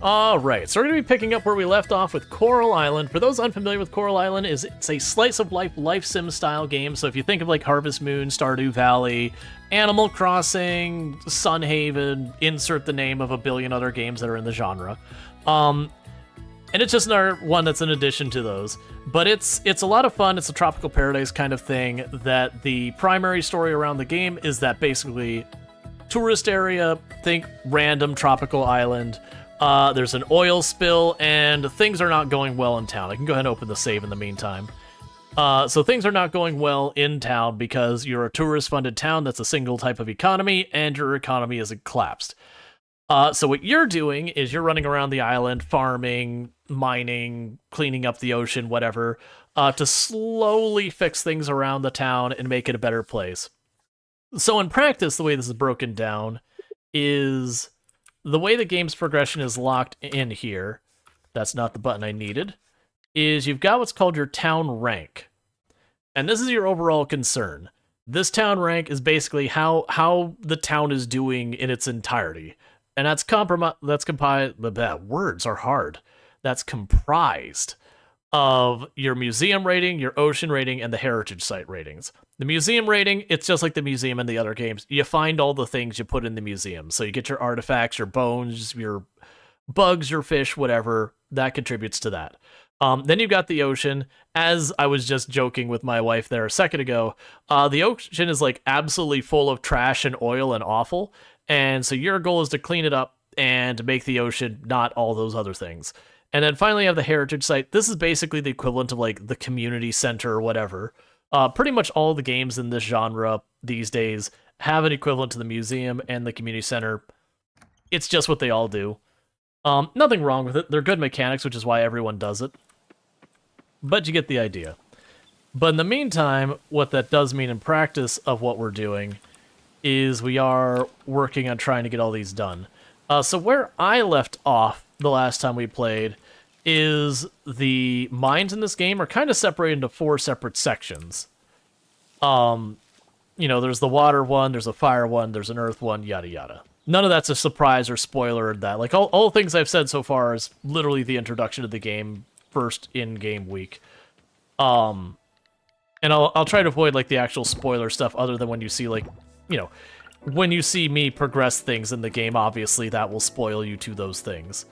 Alright, so we're going to be picking up where we left off with Coral Island. For those unfamiliar with Coral Island, it's a slice-of-life, life sim style game. So if you think of like Harvest Moon, Stardew Valley, Animal Crossing, Sunhaven, insert the name of a billion other games that are in the genre. And it's just another one that's an addition to those. But it's a lot of fun. It's a tropical paradise kind of thing that the primary story around the game is that basically tourist area, think random tropical island. There's an oil spill, and things are not going well in town. I can go ahead and open the save in the meantime. So things are not going well in town because you're a tourist-funded town that's a single type of economy, and your economy isn't collapsed. So what you're doing is you're running around the island, farming, mining, cleaning up the ocean, whatever, to slowly fix things around the town and make it a better place. So in practice, the way this is broken down is the way the game's progression is locked in here, that's not the button I needed, is you've got what's called your town rank. And this is your overall concern. This town rank is basically how the town is doing in its entirety. And that's words are hard. That's comprised of your museum rating, your ocean rating, and the heritage site ratings. The museum rating, it's just like the museum in the other games. You find all the things you put in the museum. So you get your artifacts, your bones, your bugs, your fish, whatever. That contributes to that. Then you've got the ocean. As I was just joking with my wife there a second ago, the ocean is like absolutely full of trash and oil and awful. And so your goal is to clean it up and make the ocean not all those other things. And then finally you have the heritage site. This is basically the equivalent of like the community center or whatever. Pretty much all the games in this genre these days have an equivalent to the museum and the community center. It's just what they all do. Nothing wrong with it. They're good mechanics, which is why everyone does it. But you get the idea. But in the meantime, what that does mean in practice of what we're doing is we are working on trying to get all these done. So where I left off the last time we played is the mines in this game are kind of separated into 4 separate sections. You know, there's the water one, there's a fire one, there's an earth one, yada yada. None of that's a surprise or spoiler of that. Like, all things I've said so far is literally the introduction to the game, first in-game week. And I'll try to avoid, like, the actual spoiler stuff other than when you see, like, you know, when you see me progress things in the game, obviously that will spoil you to those things.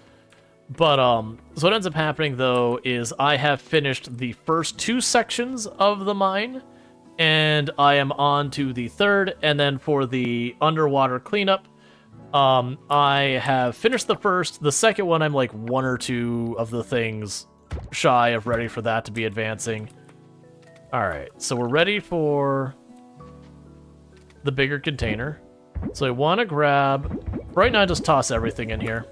But, so what ends up happening, though, is I have finished the first 2 sections of the mine, and I am on to the 3rd, and then for the underwater cleanup, I have finished the first. The second one, I'm like 1 or 2 of the things shy of ready for that to be advancing. Alright, so we're ready for the bigger container. So I want to grab... Right now, just toss everything in here.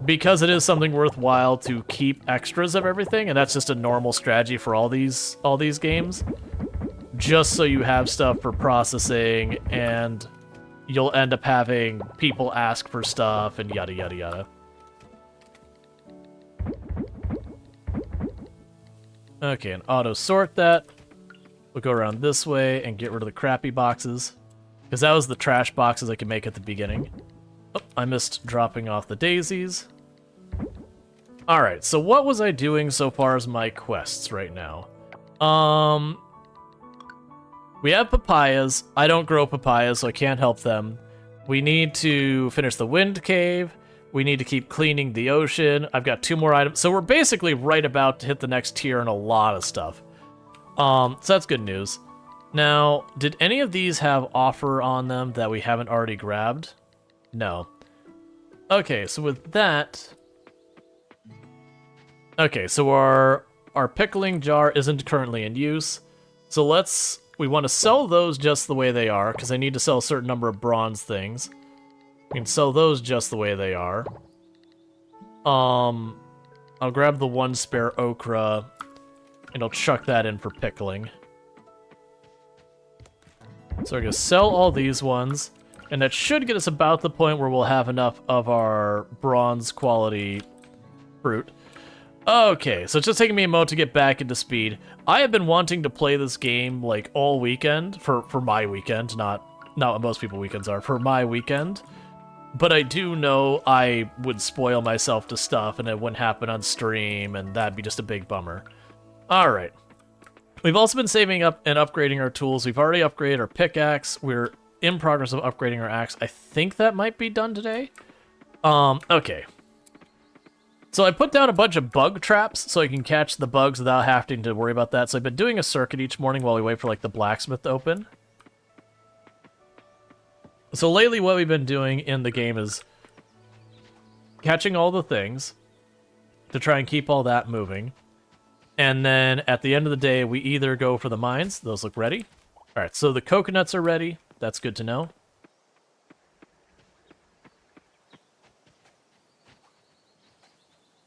Because it is something worthwhile to keep extras of everything, and that's just a normal strategy for all these games. Just so you have stuff for processing, and you'll end up having people ask for stuff, and yada yada yada. Okay, and auto-sort that. We'll go around this way and get rid of the crappy boxes. Because that was the trash boxes I could make at the beginning. Oh, I missed dropping off the daisies. Alright, so what was I doing so far as my quests right now? We have papayas. I don't grow papayas, so I can't help them. We need to finish the wind cave. We need to keep cleaning the ocean. I've got 2 more items. So we're basically right about to hit the next tier in a lot of stuff. So that's good news. Now, did any of these have offer on them that we haven't already grabbed? No. Okay, so with that... Okay, so our pickling jar isn't currently in use. So we want to sell those just the way they are, because I need to sell a certain number of bronze things. We can sell those just the way they are. I'll grab the 1 spare okra, and I'll chuck that in for pickling. So we're going to sell all these ones, and that should get us about the point where we'll have enough of our bronze quality fruit. Okay, so it's just taking me a moment to get back into speed. I have been wanting to play this game, like, all weekend, for my weekend, not what most people weekends are, for my weekend. But I do know I would spoil myself to stuff and it wouldn't happen on stream, and that'd be just a big bummer. Alright. We've also been saving up and upgrading our tools. We've already upgraded our pickaxe. We're in progress of upgrading our axe. I think that might be done today. Okay. So I put down a bunch of bug traps so I can catch the bugs without having to worry about that. So I've been doing a circuit each morning while we wait for, like, the blacksmith to open. So lately what we've been doing in the game is catching all the things to try and keep all that moving. And then at the end of the day, we either go for the mines. Those look ready. All right, so the coconuts are ready. That's good to know.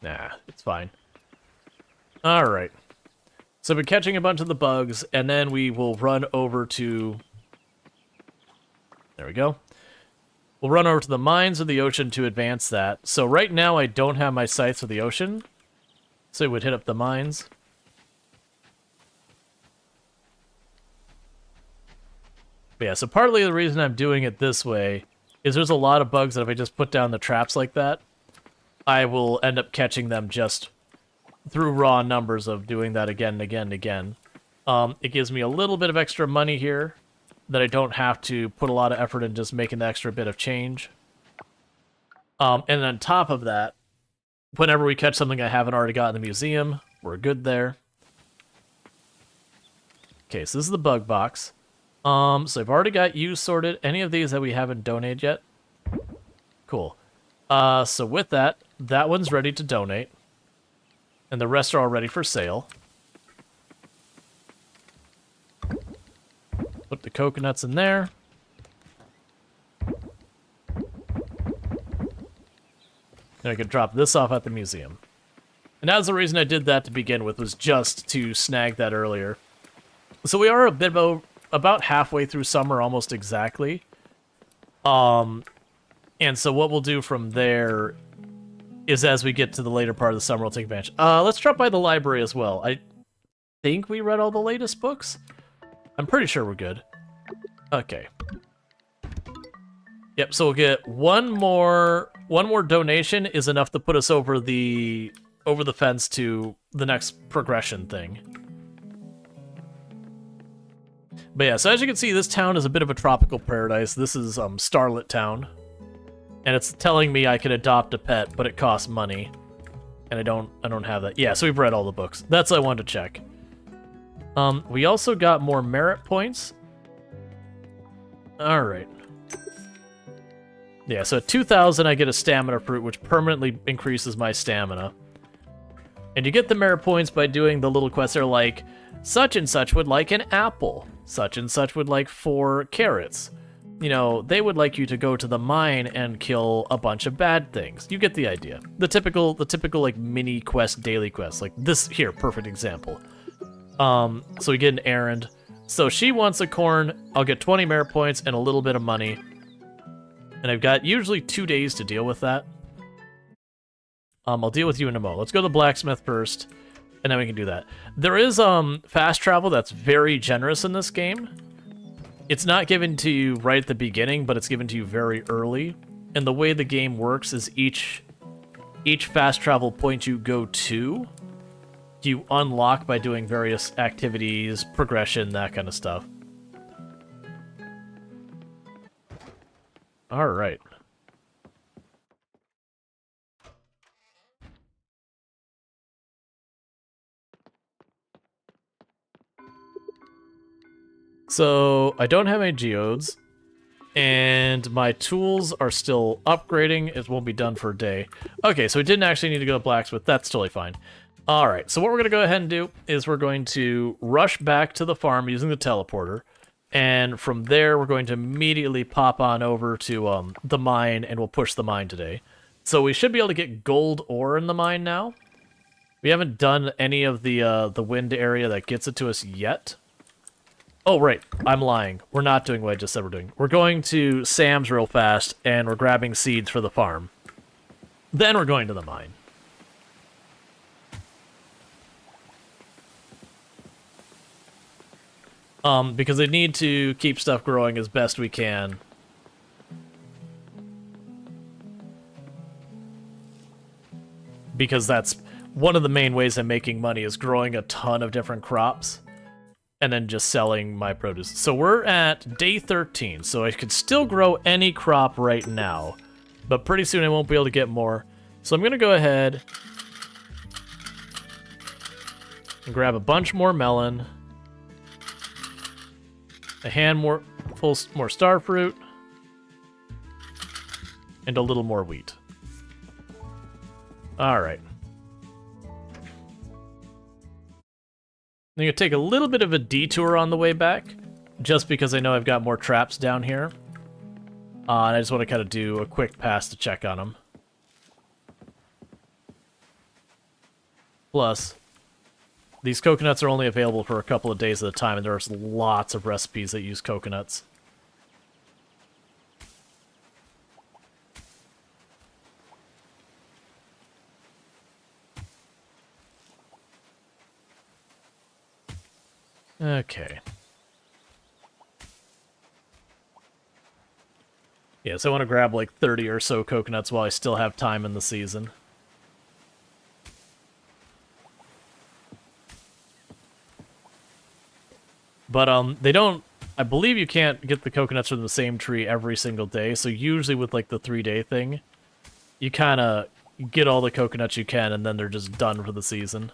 Nah, it's fine. All right. So we're catching a bunch of the bugs, and then we will run over to... There we go. We'll run over to the mines of the ocean to advance that. So right now I don't have my sights for the ocean. So we would hit up the mines. But yeah, so partly the reason I'm doing it this way is there's a lot of bugs that if I just put down the traps like that, I will end up catching them just through raw numbers of doing that again and again and again. It gives me a little bit of extra money here that I don't have to put a lot of effort in just making the extra bit of change. And on top of that, whenever we catch something I haven't already got in the museum, we're good there. Okay, so this is the bug box. So I've already got you sorted. Any of these that we haven't donated yet? Cool. So with that, that one's ready to donate. And the rest are all ready for sale. Put the coconuts in there. And I could drop this off at the museum. And that's the reason I did that to begin with, was just to snag that earlier. So we are a bit about halfway through summer, almost exactly. And so what we'll do from there is as we get to the later part of the summer, we'll take advantage. Let's drop by the library as well. I think we read all the latest books. I'm pretty sure we're good. Okay. Yep, so we'll get one more donation is enough to put us over the fence to the next progression thing. But yeah, so as you can see, this town is a bit of a tropical paradise. This is Starlit Town. And it's telling me I can adopt a pet, but it costs money. And I don't have that. Yeah, so we've read all the books. That's what I wanted to check. We also got more merit points. Alright. Yeah, so at 2,000 I get a stamina fruit, which permanently increases my stamina. And you get the merit points by doing the little quests that are like, such and such would like an apple. Such and such would like 4 carrots. You know, they would like you to go to the mine and kill a bunch of bad things. You get the idea. The typical like mini quest, daily quest. Like this here, perfect example. So we get an errand. So she wants a corn. I'll get 20 merit points and a little bit of money. And I've got usually 2 days to deal with that. I'll deal with you in a moment. Let's go to the blacksmith first, and then we can do that. There is fast travel that's very generous in this game. It's not given to you right at the beginning, but it's given to you very early. And the way the game works is each fast travel point you go to, you unlock by doing various activities, progression, that kind of stuff. All right. So I don't have any geodes, and my tools are still upgrading. It won't be done for a day. Okay, so we didn't actually need to go to blacksmith. That's totally fine. All right, so what we're going to go ahead and do is we're going to rush back to the farm using the teleporter, and from there we're going to immediately pop on over to the mine, and we'll push the mine today. So we should be able to get gold ore in the mine now. We haven't done any of the wind area that gets it to us yet. Oh, right. I'm lying. We're not doing what I just said we're doing. We're going to Sam's real fast, and we're grabbing seeds for the farm. Then we're going to the mine. Because they need to keep stuff growing as best we can. because that's one of the main ways I'm making money is growing a ton of different crops and then just selling my produce. So we're at day 13, so I could still grow any crop right now, but pretty soon I won't be able to get more. So I'm going to go ahead and grab a bunch more melon, more starfruit, and a little more wheat. Alright. I'm going to take a little bit of a detour on the way back, just because I know I've got more traps down here. And I just want to kind of do a quick pass to check on them. Plus, these coconuts are only available for a couple of days at a time, and there's lots of recipes that use coconuts. Okay. Yeah, so I want to grab like 30 or so coconuts while I still have time in the season. But they don't, I believe you can't get the coconuts from the same tree every single day, so usually with like the 3-day thing, you kind of get all the coconuts you can and then they're just done for the season.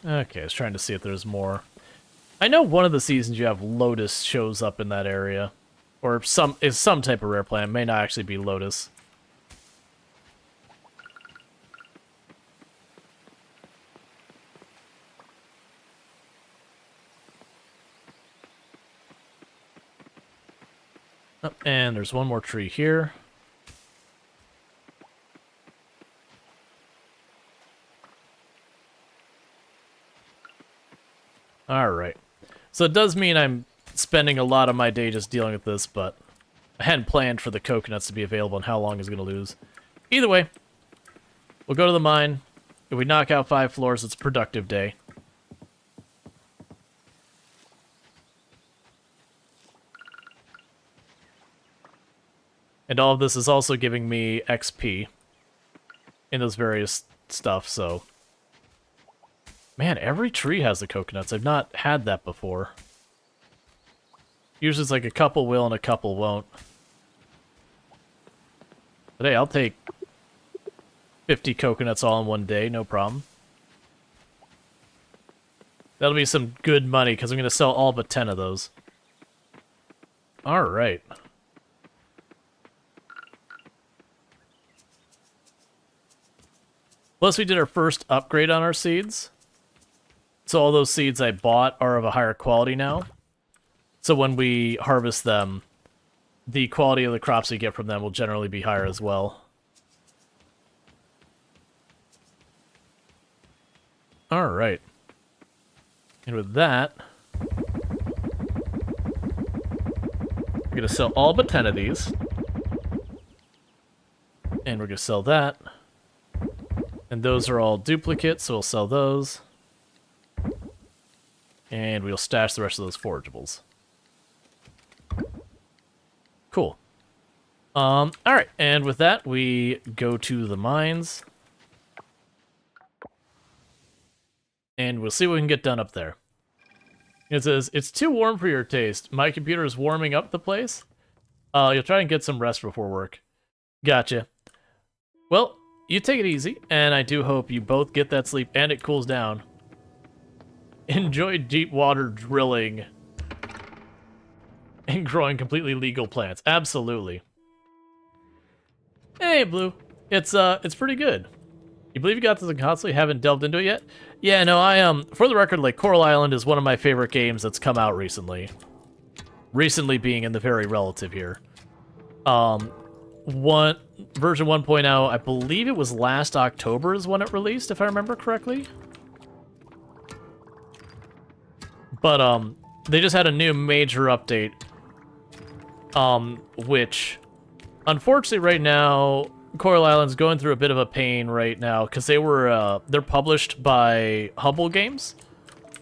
Okay, I was trying to see if there's more. I know one of the seasons you have lotus shows up in that area. Or is some type of rare plant. It may not actually be lotus. Oh, and there's one more tree here. Alright. So it does mean I'm spending a lot of my day just dealing with this, but I hadn't planned for the coconuts to be available and how long it's going to lose. Either way, we'll go to the mine. If we knock out 5 floors, it's a productive day. And all of this is also giving me XP in those various stuff, so... Man, every tree has the coconuts. I've not had that before. Usually it's like a couple will and a couple won't. But hey, I'll take 50 coconuts all in one day, no problem. That'll be some good money, because I'm going to sell all but 10 of those. Alright. Plus we did our first upgrade on our seeds. So all those seeds I bought are of a higher quality now. So when we harvest them, the quality of the crops we get from them will generally be higher as well. Alright. And with that, we're going to sell all but 10 of these. And we're going to sell that. And those are all duplicates, so we'll sell those. And we'll stash the rest of those forageables. Cool. Alright, and with that, we go to the mines. And we'll see what we can get done up there. It says, it's too warm for your taste. My computer is warming up the place. You'll try and get some rest before work. Gotcha. Well, you take it easy, and I do hope you both get that sleep and it cools down. Enjoy deep water drilling and growing completely legal plants. Absolutely. Hey, Blue. It's pretty good. You believe you got to the console? You haven't delved into it yet? Yeah, no, for the record, like, Coral Island is one of my favorite games that's come out recently. Recently being in the very relative here. Version 1.0, I believe it was last October is when it released, if I remember correctly. But, they just had a new major update, which, unfortunately right now, Coral Island's going through a bit of a pain right now because they're published by Humble Games,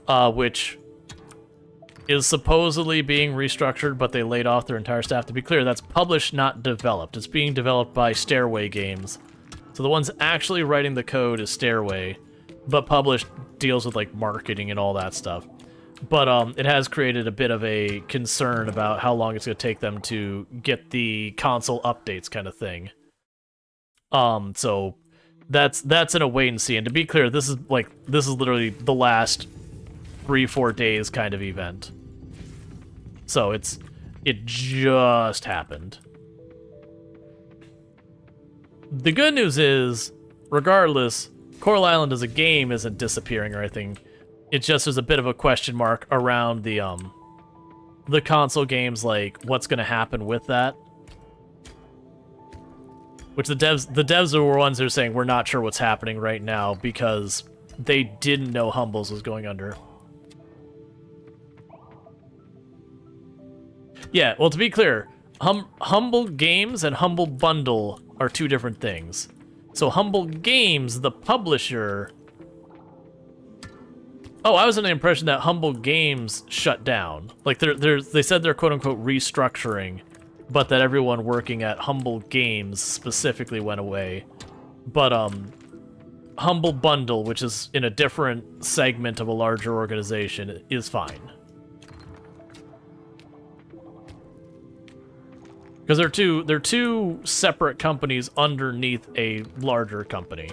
which is supposedly being restructured, but they laid off their entire staff. To be clear, that's published, not developed. It's being developed by Stairway Games. So the ones actually writing the code is Stairway, but published deals with like marketing and all that stuff. But it has created a bit of a concern about how long it's going to take them to get the console updates kind of thing. So that's in a wait and see. And to be clear, this is literally the last 3-4 days kind of event. So it just happened. The good news is, regardless, Coral Island as a game isn't disappearing or anything. It just is a bit of a question mark around the console games, like what's going to happen with that. Which the devs are the ones who are saying we're not sure what's happening right now because they didn't know Humbles was going under. Yeah, well, to be clear, Humble Games and Humble Bundle are two different things. So Humble Games, the publisher... Oh, I was under the impression that Humble Games shut down. Like, they said they're quote-unquote restructuring, but that everyone working at Humble Games specifically went away. But, Humble Bundle, which is in a different segment of a larger organization, is fine. Because they're two separate companies underneath a larger company.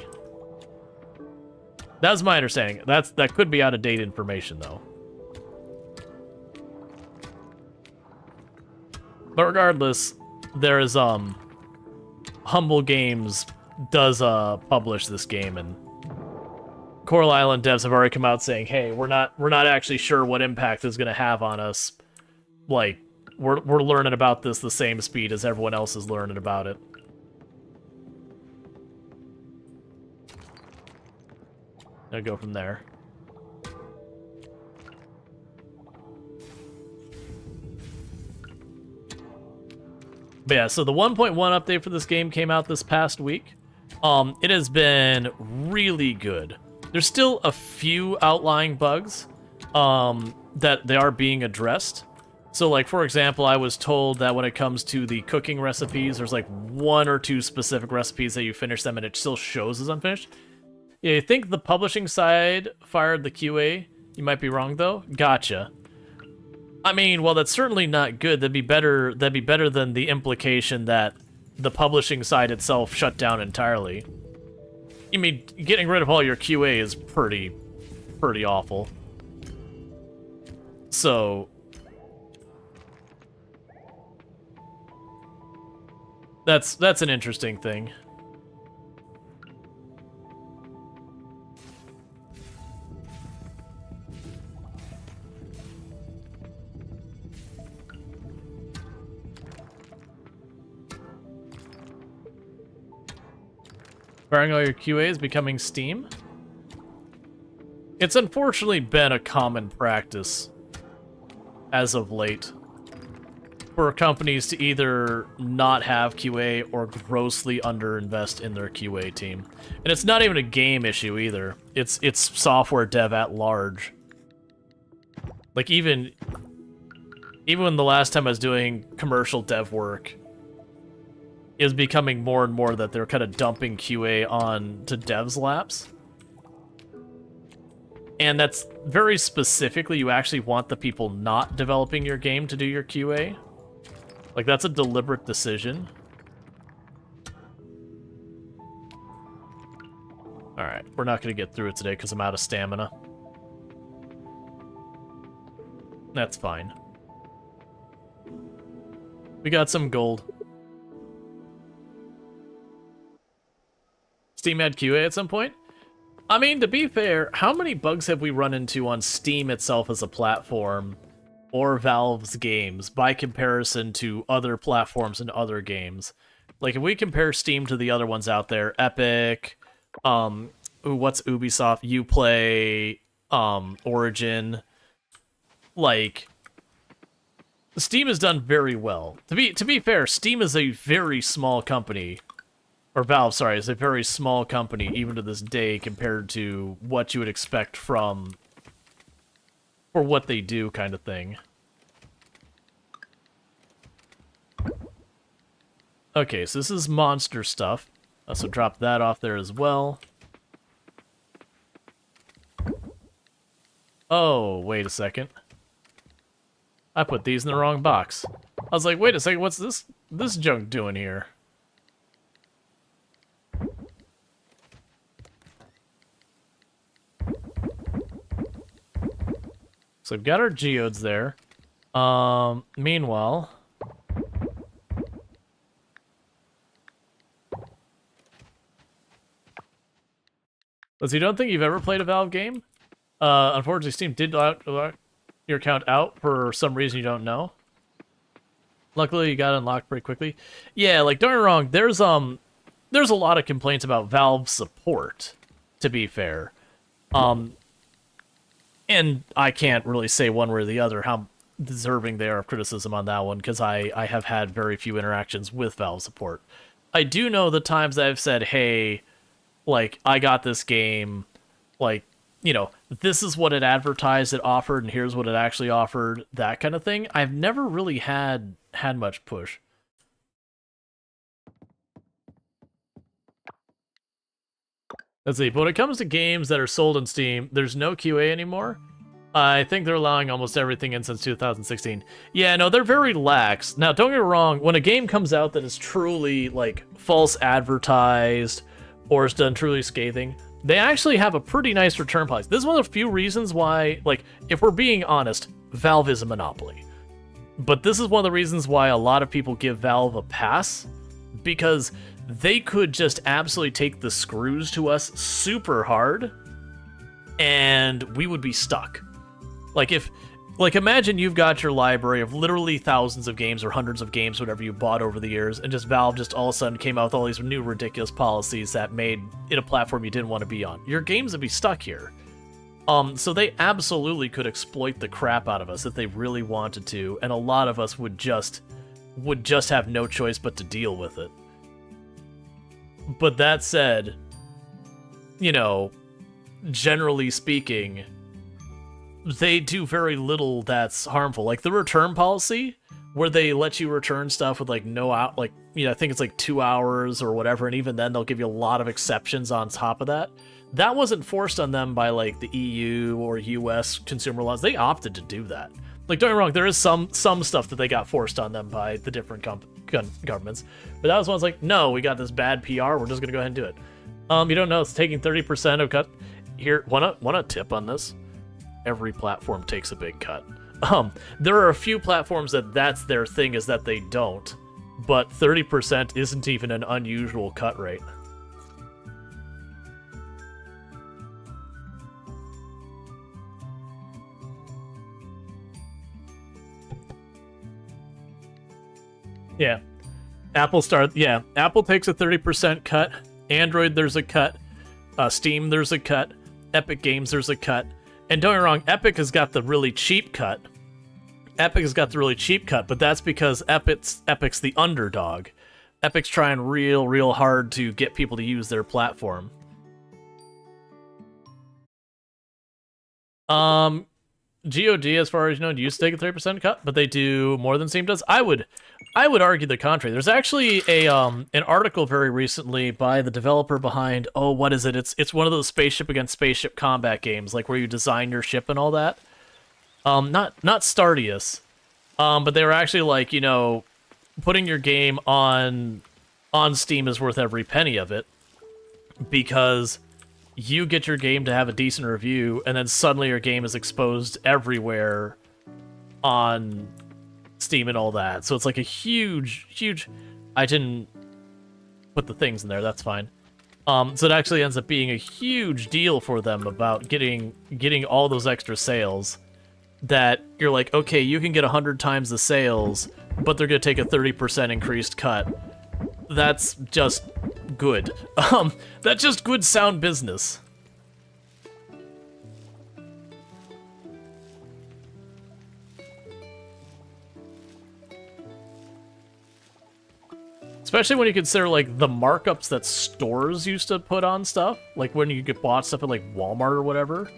That's my understanding. That could be out-of-date information, though. But regardless, there is Humble Games does publish this game, and Coral Island devs have already come out saying, "Hey, we're not actually sure what impact it's going to have on us. Like, we're learning about this the same speed as everyone else is learning about it." I'll go from there. But yeah, so the 1.1 update for this game came out this past week. It has been really good. There's still a few outlying bugs that they are being addressed. So, like, for example, I was told that when it comes to the cooking recipes, there's like 1 or 2 specific recipes that you finish them and it still shows as unfinished. Yeah, you think the publishing side fired the QA? You might be wrong, though. Gotcha. I mean, well, that's certainly not good. That'd be better than the implication that the publishing side itself shut down entirely. I mean, getting rid of all your QA is pretty awful. So that's an interesting thing. Firing all your QAs becoming Steam? It's unfortunately been a common practice as of late for companies to either not have QA or grossly underinvest in their QA team. And it's not even a game issue either. It's software dev at large. Like even when the last time I was doing commercial dev work, is becoming more and more that they're kind of dumping QA on to devs' laps. And that's very specifically, you actually want the people not developing your game to do your QA. Like, that's a deliberate decision. Alright, we're not going to get through it today because I'm out of stamina. That's fine. We got some gold. Steam had QA at some point? I mean, to be fair, how many bugs have we run into on Steam itself as a platform, or Valve's games, by comparison to other platforms and other games? Like, if we compare Steam to the other ones out there, Epic, what's Ubisoft, Uplay, Origin, like, Steam has done very well. To be fair, Steam is a very small company or Valve, sorry, is a very small company even to this day compared to what you would expect from for what they do kind of thing. Okay, so this is monster stuff. So drop that off there as well. Oh, wait a second. I put these in the wrong box. I was like, wait a second, what's this junk doing here? So we've got our geodes there. Meanwhile... Let's see, don't think you've ever played a Valve game? Unfortunately, Steam did lock your account out for some reason you don't know. Luckily, you got unlocked pretty quickly. Yeah, like, don't get me wrong, there's a lot of complaints about Valve support, to be fair. And I can't really say one way or the other how deserving they are of criticism on that one, because I have had very few interactions with Valve support. I do know the times I've said, hey, like, I got this game, like, you know, this is what it advertised it offered, and here's what it actually offered, that kind of thing. I've never really had much push. Let's see, but when it comes to games that are sold in Steam, there's no QA anymore. I think they're allowing almost everything in since 2016. Yeah, no, they're very lax. Now, don't get me wrong, when a game comes out that is truly, like, false advertised, or is done truly scathing, they actually have a pretty nice return policy. This is one of the few reasons why, like, if we're being honest, Valve is a monopoly. But this is one of the reasons why a lot of people give Valve a pass, because they could just absolutely take the screws to us super hard, and we would be stuck. Like, imagine you've got your library of literally thousands of games or hundreds of games, whatever you bought over the years, and just Valve just all of a sudden came out with all these new ridiculous policies that made it a platform you didn't want to be on. Your games would be stuck here. So they absolutely could exploit the crap out of us if they really wanted to, and a lot of us would just have no choice but to deal with it. But that said, you know, generally speaking, they do very little that's harmful. Like the return policy, where they let you return stuff with like no out, like, you know, I think it's like 2 hours or whatever, and even then they'll give you a lot of exceptions on top of that. That wasn't forced on them by like the EU or US consumer laws. They opted to do that. Like, don't get me wrong, there is some stuff that they got forced on them by the different governments, but that was one that's like, no, we got this bad PR, we're just gonna go ahead and do it. You don't know, it's taking 30% of cut. Here, want a tip on this? Every platform takes a big cut. There are a few platforms that's their thing, is that they don't, but 30% isn't even an unusual cut rate. Yeah. Apple takes a 30% cut. Android, there's a cut. Steam, there's a cut. Epic Games, there's a cut. And don't get me wrong, Epic has got the really cheap cut. But that's because Epic's the underdog. Epic's trying real hard to get people to use their platform. GOD, as far as you know, used to take a 30% cut, but they do more than Steam does. I would argue the contrary. There's actually an article very recently by the developer behind, oh, what is it? It's one of those spaceship against spaceship combat games, like where you design your ship and all that. Not Stardius, but they were actually like, you know, putting your game on Steam is worth every penny of it, because you get your game to have a decent review, and then suddenly your game is exposed everywhere on Steam and all that. So it's like a huge... I didn't put the things in there, that's fine. So it actually ends up being a huge deal for them about getting all those extra sales, that you're like, okay, you can get 100 times the sales, but they're going to take a 30% increased cut. That's just good. That's just good sound business. Especially when you consider, like, the markups that stores used to put on stuff. Like, when you get bought stuff at, like, Walmart or whatever.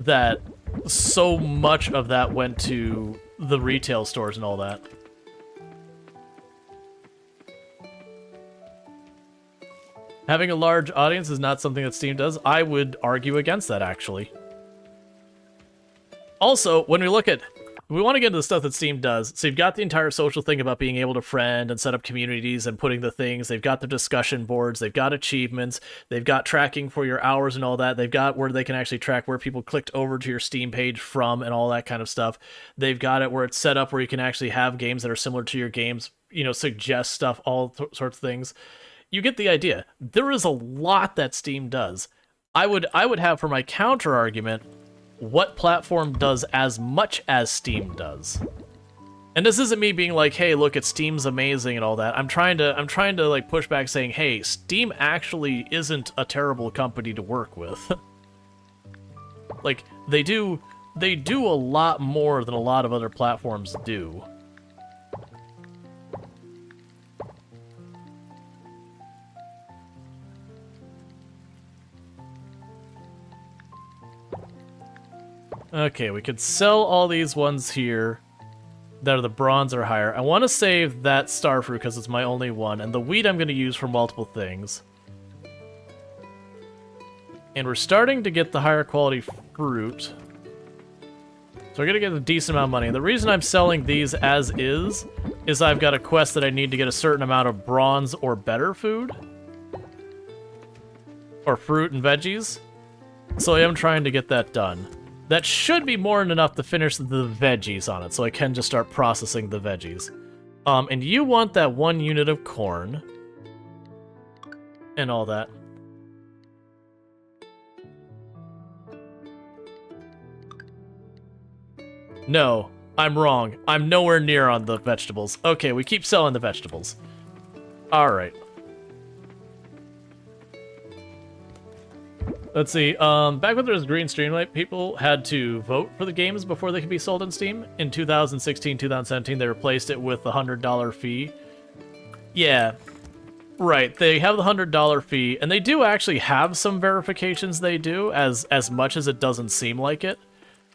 That so much of that went to the retail stores and all that. Having a large audience is not something that Steam does. I would argue against that, actually. Also, when we look at... We want to get into the stuff that Steam does. So you've got the entire social thing about being able to friend and set up communities and putting the things. They've got the discussion boards. They've got achievements. They've got tracking for your hours and all that. They've got where they can actually track where people clicked over to your Steam page from and all that kind of stuff. They've got it where it's set up where you can actually have games that are similar to your games, you know, suggest stuff, all sorts of things. You get the idea. There is a lot that Steam does. I would have for my counter argument, what platform does as much as Steam does? And this isn't me being like, hey, look, Steam's amazing and all that. I'm trying to like push back saying, hey, Steam actually isn't a terrible company to work with. Like, they do a lot more than a lot of other platforms do. Okay, we could sell all these ones here that are the bronze or higher. I want to save that starfruit because it's my only one, and the wheat I'm going to use for multiple things. And we're starting to get the higher quality fruit. So we're going to get a decent amount of money. And the reason I'm selling these as is I've got a quest that I need to get a certain amount of bronze or better food. Or fruit and veggies. So I am trying to get that done. That should be more than enough to finish the veggies on it, so I can just start processing the veggies. And you want that 1 unit of corn. And all that. No, I'm wrong. I'm nowhere near on the vegetables. Okay, we keep selling the vegetables. Alright. Let's see, back when there was Green Streamlight, people had to vote for the games before they could be sold on Steam. In 2016, 2017, they replaced it with the $100 fee. Yeah, right, they have the $100 fee, and they do actually have some verifications they do, as much as it doesn't seem like it.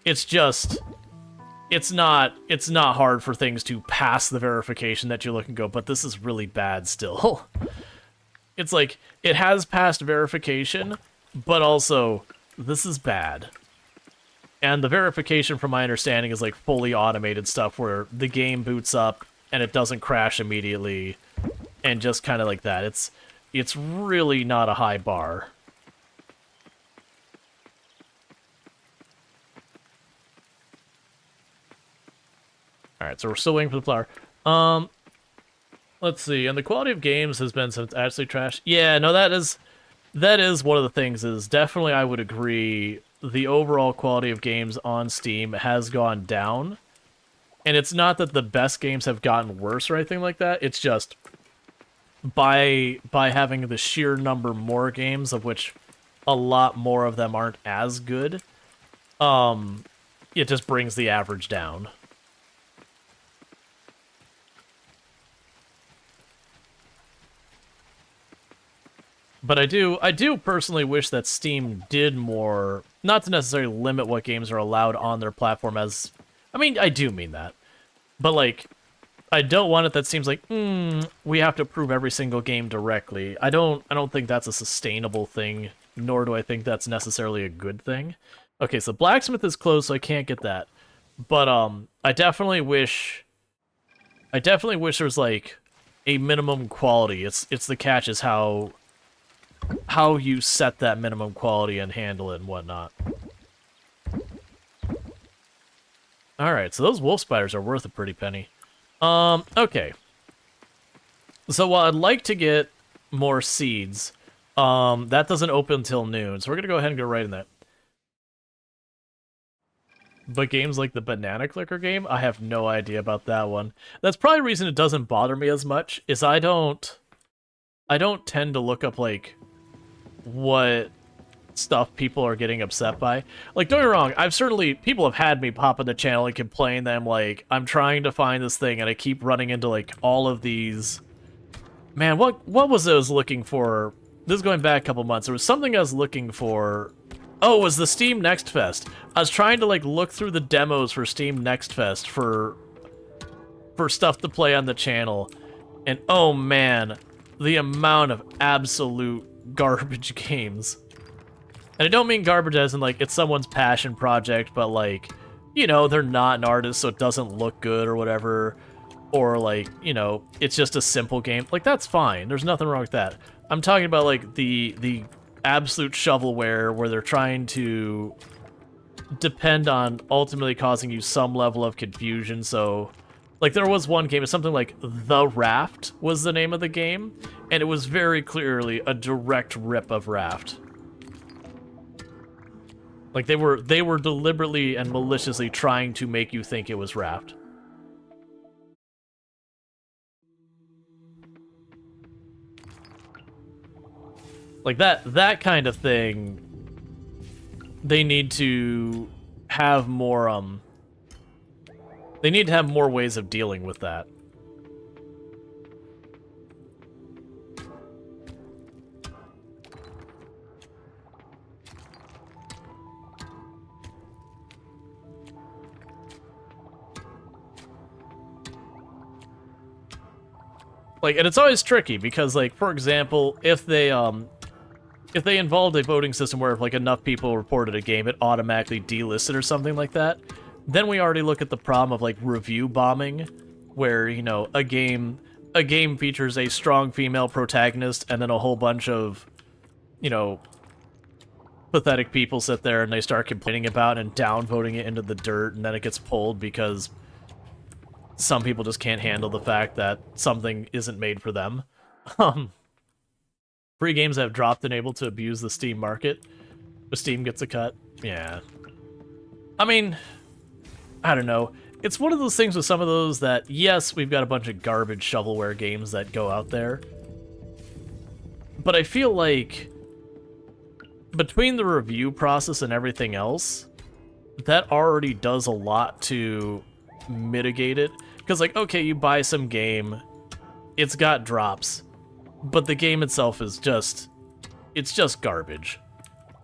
It's just, it's not hard for things to pass the verification that you look and go, but this is really bad still. It's like, it has passed verification, but also, this is bad. And the verification, from my understanding, is like fully automated stuff where the game boots up and it doesn't crash immediately, and just kind of like that. It's really not a high bar. Alright, so we're still waiting for the flower. Let's see, and the quality of games has been some absolute trash. Yeah, no, that is one of the things, is definitely I would agree the overall quality of games on Steam has gone down. And it's not that the best games have gotten worse or anything like that, it's just by having the sheer number more games, of which a lot more of them aren't as good, it just brings the average down. But I do personally wish that Steam did more, not to necessarily limit what games are allowed on their platform as, I mean, I do mean that. But, like, I don't want it that seems like, we have to approve every single game directly. I don't think that's a sustainable thing, nor do I think that's necessarily a good thing. Okay, so Blacksmith is closed, so I can't get that. But, I definitely wish there's, like, a minimum quality. It's the catch is how you set that minimum quality and handle it and whatnot. Alright, so those wolf spiders are worth a pretty penny. Okay. So while I'd like to get more seeds, that doesn't open until noon, so we're gonna go ahead and go right in that. But games like the Banana Clicker game, I have no idea about that one. That's probably the reason it doesn't bother me as much, is I don't tend to look up, like, what stuff people are getting upset by. Like, don't get me wrong, people have had me pop in the channel and complain that I'm like, I'm trying to find this thing and I keep running into, like, all of these Man, what was I was looking for? This is going back a couple months. There was something I was looking for. Oh, it was the Steam Next Fest. I was trying to like look through the demos for Steam Next Fest for stuff to play on the channel. And oh man, the amount of absolute garbage games. And I don't mean garbage as in like it's someone's passion project, but like, you know, they're not an artist so it doesn't look good or whatever. Or like, you know, it's just a simple game. Like that's fine. There's nothing wrong with that. I'm talking about like the absolute shovelware where they're trying to depend on ultimately causing you some level of confusion. So like there was one game, it's something like The Raft was the name of the game, and it was very clearly a direct rip of Raft. Like they were deliberately and maliciously trying to make you think it was Raft. Like that kind of thing, they need to have more they need to have more ways of dealing with that. Like, and it's always tricky because, like, for example, if they involved a voting system where if like enough people reported a game, it automatically delisted or something like that, then we already look at the problem of like review bombing, where, you know, a game features a strong female protagonist and then a whole bunch of, you know, pathetic people sit there and they start complaining about and downvoting it into the dirt, and then it gets pulled because some people just can't handle the fact that something isn't made for them. Free games have dropped and able to abuse the Steam market, but Steam gets a cut. Yeah. I mean, I don't know. It's one of those things with some of those that, yes, we've got a bunch of garbage shovelware games that go out there, but I feel like between the review process and everything else, that already does a lot to mitigate it. Because, like, okay, you buy some game, it's got drops, but the game itself is just, it's just garbage.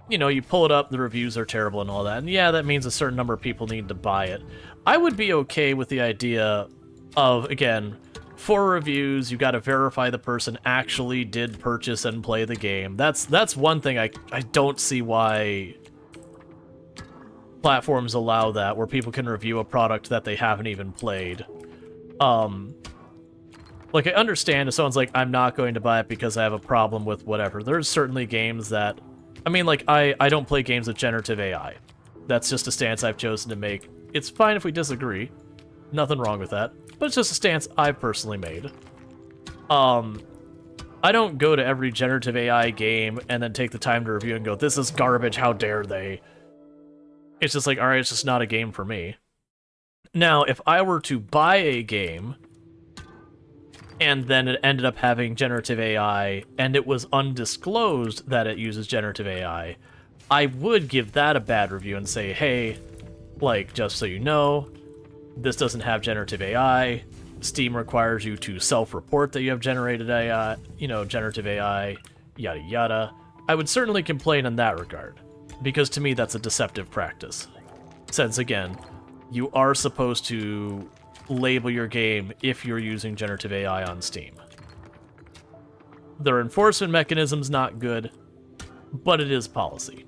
You know, you pull it up, the reviews are terrible and all that, and yeah, that means a certain number of people need to buy it. I would be okay with the idea of, again, for reviews, you gotta verify the person actually did purchase and play the game. That's one thing I don't see why platforms allow that, where people can review a product that they haven't even played. Like, I understand if someone's like, I'm not going to buy it because I have a problem with whatever. There's certainly games that... I mean, like, I don't play games with generative AI. That's just a stance I've chosen to make. It's fine if we disagree. Nothing wrong with that. But it's just a stance I've personally made. I don't go to every generative AI game and then take the time to review and go, this is garbage, how dare they? It's just like, alright, it's just not a game for me. Now, if I were to buy a game, and then it ended up having generative AI, and it was undisclosed that it uses generative AI, I would give that a bad review and say, hey, like, just so you know, this doesn't have generative AI. Steam requires you to self-report that you have generated AI, you know, generative AI, yada yada. I would certainly complain in that regard, because to me that's a deceptive practice. Since, again, you are supposed to label your game if you're using generative AI on Steam. Their enforcement mechanism's not good, but it is policy.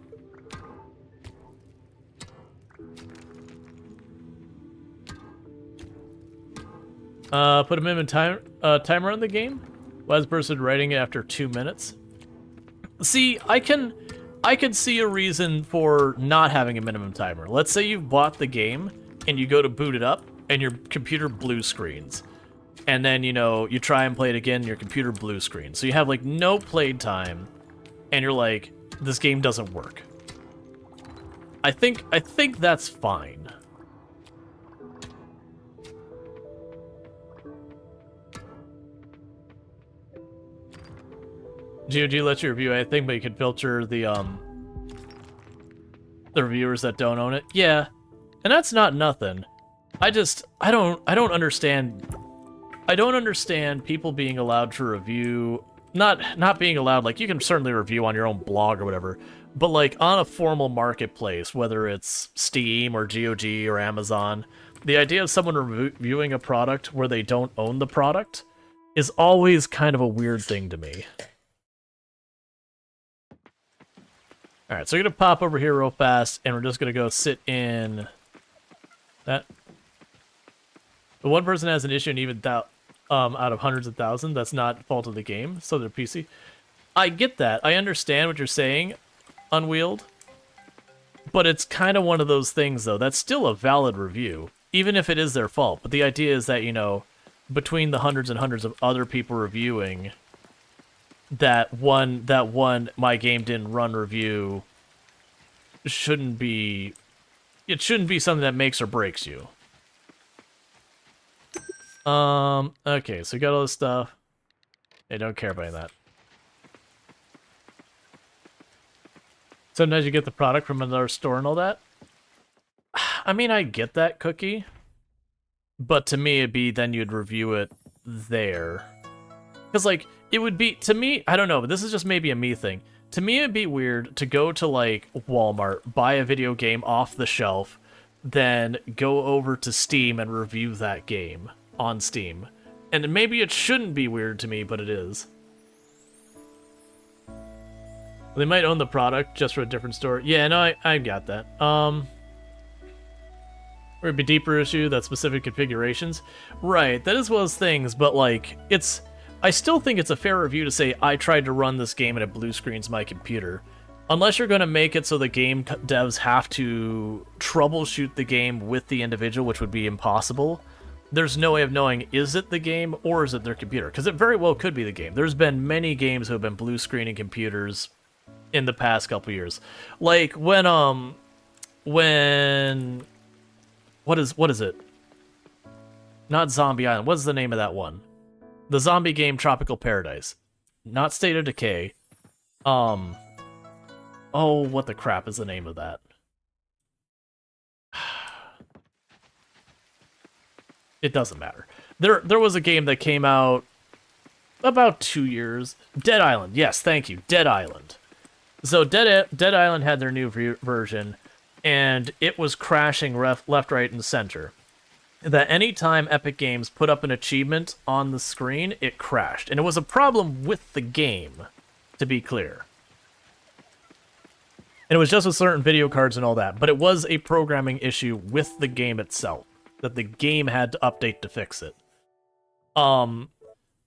Put a minimum timer on the game? Why is the person writing it after 2 minutes? See, I could see a reason for not having a minimum timer. Let's say you've bought the game, and you go to boot it up, and your computer blue screens. And then, you know, you try and play it again, and your computer blue screens. So you have, like, no played time, and you're like, this game doesn't work. I think that's fine. GOG lets you review anything, but you can filter the reviewers that don't own it. Yeah, and that's not nothing. I don't understand I don't understand people being allowed to review, not being allowed, like, you can certainly review on your own blog or whatever, but, like, on a formal marketplace, whether it's Steam or GOG or Amazon, the idea of someone reviewing a product where they don't own the product is always kind of a weird thing to me. Alright, so we're going to pop over here real fast, and we're just going to go sit in that. But one person has an issue, and even out of hundreds of thousands, that's not fault of the game, so they're PC. I get that. I understand what you're saying, Unwheeled. But it's kind of one of those things, though. That's still a valid review, even if it is their fault. But the idea is that, you know, between the hundreds and hundreds of other people reviewing, that one my game didn't run review shouldn't be, it shouldn't be something that makes or breaks you. Okay, so we got all this stuff. I don't care about that. Sometimes you get the product from another store and all that. I mean, I get that, Cookie. But to me, it'd be then you'd review it there. Because, like, it would be, to me, I don't know, but this is just maybe a me thing. To me, it'd be weird to go to, like, Walmart, buy a video game off the shelf, then go over to Steam and review that game on Steam. And maybe it shouldn't be weird to me, but it is. They might own the product just for a different store. Yeah, no, I got that. Or it'd be a deeper issue, that specific configurations. Right, that is one of those things, but, like, it's... I still think it's a fair review to say, I tried to run this game and it blue screens my computer. Unless you're going to make it so the game devs have to troubleshoot the game with the individual, which would be impossible, there's no way of knowing, is it the game or is it their computer? Because it very well could be the game. There's been many games who have been blue screening computers in the past couple years. Like, when, what is it? Not Zombie Island. What's the name of that one? The zombie game Tropical Paradise. Not State of Decay. Oh, what the crap is the name of that? It doesn't matter. There was a game that came out about 2 years. Dead Island. Yes, thank you. Dead Island. So Dead Island had their new version, and it was crashing left, right, and center. That anytime Epic Games put up an achievement on the screen, it crashed. And it was a problem with the game, to be clear. And it was just with certain video cards and all that, but it was a programming issue with the game itself, that the game had to update to fix it. And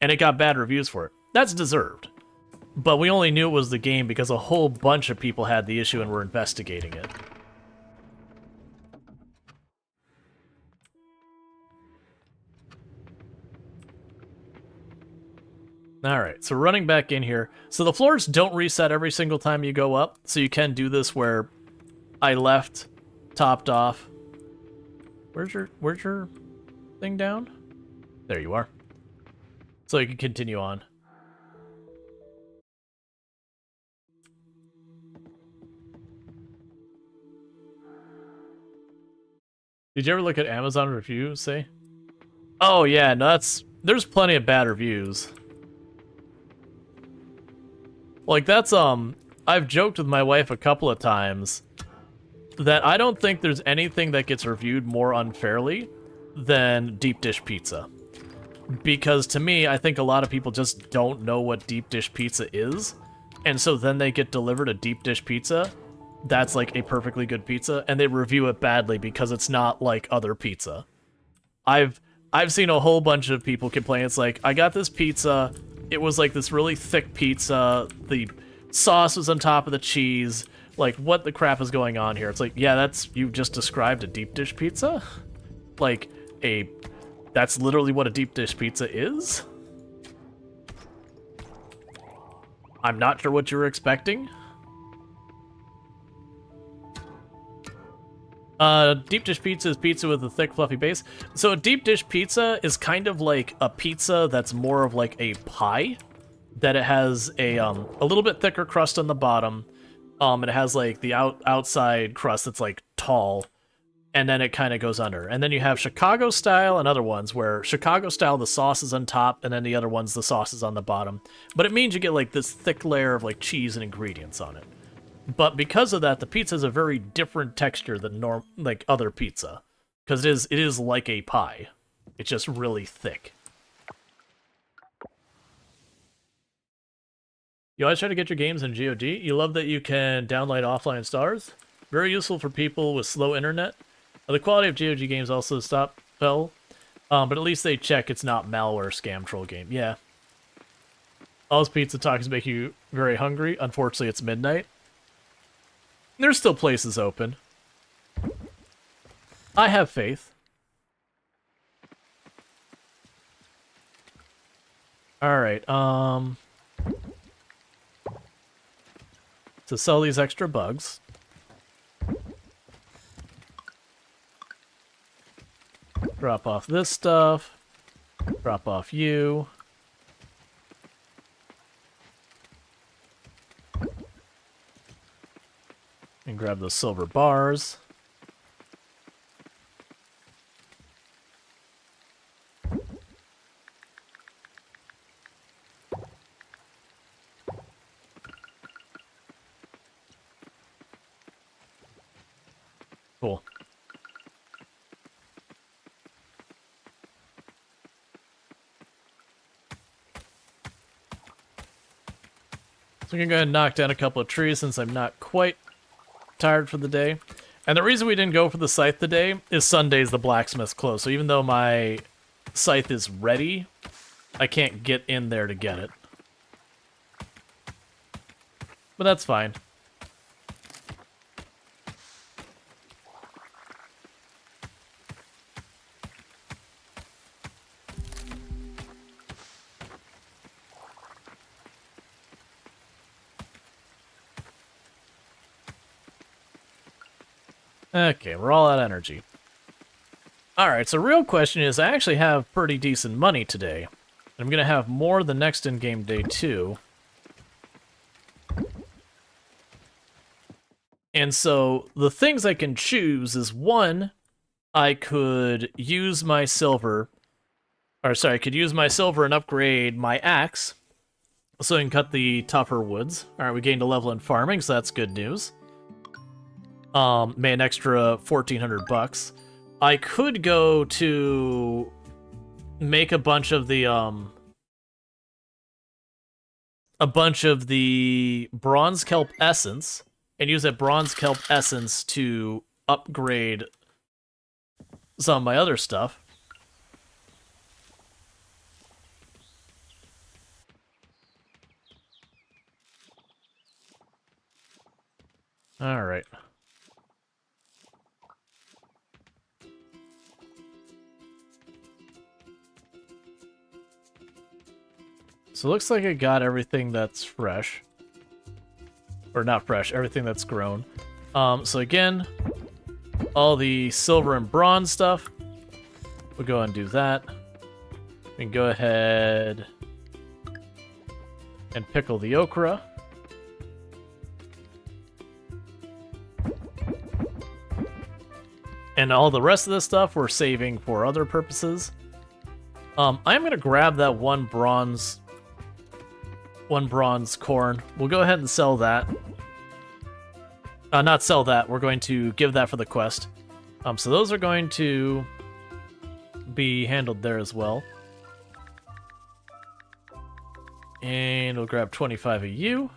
it got bad reviews for it. That's deserved. But we only knew it was the game because a whole bunch of people had the issue and were investigating it. Alright, so running back in here. So the floors don't reset every single time you go up, so you can do this where I left, topped off. Where's your thing down? There you are. So you can continue on. Did you ever look at Amazon reviews, say? Oh yeah, no, there's plenty of bad reviews. Like, that's, I've joked with my wife a couple of times that I don't think there's anything that gets reviewed more unfairly than deep dish pizza. Because to me, I think a lot of people just don't know what deep dish pizza is, and so then they get delivered a deep dish pizza that's like a perfectly good pizza, and they review it badly because it's not like other pizza. I've seen a whole bunch of people complain, it's like, I got this pizza, it was like this really thick pizza, the sauce was on top of the cheese, like, what the crap is going on here? It's like, yeah, you just described a deep dish pizza? Like, that's literally what a deep dish pizza is? I'm not sure what you were expecting. Deep dish pizza is pizza with a thick, fluffy base. So a deep dish pizza is kind of like a pizza that's more of like a pie. That it has a little bit thicker crust on the bottom. And it has like the outside crust that's like tall. and then it kind of goes under. And then you have Chicago style and other ones where Chicago style, the sauce is on top, and then the other ones, the sauce is on the bottom. But it means you get like this thick layer of like cheese and ingredients on it. But because of that, the pizza is a very different texture than like other pizza, because it is like a pie. It's just really thick. You always try to get your games in GOD. You love that you can download offline stars. Very useful for people with slow internet. The quality of GOG games also fell, but at least they check it's not malware scam troll game. Yeah. All's pizza talks make you very hungry. Unfortunately, it's midnight. There's still places open. I have faith. Alright, to sell these extra bugs. Drop off this stuff. Drop off you. And grab those silver bars. Cool. So we can go ahead and knock down a couple of trees since I'm not quite tired for the day. And the reason we didn't go for the scythe today is Sunday's the blacksmith's closed. So even though my scythe is ready, I can't get in there to get it. But that's fine. Okay, we're all out of energy. Alright, so real question is, I actually have pretty decent money today. I'm going to have more the next in-game day, too. And so, the things I can choose is, one, I could use my silver... Or, sorry, I could use my silver and upgrade my axe, so I can cut the tougher woods. Alright, we gained a level in farming, so that's good news. Made an extra 1,400 bucks. I could go to make a bunch of the bronze kelp essence and use that bronze kelp essence to upgrade some of my other stuff. All right. So it looks like I got everything that's fresh. Or not fresh, everything that's grown. So again, all the silver and bronze stuff. We'll go and do that. We can go ahead and pickle the okra. And all the rest of this stuff we're saving for other purposes. I'm going to grab that one bronze corn. We'll go ahead and sell that. Not sell that. We're going to give that for the quest. So those are going to be handled there as well. And we'll grab 25 of you.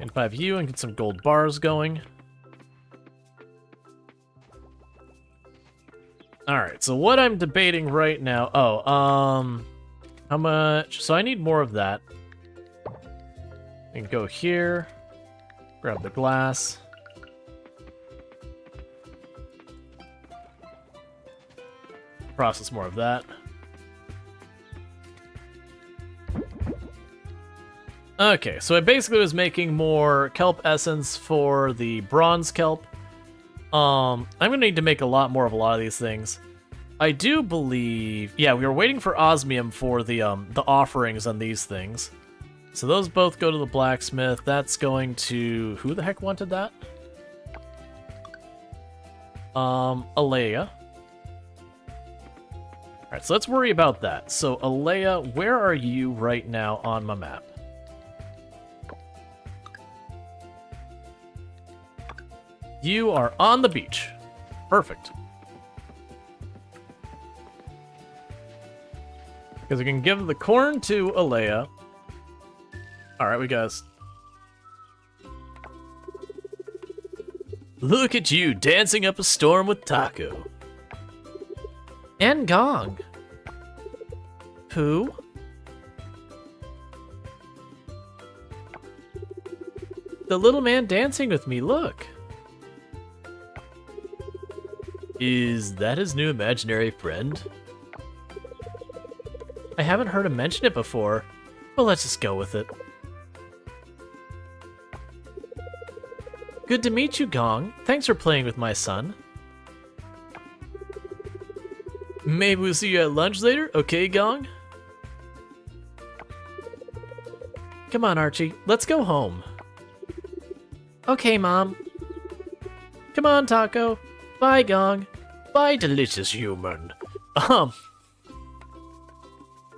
And 5 of you and get some gold bars going. Alright, so what I'm debating right now... how much? So I need more of that. And go here. Grab the glass. Process more of that. Okay, so I basically was making more kelp essence for the bronze kelp. I'm gonna need to make a lot more of a lot of these things. I do believe... Yeah, we were waiting for osmium for the offerings on these things. So those both go to the blacksmith. That's going to... Who the heck wanted that? Alea. Alright, so let's worry about that. So, Alea, where are you right now on my map? You are on the beach. Perfect. Because we can give the corn to Alea. Alright, we got... Look at you, dancing up a storm with Taco. And Gong. Who? The little man dancing with me, look. Is that his new imaginary friend? I haven't heard him mention it before, but let's just go with it. Good to meet you, Gong. Thanks for playing with my son. Maybe we'll see you at lunch later, okay, Gong? Come on, Archie. Let's go home. Okay, Mom. Come on, Taco. Bye, Gong. Bye, delicious human.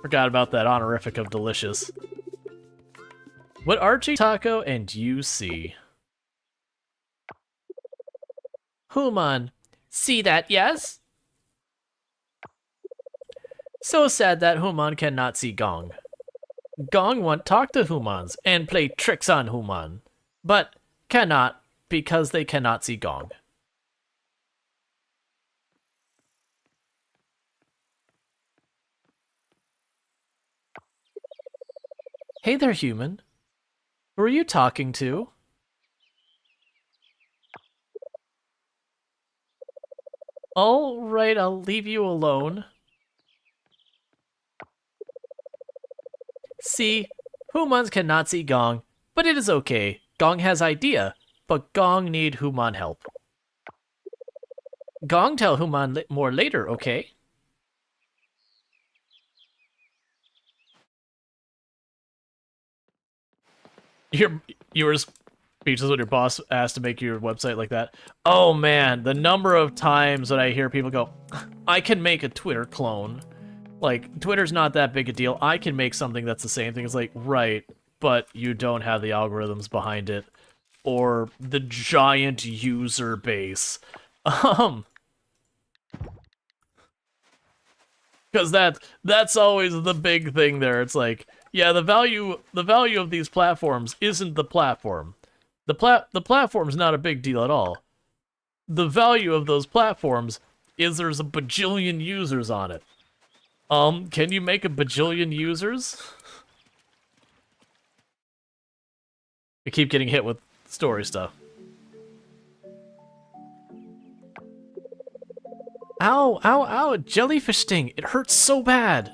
Forgot about that honorific of delicious. What Archie, Taco, and you see? Human. See that, yes? So sad that Human cannot see Gong. Gong want talk to Humans and play tricks on Human, but cannot because they cannot see Gong. Hey there, human. Who are you talking to? All right, I'll leave you alone. See, humans cannot see Gong, but it is okay. Gong has idea, but Gong need human help. Gong tell human more later, okay? You were speechless when your boss asked to make your website like that. Oh man, the number of times that I hear people go, I can make a Twitter clone. Like, Twitter's not that big a deal. I can make something that's the same thing. It's like, right, but you don't have the algorithms behind it. Or the giant user base. Because that's always the big thing there. It's like, yeah, the value of these platforms isn't the platform. The platform's not a big deal at all. The value of those platforms is there's a bajillion users on it. Can you make a bajillion users? We keep getting hit with story stuff. Ow, ow, ow, jellyfish sting. It hurts so bad.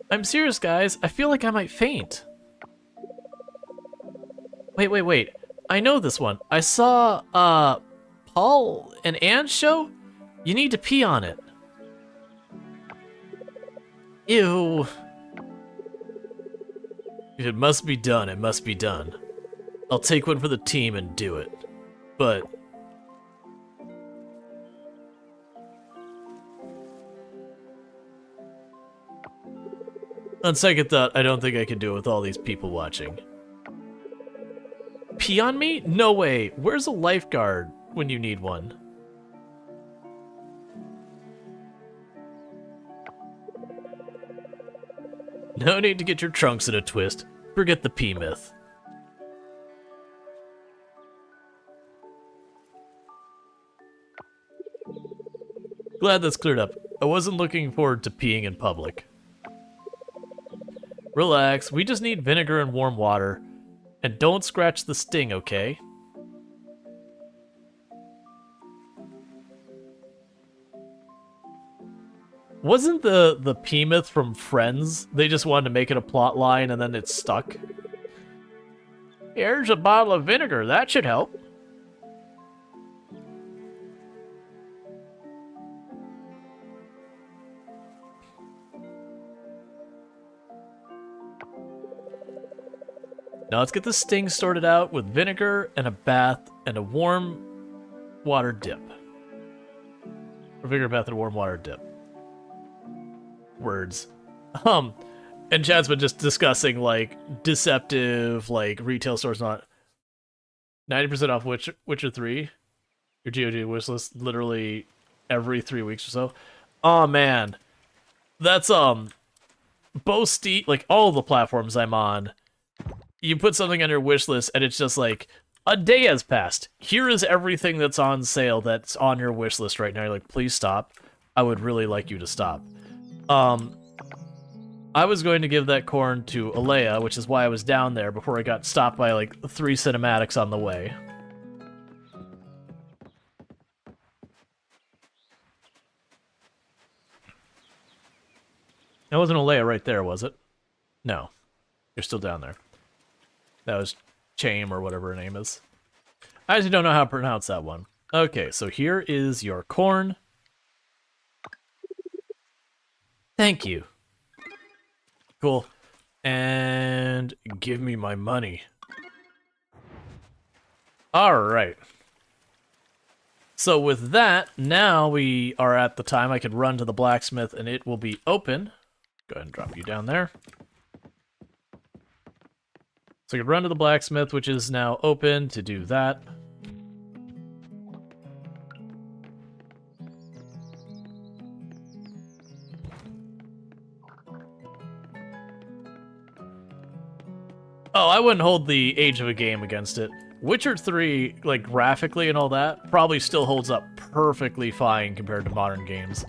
I'm serious, guys. I feel like I might faint. Wait. I know this one. I saw, Paul and Anne's show? You need to pee on it. Ew. If it must be done, it must be done. I'll take one for the team and do it. But... on second thought, I don't think I can do it with all these people watching. Pee on me? No way. Where's a lifeguard when you need one? No need to get your trunks in a twist. Forget the pee myth. Glad that's cleared up. I wasn't looking forward to peeing in public. Relax, we just need vinegar and warm water. And don't scratch the sting, okay? Wasn't the pee myth from Friends? They just wanted to make it a plot line and then it stuck. Here's a bottle of vinegar, that should help. Now let's get the sting sorted out with vinegar and a bath and a warm water dip. Or vigor bath and warm water dip. Words. And Chad's been just discussing, like, deceptive, like, retail stores not 90% off Witcher 3. Your GOG wish list literally every 3 weeks or so. Oh man. That's both Steam, like all the platforms I'm on, you put something on your wish list and it's just like, a day has passed. Here is everything that's on sale that's on your wish list right now. You're like, please stop. I would really like you to stop. I was going to give that corn to Alea, which is why I was down there before I got stopped by like 3 cinematics on the way. That wasn't Alea right there, was it? No. You're still down there. That was Chame or whatever her name is. I actually don't know how to pronounce that one. Okay, so here is your corn. Thank you. Cool. And give me my money. Alright. So with that, now we are at the time I could run to the blacksmith and it will be open. Go ahead and drop you down there. So I could run to the blacksmith, which is now open to do that. Oh, I wouldn't hold the age of a game against it. Witcher 3, like, graphically and all that, probably still holds up perfectly fine compared to modern games.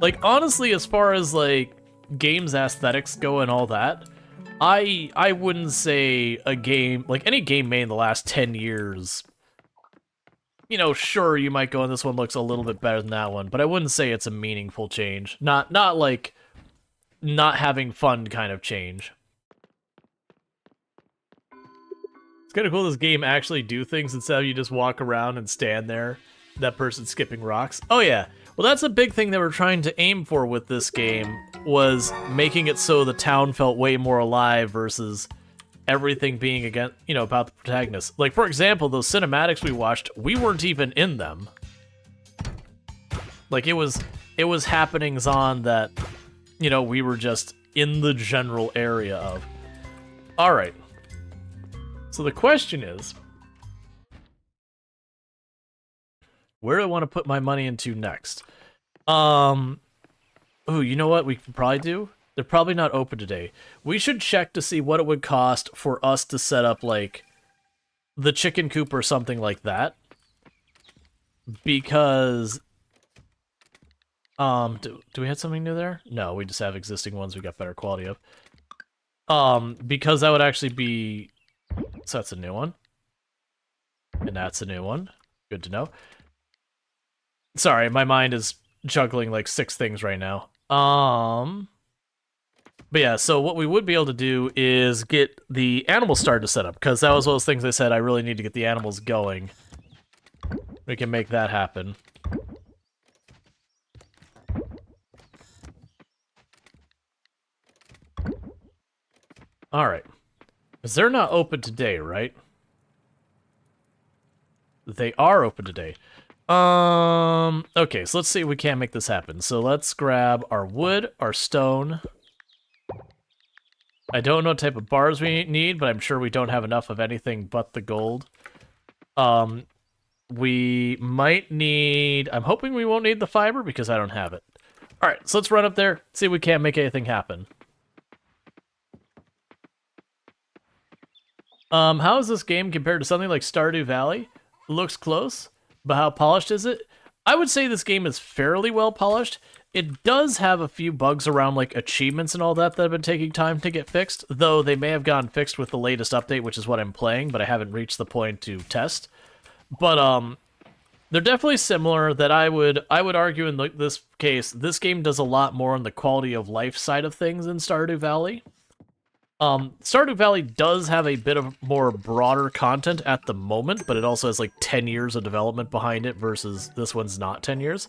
Like, honestly, as far as, like, games aesthetics go and all that, I wouldn't say a game, like, any game made in the last 10 years, you know, sure, you might go, and this one looks a little bit better than that one, but I wouldn't say it's a meaningful change. Not like, not having fun kind of change. It's kind of cool this game actually do things instead of you just walk around and stand there, that person skipping rocks. Oh yeah, well that's a big thing they were trying to aim for with this game, was making it so the town felt way more alive versus everything being, again, you know, about the protagonist. Like, for example, those cinematics we watched, we weren't even in them. Like, it was happenings on that, you know, we were just in the general area of. Alright. So the question is, where do I want to put my money into next? Ooh, you know what we can probably do? They're probably not open today. We should check to see what it would cost for us to set up, like, the chicken coop or something like that. Because, do we have something new there? No, we just have existing ones we got better quality of. Because that would actually be... So that's a new one. And that's a new one. Good to know. Sorry, my mind is juggling like 6 things right now. But yeah, so what we would be able to do is get the animals started to set up, because that was one of those things I said I really need to get the animals going. We can make that happen. Alright. Because they're not open today, right? They are open today. Okay, so let's see if we can make this happen. So let's grab our wood, our stone. I don't know what type of bars we need, but I'm sure we don't have enough of anything but the gold. We might need... I'm hoping we won't need the fiber because I don't have it. Alright, so let's run up there, see if we can't make anything happen. How is this game compared to something like Stardew Valley? Looks close, but how polished is it? I would say this game is fairly well polished. It does have a few bugs around, like, achievements and all that have been taking time to get fixed, though they may have gotten fixed with the latest update, which is what I'm playing, but I haven't reached the point to test. But, they're definitely similar. That I would argue in this case, this game does a lot more on the quality of life side of things than Stardew Valley. Stardew Valley does have a bit of more broader content at the moment, but it also has like 10 years of development behind it versus this one's not 10 years.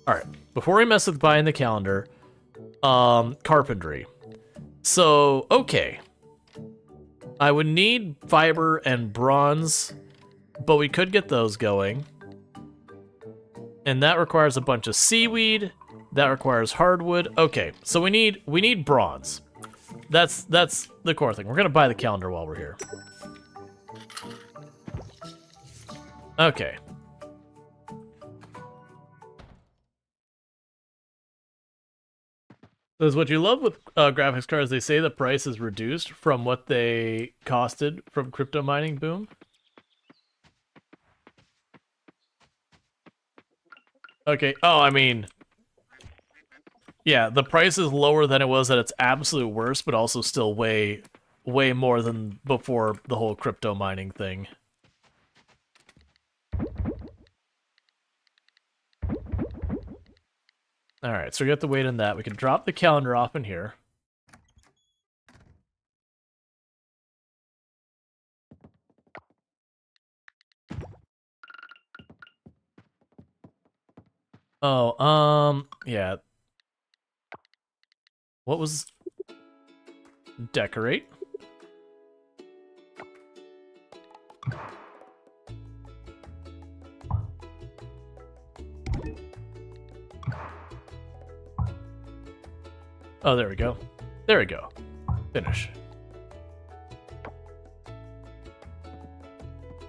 Alright, before we mess with buying the calendar, carpentry. So, okay. I would need fiber and bronze, but we could get those going. And that requires a bunch of seaweed. That requires hardwood. Okay, so we need bronze. That's the core thing. We're gonna buy the calendar while we're here. Okay. That's what you love with graphics cards. They say the price is reduced from what they costed from crypto mining boom. Okay. Oh, I mean, yeah, the price is lower than it was at its absolute worst, but also still way more than before the whole crypto mining thing. Alright, so we have to wait on that. We can drop the calendar off in here. Oh, yeah. What was... Decorate? Oh, there we go. There we go. Finish.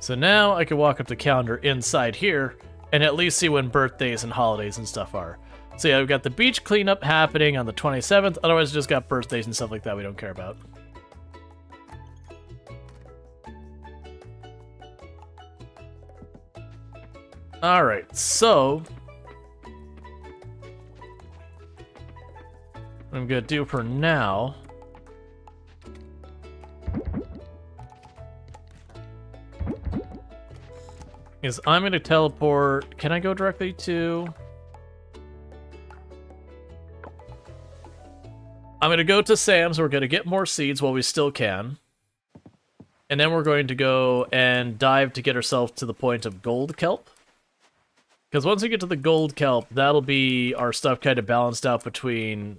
So now I can walk up the calendar inside here and at least see when birthdays and holidays and stuff are. So yeah, we've got the beach cleanup happening on the 27th. Otherwise, just got birthdays and stuff like that we don't care about. Alright, so... what I'm gonna do for now... is I'm gonna teleport... Can I go directly to... I'm gonna go to Sam's, we're gonna get more seeds while we still can. And then we're going to go and dive to get ourselves to the point of gold kelp. Because once we get to the gold kelp, that'll be our stuff kind of balanced out between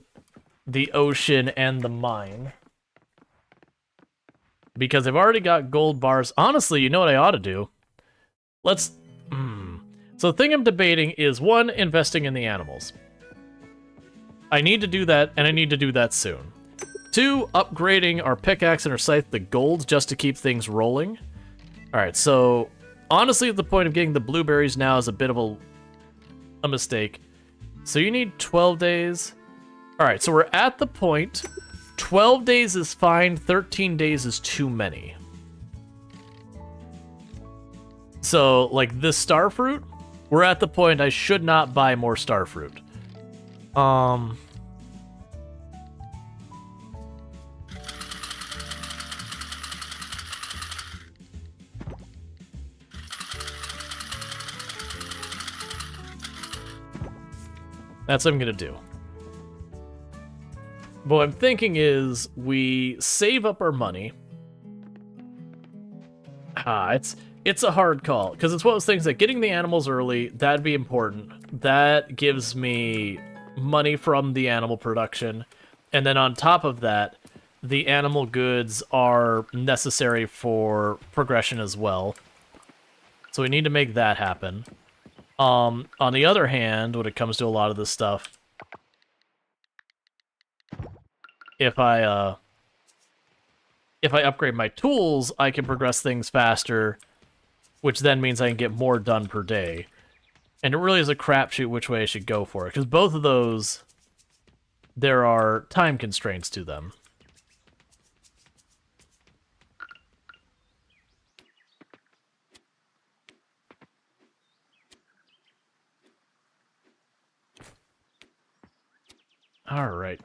the ocean and the mine. Because I've already got gold bars. Honestly, you know what I ought to do? Let's... So the thing I'm debating is, one, investing in the animals. I need to do that, and I need to do that soon. Two, upgrading our pickaxe and our scythe to gold just to keep things rolling. Alright, so... honestly, the point of getting the blueberries now is a bit of a mistake. So you need 12 days. Alright, so we're at the point. 12 days is fine, 13 days is too many. So, like this starfruit, we're at the point I should not buy more starfruit. That's what I'm gonna do. But what I'm thinking is we save up our money. It's a hard call, because it's one of those things that getting the animals early, that'd be important. That gives me money from the animal production. And then on top of that, the animal goods are necessary for progression as well. So we need to make that happen. On the other hand, when it comes to a lot of this stuff, if I upgrade my tools, I can progress things faster, which then means I can get more done per day. And it really is a crapshoot which way I should go for it, because both of those, there are time constraints to them. All right.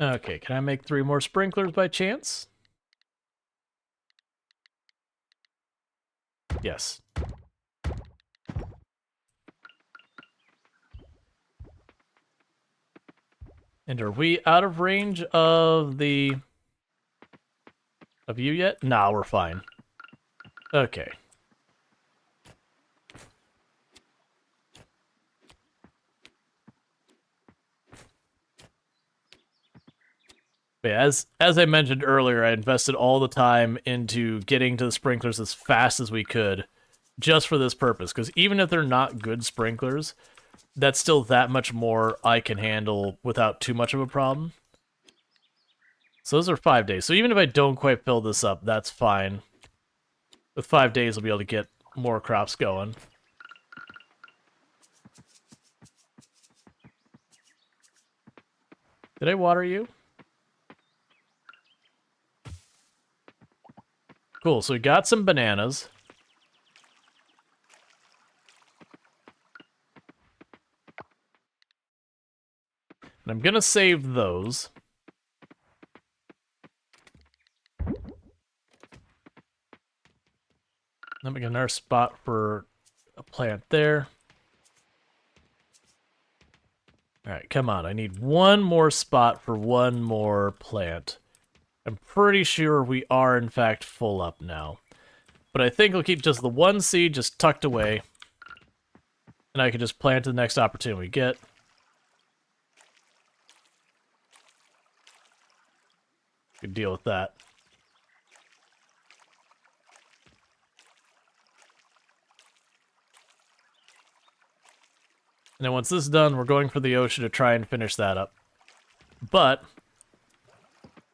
Okay, can I make 3 more sprinklers by chance? Yes. And are we out of range of the... of you yet? Nah, we're fine. Okay. But yeah, as I mentioned earlier, I invested all the time into getting to the sprinklers as fast as we could, just for this purpose. Because even if they're not good sprinklers, that's still that much more I can handle without too much of a problem. So those are 5 days. So even if I don't quite fill this up, that's fine. With 5 days, I'll be able to get more crops going. Did I water you? Cool, so we got some bananas. And I'm gonna save those. Then we get another spot for a plant there. Alright, come on. I need one more spot for one more plant. I'm pretty sure we are, in fact, full up now. But I think I'll keep just the one seed just tucked away. And I can just plant the next opportunity we get. Could deal with that. And then once this is done, we're going for the ocean to try and finish that up. But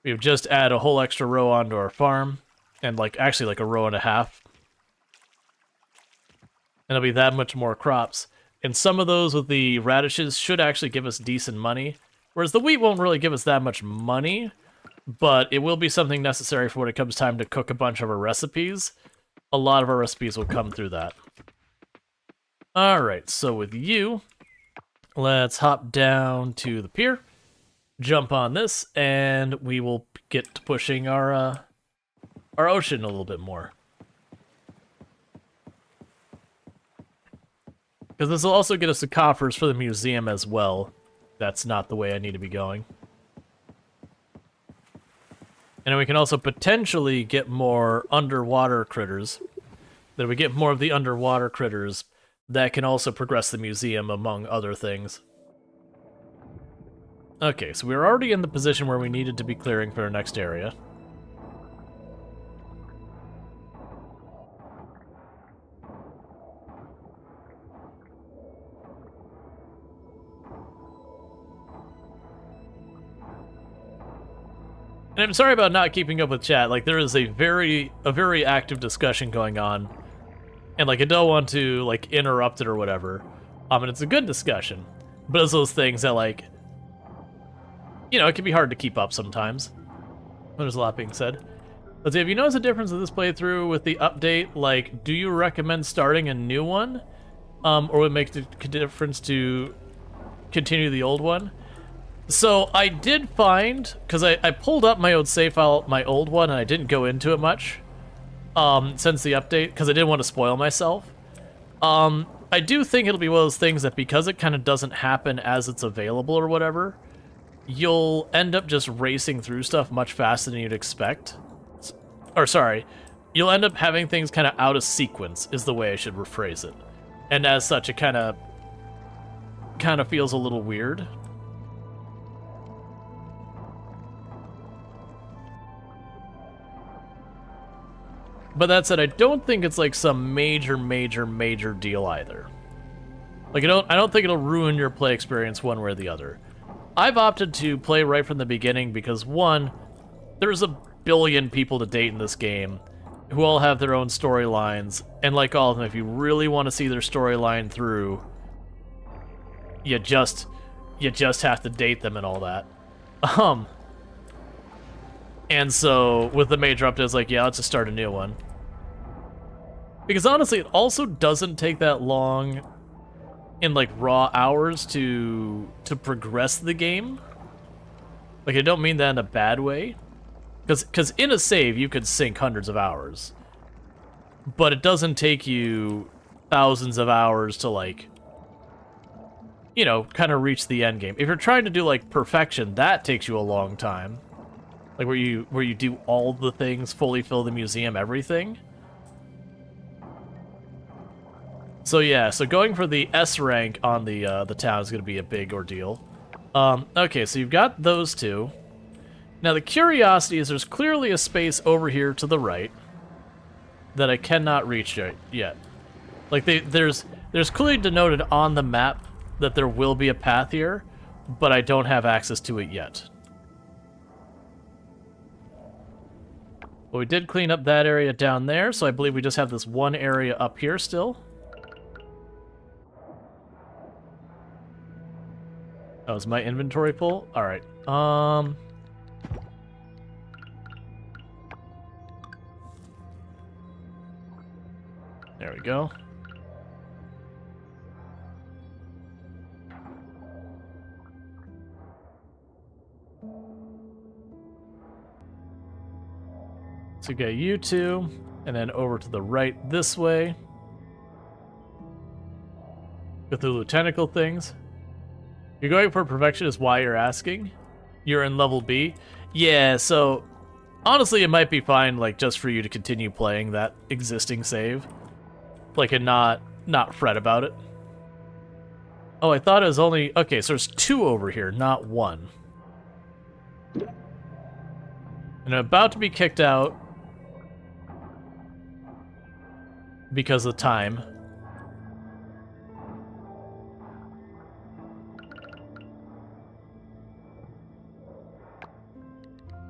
we've just added a whole extra row onto our farm. And actually like a row and a half. And it'll be that much more crops. And some of those with the radishes should actually give us decent money. Whereas the wheat won't really give us that much money. But it will be something necessary for when it comes time to cook a bunch of our recipes. A lot of our recipes will come through that. Alright, so with you, let's hop down to the pier, jump on this, and we will get to pushing our ocean a little bit more. Because this will also get us the coffers for the museum as well. That's not the way I need to be going. And then we can also potentially get more underwater critters. Then we get more of the underwater critters that can also progress the museum, among other things. Okay, so we're already in the position where we needed to be clearing for our next area. And I'm sorry about not keeping up with chat. Like, there is a very active discussion going on. And, I don't want to, interrupt it or whatever. And it's a good discussion. But it's those things that, it can be hard to keep up sometimes. There's a lot being said. Let's see, have you noticed a difference in this playthrough with the update? Do you recommend starting a new one? Or would it make the difference to continue the old one? So I did find, because I pulled up my old save file, my old one, and I didn't go into it much since the update, because I didn't want to spoil myself. I do think it'll be one of those things that because it kind of doesn't happen as it's available or whatever, you'll end up just racing through stuff much faster than you'd expect. Or sorry, you'll end up having things kind of out of sequence, is the way I should rephrase it. And as such, it kind of feels a little weird. But that said, I don't think it's some major deal either. I don't think it'll ruin your play experience one way or the other. I've opted to play right from the beginning because, one, there's a billion people to date in this game who all have their own storylines, and like all of them, if you really want to see their storyline through, you just have to date them and all that. And so with the major updates, yeah, let's just start a new one. Because honestly, it also doesn't take that long in raw hours to progress the game. I don't mean that in a bad way. Because in a save, you could sink hundreds of hours. But it doesn't take you thousands of hours to kind of reach the end game. If you're trying to do perfection, that takes you a long time. Where you do all the things, fully fill the museum, everything. So yeah, so going for the S rank on the town is going to be a big ordeal. Okay, so you've got those two. Now the curiosity is there's clearly a space over here to the right that I cannot reach yet. Like there's clearly denoted on the map that there will be a path here, but I don't have access to it yet. But we did clean up that area down there, so I believe we just have this one area up here still. Oh, is my inventory full? Alright. There we go. So we got you two, and then over to the right this way. Cthulhu tentacle things. You're going for perfection is why you're asking? You're in level B? Yeah, so honestly it might be fine, like, just for you to continue playing that existing save. Like, and not fret about it. Oh, I thought it was only... Okay, so there's 2 over here, not 1. And I'm about to be kicked out because of time.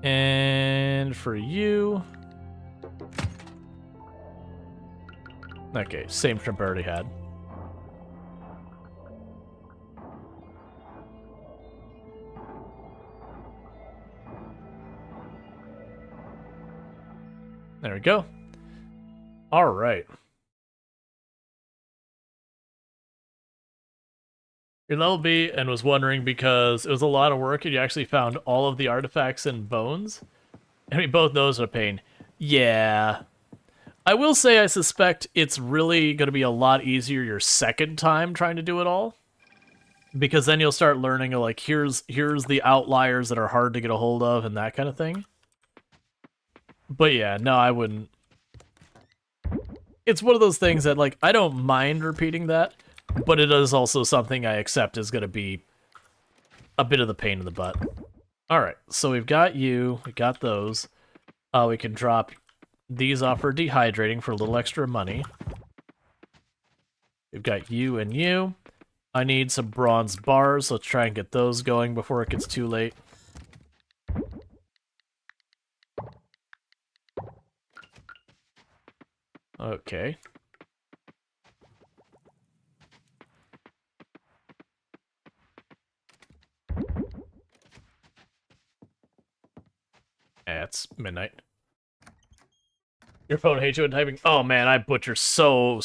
And for you... Okay, same shrimp I already had. There we go. All right. You're level B and was wondering because it was a lot of work and you actually found all of the artifacts and bones. I mean, both those are a pain. Yeah. I will say I suspect it's really going to be a lot easier your second time trying to do it all. Because then you'll start learning, like, here's the outliers that are hard to get a hold of and that kind of thing. But yeah, no, I wouldn't. It's one of those things that, like, I don't mind repeating that, but it is also something I accept is going to be a bit of the pain in the butt. Alright, so we've got you, we got those. We can drop these off for dehydrating for a little extra money. We've got you and you. I need some bronze bars, let's try and get those going before it gets too late. Okay. It's midnight. Your phone hates you when typing? Oh man, I butcher so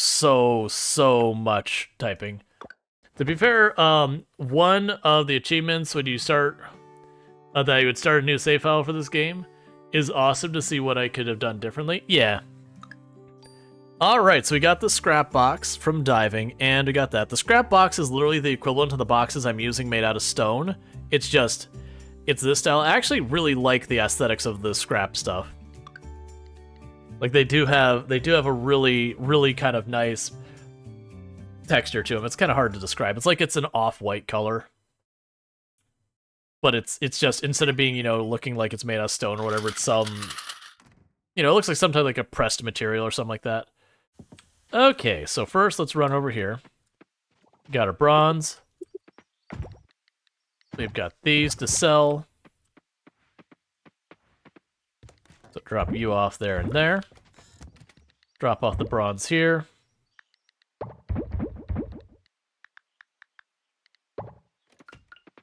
much typing. To be fair, one of the achievements when you start, that you would start a new save file for this game, is awesome to see what I could have done differently. Yeah. Alright, so we got the scrap box from diving, and we got that. The scrap box is literally the equivalent to the boxes I'm using made out of stone. It's just, it's this style. I actually really like the aesthetics of the scrap stuff. Like, they do have a really kind of nice texture to them. It's kind of hard to describe. It's like it's an off-white color. But it's just, instead of being, you know, looking like it's made out of stone or whatever, it's some, you know, it looks like sometimes like a pressed material or something like that. Okay, so first let's run over here. Got our bronze. We've got these to sell. So drop you off there and there. Drop off the bronze here.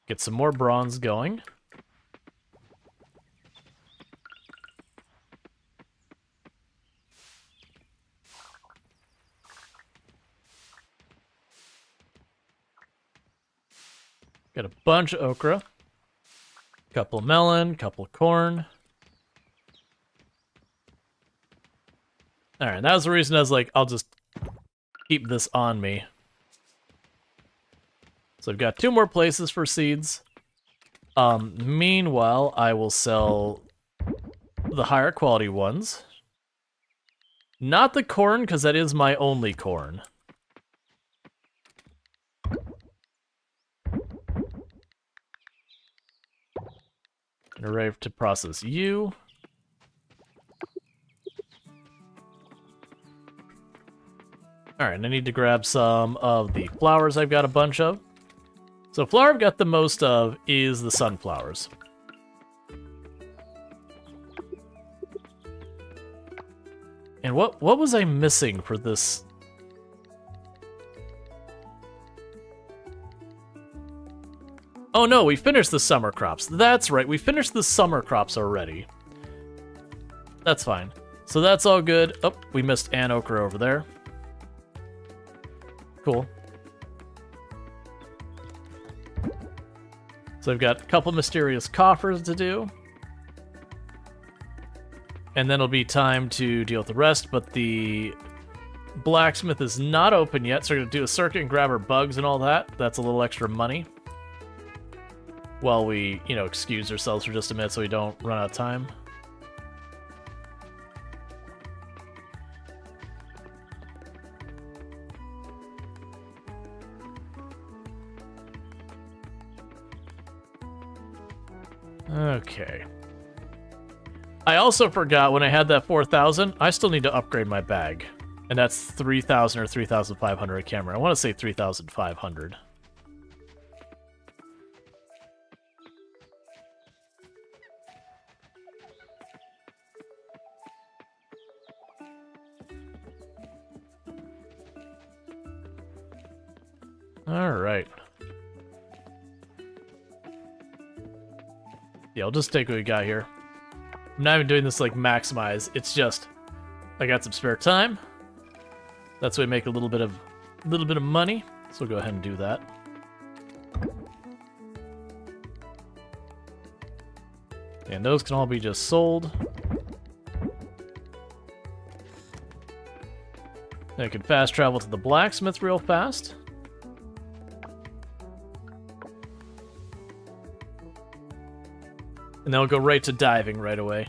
Get some more bronze going. Got a bunch of okra. Couple melon, couple corn. Alright, that was the reason I was like, I'll just keep this on me. So I've got 2 more places for seeds. Meanwhile, I will sell the higher quality ones. Not the corn, because that is my only corn. An array to process you. Alright, I need to grab some of the flowers I've got a bunch of. So flower I've got the most of is the sunflowers. And what was I missing for this? Oh no, we finished the summer crops. That's right, we finished the summer crops already. That's fine. So that's all good. Oh, we missed an ochre over there. Cool. So I've got a couple mysterious coffers to do. And then it'll be time to deal with the rest, but the blacksmith is not open yet, so we're going to do a circuit and grab our bugs and all that. That's a little extra money. While we, you know, excuse ourselves for just a minute so we don't run out of time. Okay. I also forgot when I had that 4,000, I still need to upgrade my bag. And that's 3,000 or 3,500 a camera. I want to say 3,500. Alright. Yeah, I'll just take what we got here. I'm not even doing this like maximize, it's just I got some spare time. That's why we make a little bit of money. So we'll go ahead and do that. And those can all be just sold. Then I can fast travel to the blacksmith real fast. And then we'll go right to diving right away.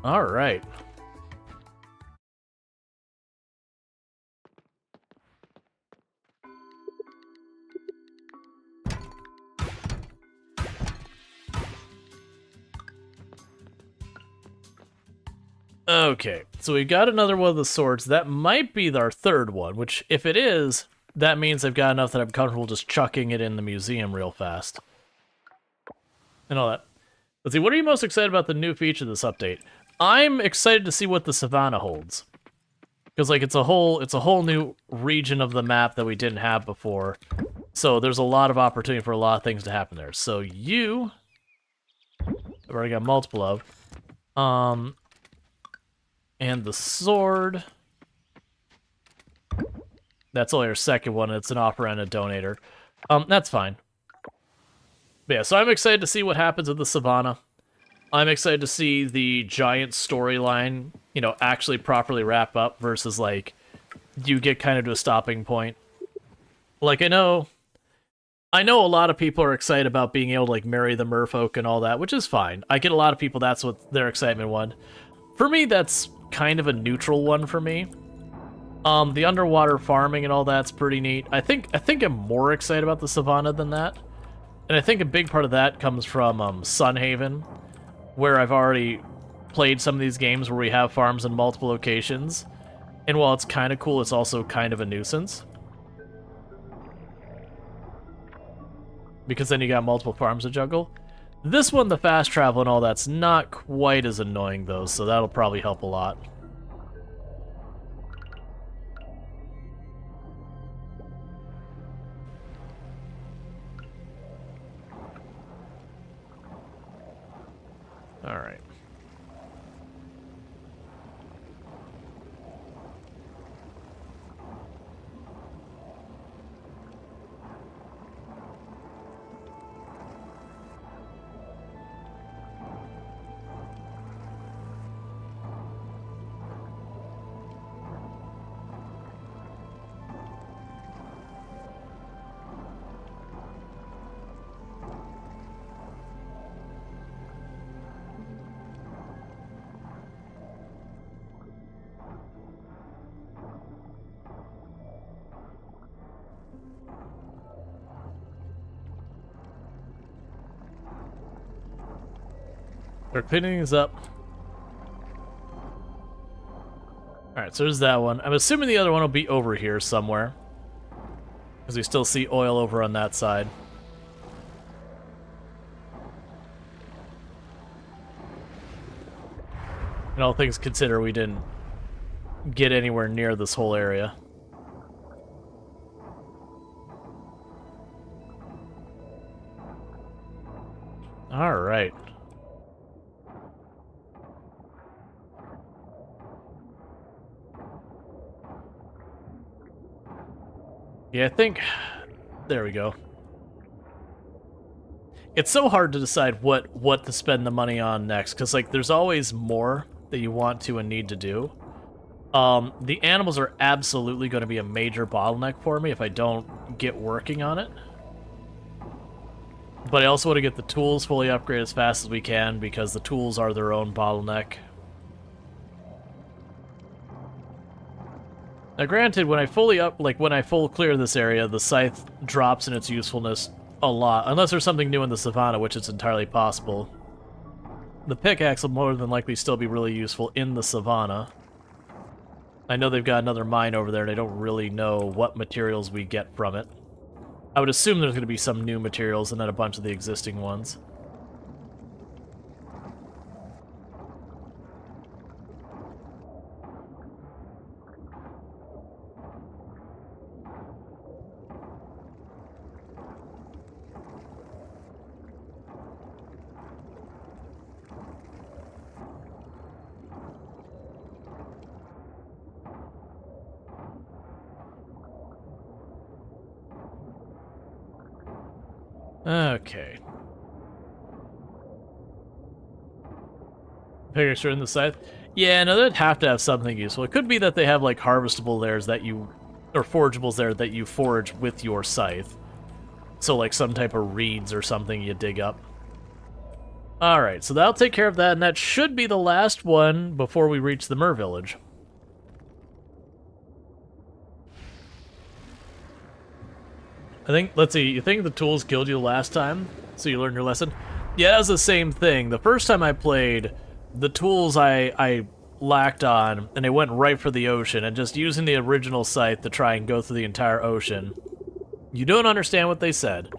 All right. Okay, so we got another one of the swords. That might be our third one, which if it is, that means I've got enough that I'm comfortable just chucking it in the museum real fast. And all that. Let's see, what are you most excited about the new feature of this update? I'm excited to see what the savannah holds. Because like it's a whole new region of the map that we didn't have before. So there's a lot of opportunity for a lot of things to happen there. So you I've already got multiple of. And the sword. That's only our second one. It's an offer and a donator. That's fine. But yeah, so I'm excited to see what happens with the savannah. I'm excited to see the giant storyline, you know, actually properly wrap up versus, like, you get kind of to a stopping point. Like, I know a lot of people are excited about being able to, like, marry the merfolk and all that, which is fine. I get a lot of people, that's what their excitement was. For me, that's kind of a neutral one for me. The underwater farming and all that's pretty neat. I think I'm more excited about the savannah than that. And I think a big part of that comes from Sunhaven, where I've already played some of these games where we have farms in multiple locations. And while it's kind of cool, it's also kind of a nuisance. Because then you got multiple farms to juggle. This one, the fast travel and all that's not quite as annoying though, so that'll probably help a lot. All right. Start cleaning things up. Alright, so there's that one. I'm assuming the other one will be over here somewhere. Because we still see oil over on that side. And all things considered, we didn't get anywhere near this whole area. Alright. Yeah, I think... There we go. It's so hard to decide what to spend the money on next, because, like, there's always more that you want to and need to do. The animals are absolutely going to be a major bottleneck for me if I don't get working on it. But I also want to get the tools fully upgraded as fast as we can, because the tools are their own bottleneck. Now granted, when I full clear this area, the scythe drops in its usefulness a lot, unless there's something new in the savannah, which is entirely possible. The pickaxe will more than likely still be really useful in the savannah. I know they've got another mine over there, and I don't really know what materials we get from it. I would assume there's going to be some new materials and then a bunch of the existing ones. Okay. Pickaxe in the scythe? Yeah, no, they'd have to have something useful. It could be that they have, like, harvestable theirs that you... or forageables there that you forage with your scythe. So, like, some type of reeds or something you dig up. Alright, so that'll take care of that, and that should be the last one before we reach the Mer Village. I think, let's see, you think the tools killed you last time, so you learned your lesson? Yeah, that was the same thing. The first time I played, the tools I lacked on, and I went right for the ocean, and just using the original scythe to try and go through the entire ocean. You don't understand what they said.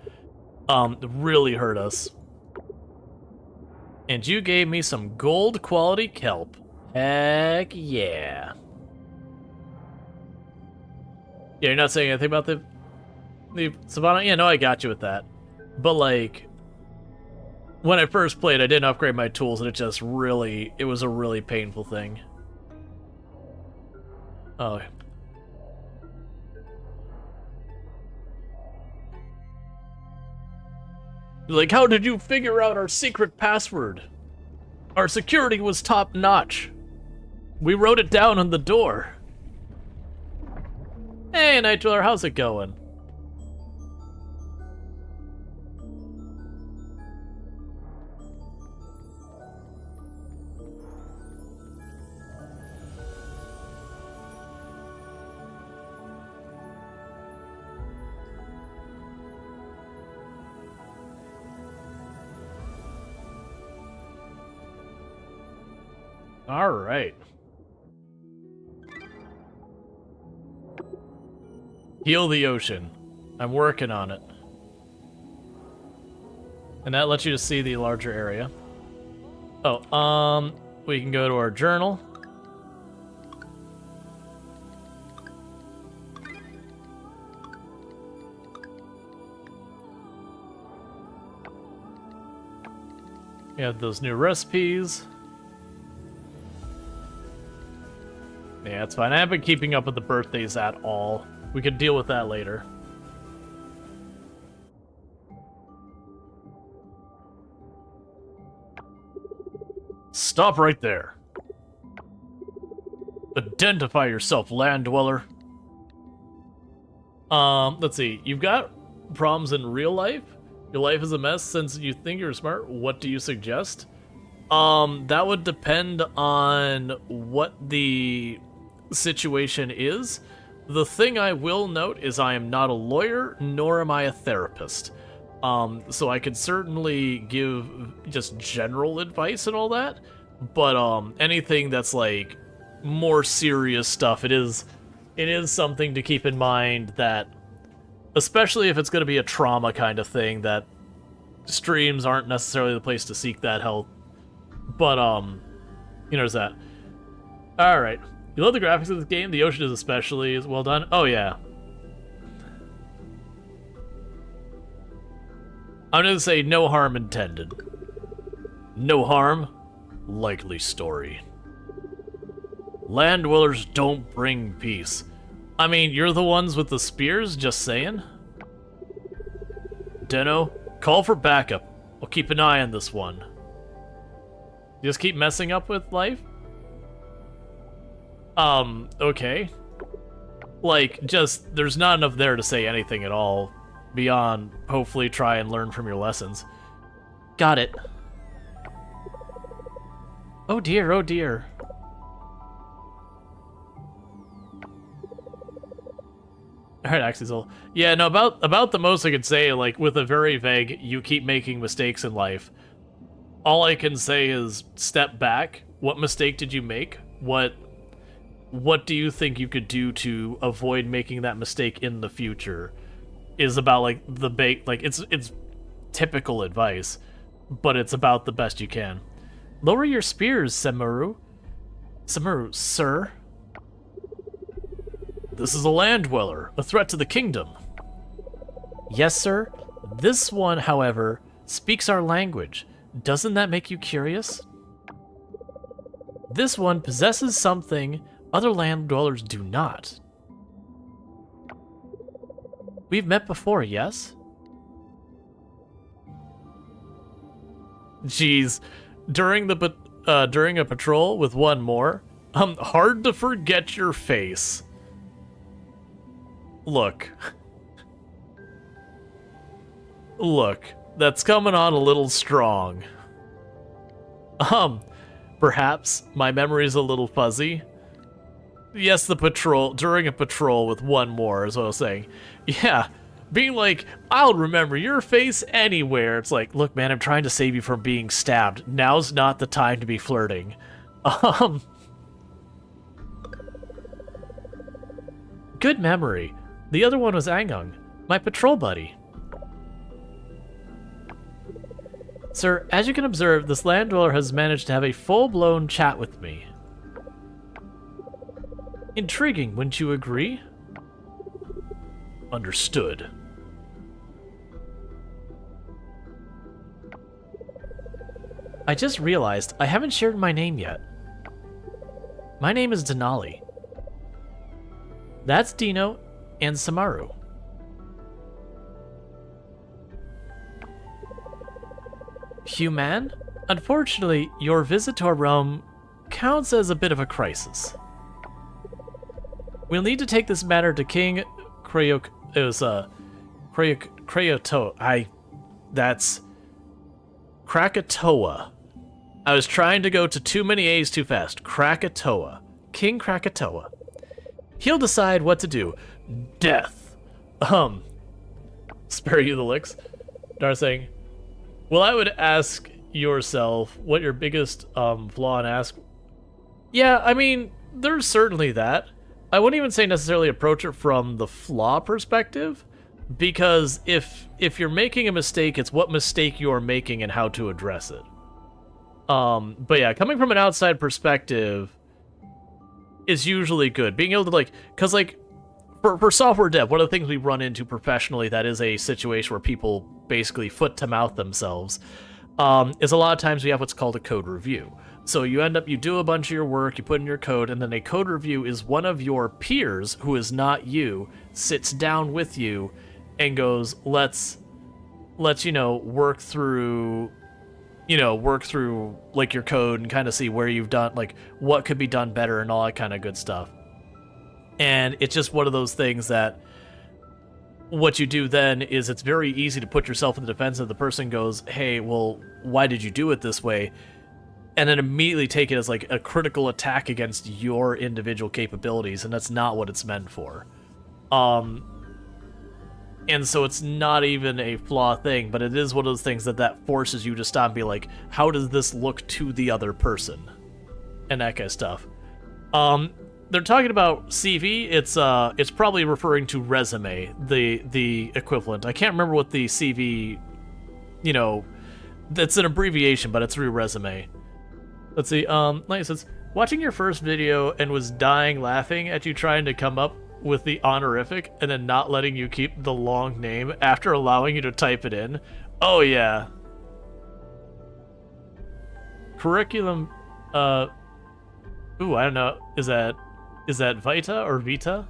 Really hurt us. And you gave me some gold quality kelp. Heck yeah. Yeah, you're not saying anything about the savannah? Yeah, no, I got you with that. But, like, when I first played, I didn't upgrade my tools, and it was a really painful thing. Oh. Like, how did you figure out our secret password? Our security was top-notch. We wrote it down on the door. Hey, Night Dweller, how's it going? All right. Heal the ocean. I'm working on it. And that lets you just see the larger area. Oh, we can go to our journal. We have those new recipes. Yeah, it's fine. I haven't been keeping up with the birthdays at all. We could deal with that later. Stop right there. Identify yourself, land dweller. Let's see. You've got problems in real life? Your life is a mess since you think you're smart? What do you suggest? That would depend on what the situation is. The thing I will note is I am not a lawyer, nor am I a therapist. So I could certainly give just general advice and all that, but anything that's like more serious stuff, it is something to keep in mind, that especially if it's going to be a trauma kind of thing, that streams aren't necessarily the place to seek that help. But there's that. All right, you love the graphics of this game. The ocean is especially well done. Oh yeah. I'm gonna say no harm intended. No harm? Likely story. Land dwellers don't bring peace. I mean, you're the ones with the spears, just saying. Deno, call for backup. I'll keep an eye on this one. You just keep messing up with life? Okay. Like, just, there's not enough there to say anything at all. Beyond, hopefully try and learn from your lessons. Got it. Oh dear, oh dear. Alright, Axial. Yeah, no, about the most I could say, like, with a very vague, you keep making mistakes in life. All I can say is, step back. What mistake did you make? What do you think you could do to avoid making that mistake in the future? Is about, like, it's typical advice, but it's about the best you can. Lower your spears, Samaru. Samaru, sir. This is a land dweller, a threat to the kingdom. Yes, sir. This one, however, speaks our language. Doesn't that make you curious? This one possesses something other land dwellers do not. We've met before, yes? Jeez, during a patrol with one more, hard to forget your face. Look. Look, that's coming on a little strong. Perhaps my memory's a little fuzzy. Yes, during a patrol with one more is what I was saying. Yeah, being like, I'll remember your face anywhere. It's like, look, man, I'm trying to save you from being stabbed. Now's not the time to be flirting. Good memory. The other one was Angung, my patrol buddy. Sir, as you can observe, this land dweller has managed to have a full-blown chat with me. Intriguing, wouldn't you agree? Understood. I just realized I haven't shared my name yet. My name is Denali. That's Dino and Samaru. Human? Unfortunately, your visit to our realm counts as a bit of a crisis. We'll need to take this matter to King that's Krakatoa. I was trying to go to too many A's too fast. Krakatoa. King Krakatoa. He'll decide what to do. Death. Spare you the licks. Dar saying, well, I would ask yourself what your biggest flaw and ask. Yeah, I mean, there's certainly that. I wouldn't even say necessarily approach it from the flaw perspective, because if you're making a mistake, it's what mistake you're making and how to address it. But yeah, coming from an outside perspective is usually good. Being able to, like, because, like, for software dev, one of the things we run into professionally that is a situation where people basically foot to mouth themselves is a lot of times we have what's called a code review. So you do a bunch of your work, you put in your code, and then a code review is one of your peers, who is not you, sits down with you and goes, let's work through like your code and kind of see where you've done, like, what could be done better and all that kind of good stuff. And it's just one of those things that what you do then is it's very easy to put yourself in the defense of the person goes, hey, well, why did you do it this way? And then immediately take it as, like, a critical attack against your individual capabilities, and that's not what it's meant for. And so it's not even a flaw thing, but it is one of those things that forces you to stop and be like, how does this look to the other person? And that kind of stuff. They're talking about CV. It's probably referring to resume, the equivalent. I can't remember what the CV, you know, that's an abbreviation, but it's resume. Let's see. Like it says, watching your first video and was dying laughing at you trying to come up with the honorific and then not letting you keep the long name after allowing you to type it in. Oh yeah. Curriculum. Ooh, I don't know. Is that Vita or Vita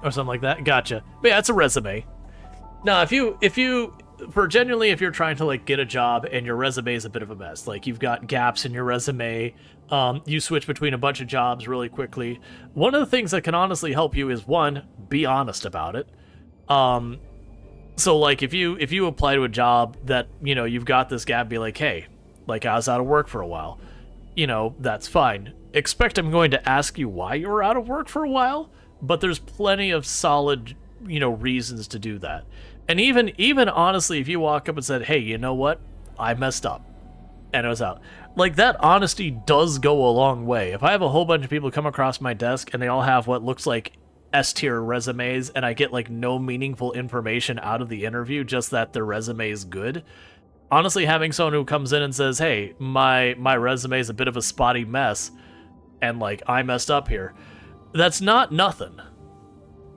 or something like that? Gotcha. But yeah, it's a resume. Now, if you're trying to like get a job and your resume is a bit of a mess, like you've got gaps in your resume, you switch between a bunch of jobs really quickly. One of the things that can honestly help you is, one, be honest about it. So like if you apply to a job that, you know, you've got this gap, be like, hey, like I was out of work for a while. You know, that's fine. Expect I'm going to ask you why you were out of work for a while, but there's plenty of solid, you know, reasons to do that. And even honestly, if you walk up and said, hey, you know what? I messed up. And it was out. Like, that honesty does go a long way. If I have a whole bunch of people come across my desk and they all have what looks like S-tier resumes and I get, like, no meaningful information out of the interview, just that their resume is good, honestly, having someone who comes in and says, hey, my resume is a bit of a spotty mess and, like, I messed up here, that's not nothing.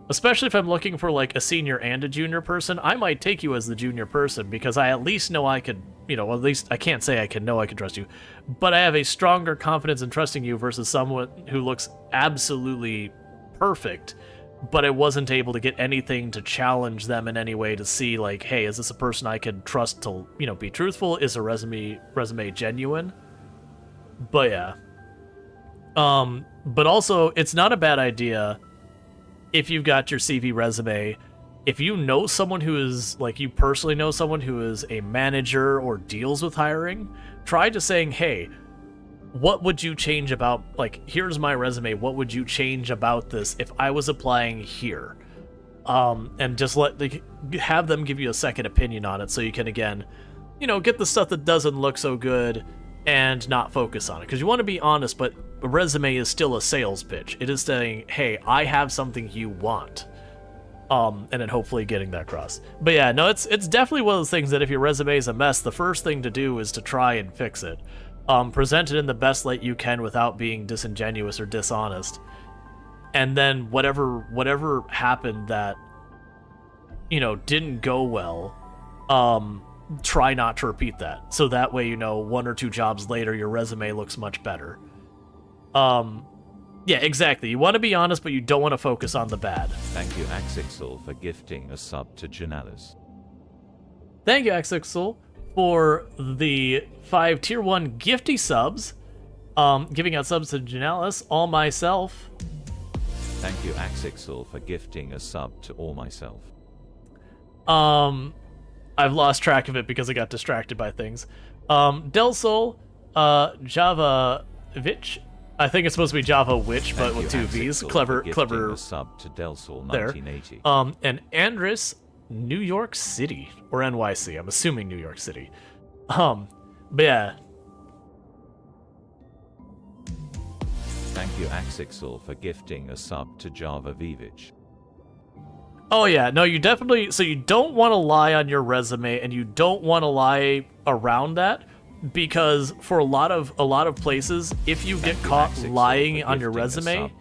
Especially if I'm looking for, like, a senior and a junior person, I might take you as the junior person because I at least know I could, you know, at least I can't say I can know I can trust you, but I have a stronger confidence in trusting you versus someone who looks absolutely perfect, but I wasn't able to get anything to challenge them in any way to see, like, hey, is this a person I could trust to, you know, be truthful? Is a resume genuine? But yeah. But also, it's not a bad idea if you've got your CV resume, if you know someone who is, like, you personally know someone who is a manager or deals with hiring, try just saying, hey, what would you change about, like, here's my resume, what would you change about this if I was applying here? And just have them give you a second opinion on it so you can, again, you know, get the stuff that doesn't look so good and not focus on it. Because you want to be honest, but a resume is still a sales pitch. It is saying, hey, I have something you want. And then hopefully getting that across. But yeah, no, it's definitely one of those things that if your resume is a mess, the first thing to do is to try and fix it. Present it in the best light you can without being disingenuous or dishonest. And then whatever happened that, you know, didn't go well, try not to repeat that. So that way, you know, 1 or 2 jobs later, your resume looks much better. Yeah, exactly. You want to be honest, but you don't want to focus on the bad. Thank you, Axixel, for gifting a sub to Janalis. Thank you, Axixel, for the 5 tier 1 gifty subs. Giving out subs to Janalis, all myself. Thank you, Axixel, for gifting a sub to all myself. I've lost track of it because I got distracted by things. Del Sol, Java Vich. I think it's supposed to be Java Witch, but with 2 V's. Clever. A sub to Del Sol 1980. There. And Andres, New York City or NYC. I'm assuming New York City. But yeah. Thank you, Axixel, for gifting a sub to Java Vivich. Oh yeah, no, you definitely. So you don't want to lie on your resume, and you don't want to lie around that. Because for a lot of places, if you get caught lying on your resume,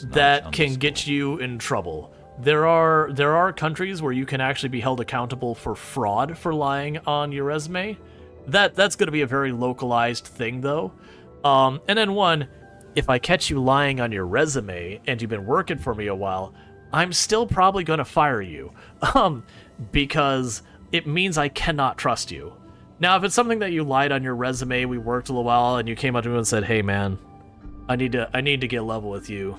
that can get you in trouble. There are countries where you can actually be held accountable for fraud for lying on your resume. That's going to be a very localized thing, though. And then if I catch you lying on your resume and you've been working for me a while, I'm still probably going to fire you, because it means I cannot trust you. Now, if it's something that you lied on your resume, we worked a little while, and you came up to me and said, "Hey, man, I need to get level with you.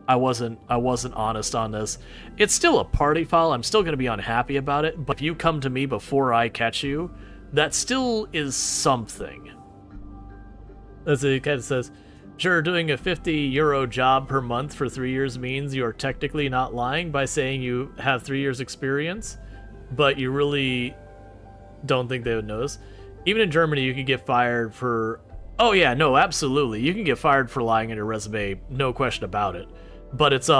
I wasn't honest on this." It's still a party foul. I'm still going to be unhappy about it. But if you come to me before I catch you, that still is something. As it kind of says, Sure, doing a €50 job per month for 3 years means you are technically not lying by saying you have 3 years experience, but you really don't think they would notice. Even in Germany, you can get fired for... Oh yeah, no, absolutely. You can get fired for lying on your resume, no question about it. But it's,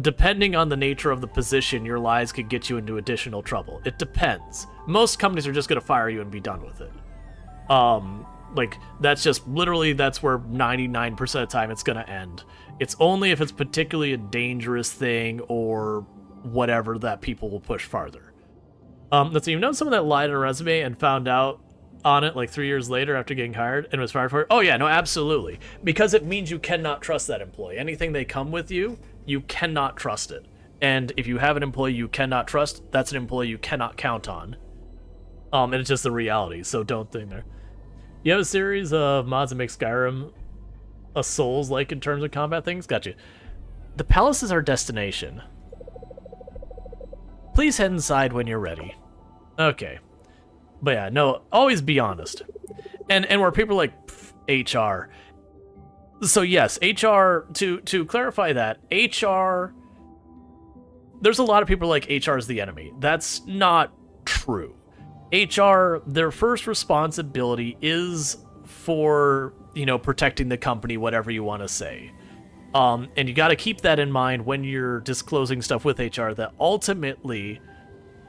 depending on the nature of the position, your lies could get you into additional trouble. It depends. Most companies are just going to fire you and be done with it. Like, that's just, literally, that's where 99% of the time it's going to end. It's only if it's particularly a dangerous thing or whatever that people will push farther. Let's see, you've known someone that lied on a resume and found out on it like 3 years later after getting hired and was fired for it? Oh yeah, no, absolutely. Because it means you cannot trust that employee. Anything they come with you, you cannot trust it. And if you have an employee you cannot trust, that's an employee you cannot count on. And it's just the reality, so don't think there. You have a series of mods that make Skyrim a Souls-like in terms of combat things? Gotcha. The palace is our destination. Please head inside when you're ready. Okay. But yeah, no, always be honest. And where people are like, HR. So yes, HR, to clarify that, HR, there's a lot of people like HR is the enemy. That's not true. HR, their first responsibility is for, you know, protecting the company, whatever you want to say. And you got to keep that in mind when you're disclosing stuff with HR, that ultimately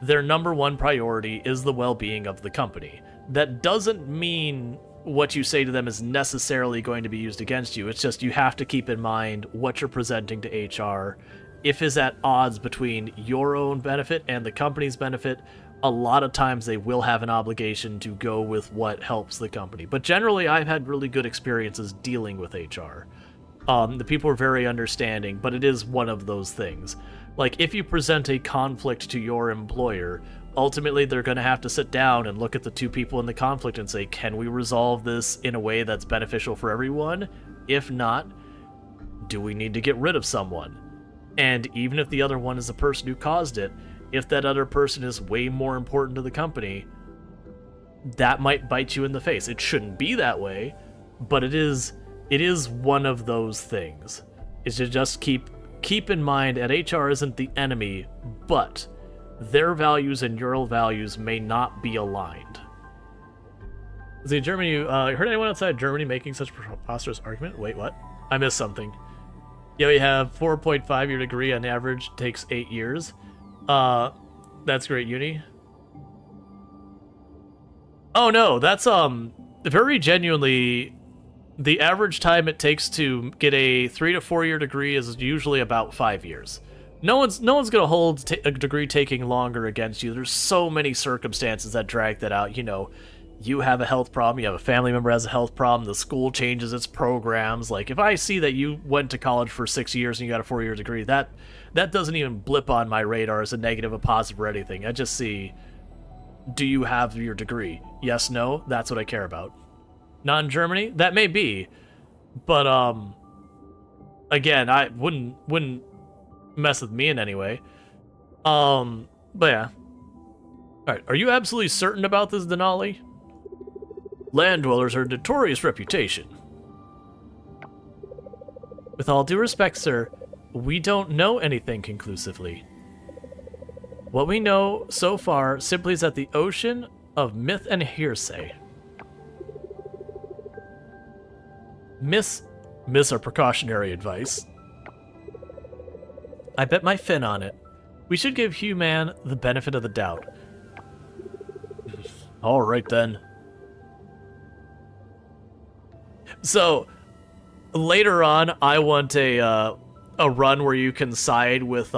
their number one priority is the well-being of the company. That doesn't mean what you say to them is necessarily going to be used against you. It's just you have to keep in mind what you're presenting to HR. If it's at odds between your own benefit and the company's benefit, a lot of times they will have an obligation to go with what helps the company. But generally, I've had really good experiences dealing with HR. The people are very understanding, but it is one of those things. Like, if you present a conflict to your employer, ultimately they're going to have to sit down and look at the two people in the conflict and say, can we resolve this in a way that's beneficial for everyone? If not, do we need to get rid of someone? And even if the other one is the person who caused it, if that other person is way more important to the company, that might bite you in the face. It shouldn't be that way, but it is one of those things. Is to just keep in mind that HR isn't the enemy, but their values and your values may not be aligned. Is it Germany? You heard anyone outside Germany making such preposterous argument? Wait, what? I missed something. Yeah, we have 4.5-year degree on average, takes 8 years. That's great, uni. Oh no, that's very genuinely the average time it takes to get a 3 to 4 year degree is usually about 5 years. No one's gonna hold a degree taking longer against you. There's so many circumstances that drag that out. You know, you have a health problem, you have a family member has a health problem, the school changes its programs. Like, if I see that you went to college for 6 years and you got a 4-year degree, that doesn't even blip on my radar as a negative, a positive, or anything. I just see, do you have your degree? Yes, no, that's what I care about. Not in Germany? That may be, but again, I wouldn't mess with me in any way. But yeah. Alright, are you absolutely certain about this, Denali? Land dwellers are a notorious reputation. With all due respect, sir, we don't know anything conclusively. What we know so far simply is that the ocean of myth and hearsay. Myths are precautionary advice. I bet my fin on it. We should give Hugh-Man the benefit of the doubt. All right then. So later on, I want a run where you can side with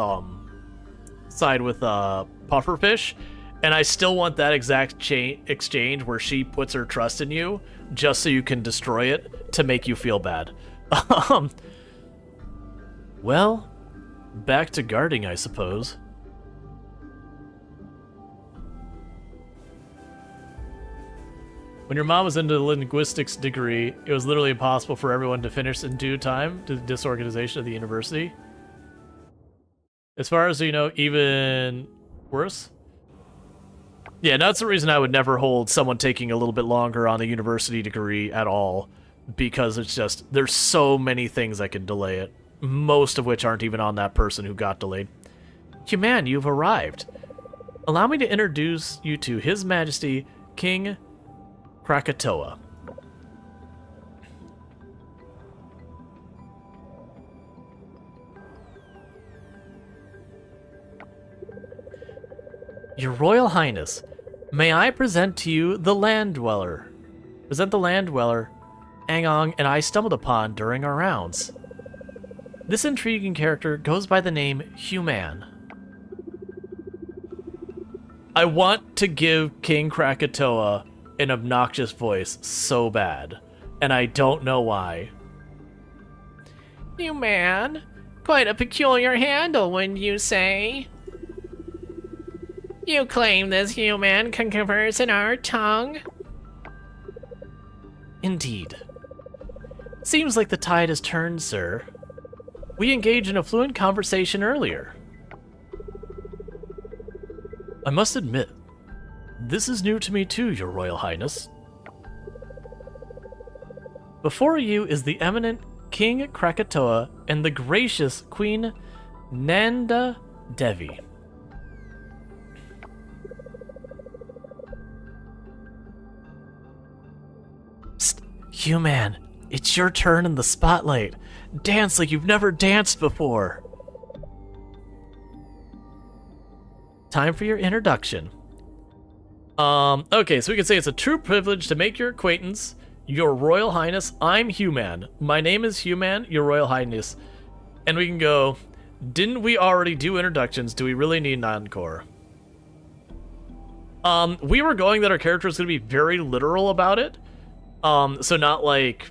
Pufferfish, and I still want that exact exchange where she puts her trust in you just so you can destroy it to make you feel bad. Well, back to guarding, I suppose. When your mom was into the linguistics degree, it was literally impossible for everyone to finish in due time to the disorganization of the university. As far as you know, even worse. Yeah, that's the reason I would never hold someone taking a little bit longer on a university degree at all. because it's just, there's so many things that can delay it, most of which aren't even on that person who got delayed. Human, you've arrived. Allow me to introduce you to His Majesty, King Krakatoa. Your Royal Highness, may I present to you the Land Dweller. Present the Land Dweller Angong and I stumbled upon during our rounds. This intriguing character goes by the name Human. I want to give King Krakatoa an obnoxious voice so bad, and I don't know why. Human, quite a peculiar handle, wouldn't you say? You claim this human can converse in our tongue? Indeed. Seems like the tide has turned, sir. We engaged in a fluent conversation earlier. I must admit, this is new to me too, Your Royal Highness. Before you is the eminent King Krakatoa and the gracious Queen Nanda Devi. Psst, Human, it's your turn in the spotlight. Dance like you've never danced before. Time for your introduction. Okay, so we can say it's a true privilege to make your acquaintance, Your Royal Highness. I'm Human. My name is Human, Your Royal Highness. And we can go, didn't we already do introductions? Do we really need an encore? We were going that our character is going to be very literal about it. So not like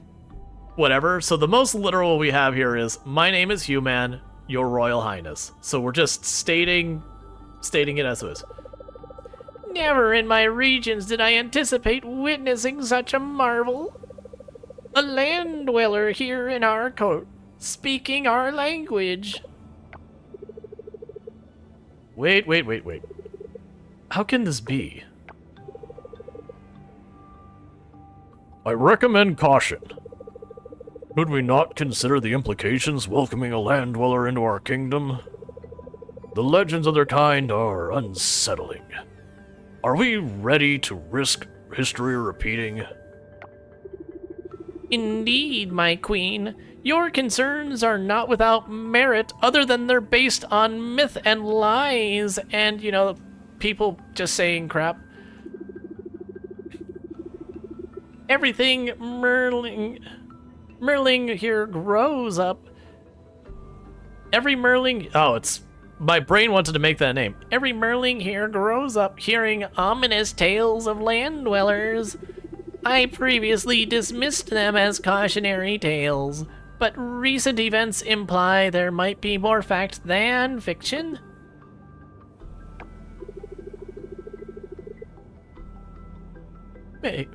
whatever. So the most literal we have here is, my name is Human, Your Royal Highness. So we're just stating it as it is. Never in my regions did I anticipate witnessing such a marvel. A land dweller here in our court, speaking our language. Wait. How can this be? I recommend caution. Should we not consider the implications welcoming a land dweller into our kingdom? The legends of their kind are unsettling. Are we ready to risk history repeating? Indeed, my queen. Your concerns are not without merit, other than they're based on myth and lies, and, you know, people just saying crap. Everything Merling here grows up. Every Merling... Oh, it's... My brain wanted to make that name. Every Merling here grows up hearing ominous tales of land dwellers. I previously dismissed them as cautionary tales, but recent events imply there might be more fact than fiction. May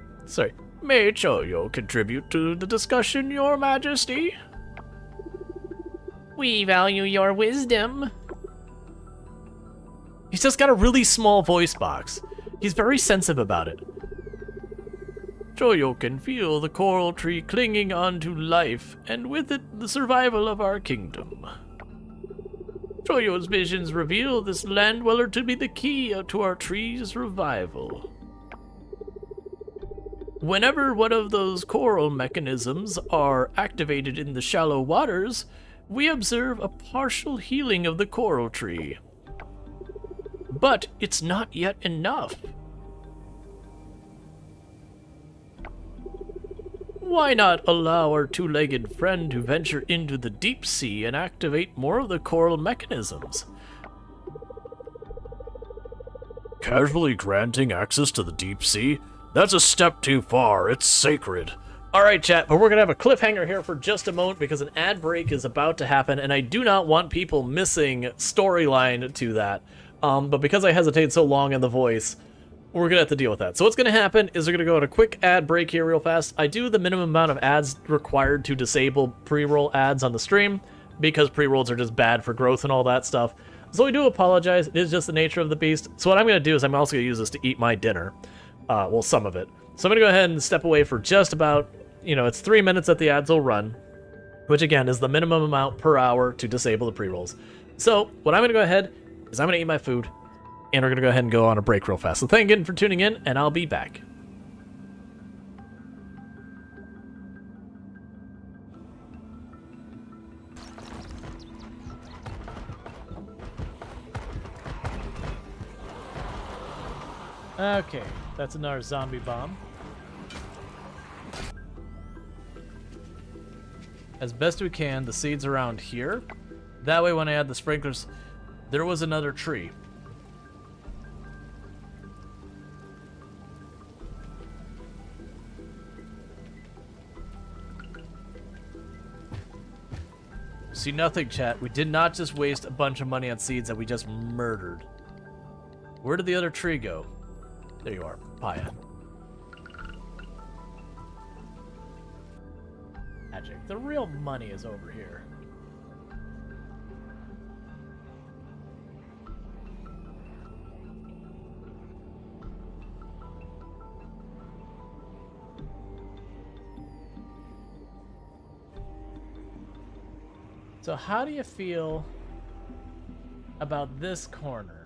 Choyo contribute to the discussion, Your Majesty? We value your wisdom. He's just got a really small voice box. He's very sensitive about it. Choyo can feel the coral tree clinging onto life, and with it, the survival of our kingdom. Choyo's visions reveal this land dweller to be the key to our tree's revival. Whenever one of those coral mechanisms are activated in the shallow waters, we observe a partial healing of the coral tree. But it's not yet enough. Why not allow our two-legged friend to venture into the deep sea and activate more of the coral mechanisms? Casually granting access to the deep sea? That's a step too far. It's sacred. Alright, chat, but we're going to have a cliffhanger here for just a moment because an ad break is about to happen, and I do not want people missing storyline to that. But because I hesitated so long in the voice, we're going to have to deal with that. So what's going to happen is we're going to go on a quick ad break here real fast. I do the minimum amount of ads required to disable pre-roll ads on the stream, because pre-rolls are just bad for growth and all that stuff. So I do apologize. It is just the nature of the beast. So what I'm going to do is I'm also going to use this to eat my dinner. Well, some of it. So I'm going to go ahead and step away for just about it's 3 minutes that the ads will run, which again is the minimum amount per hour to disable the pre-rolls. So what I'm going to go ahead is I'm going to eat my food, and we're going to go ahead and go on a break real fast. So thank you again for tuning in, and I'll be back. Okay, that's another zombie bomb. As best we can, the seeds around here. That way when I add the sprinklers, there was another tree. See nothing, chat. We did not just waste a bunch of money on seeds that we just murdered. Where did the other tree go? There you are, Paya. Magic. The real money is over here. So how do you feel about this corner?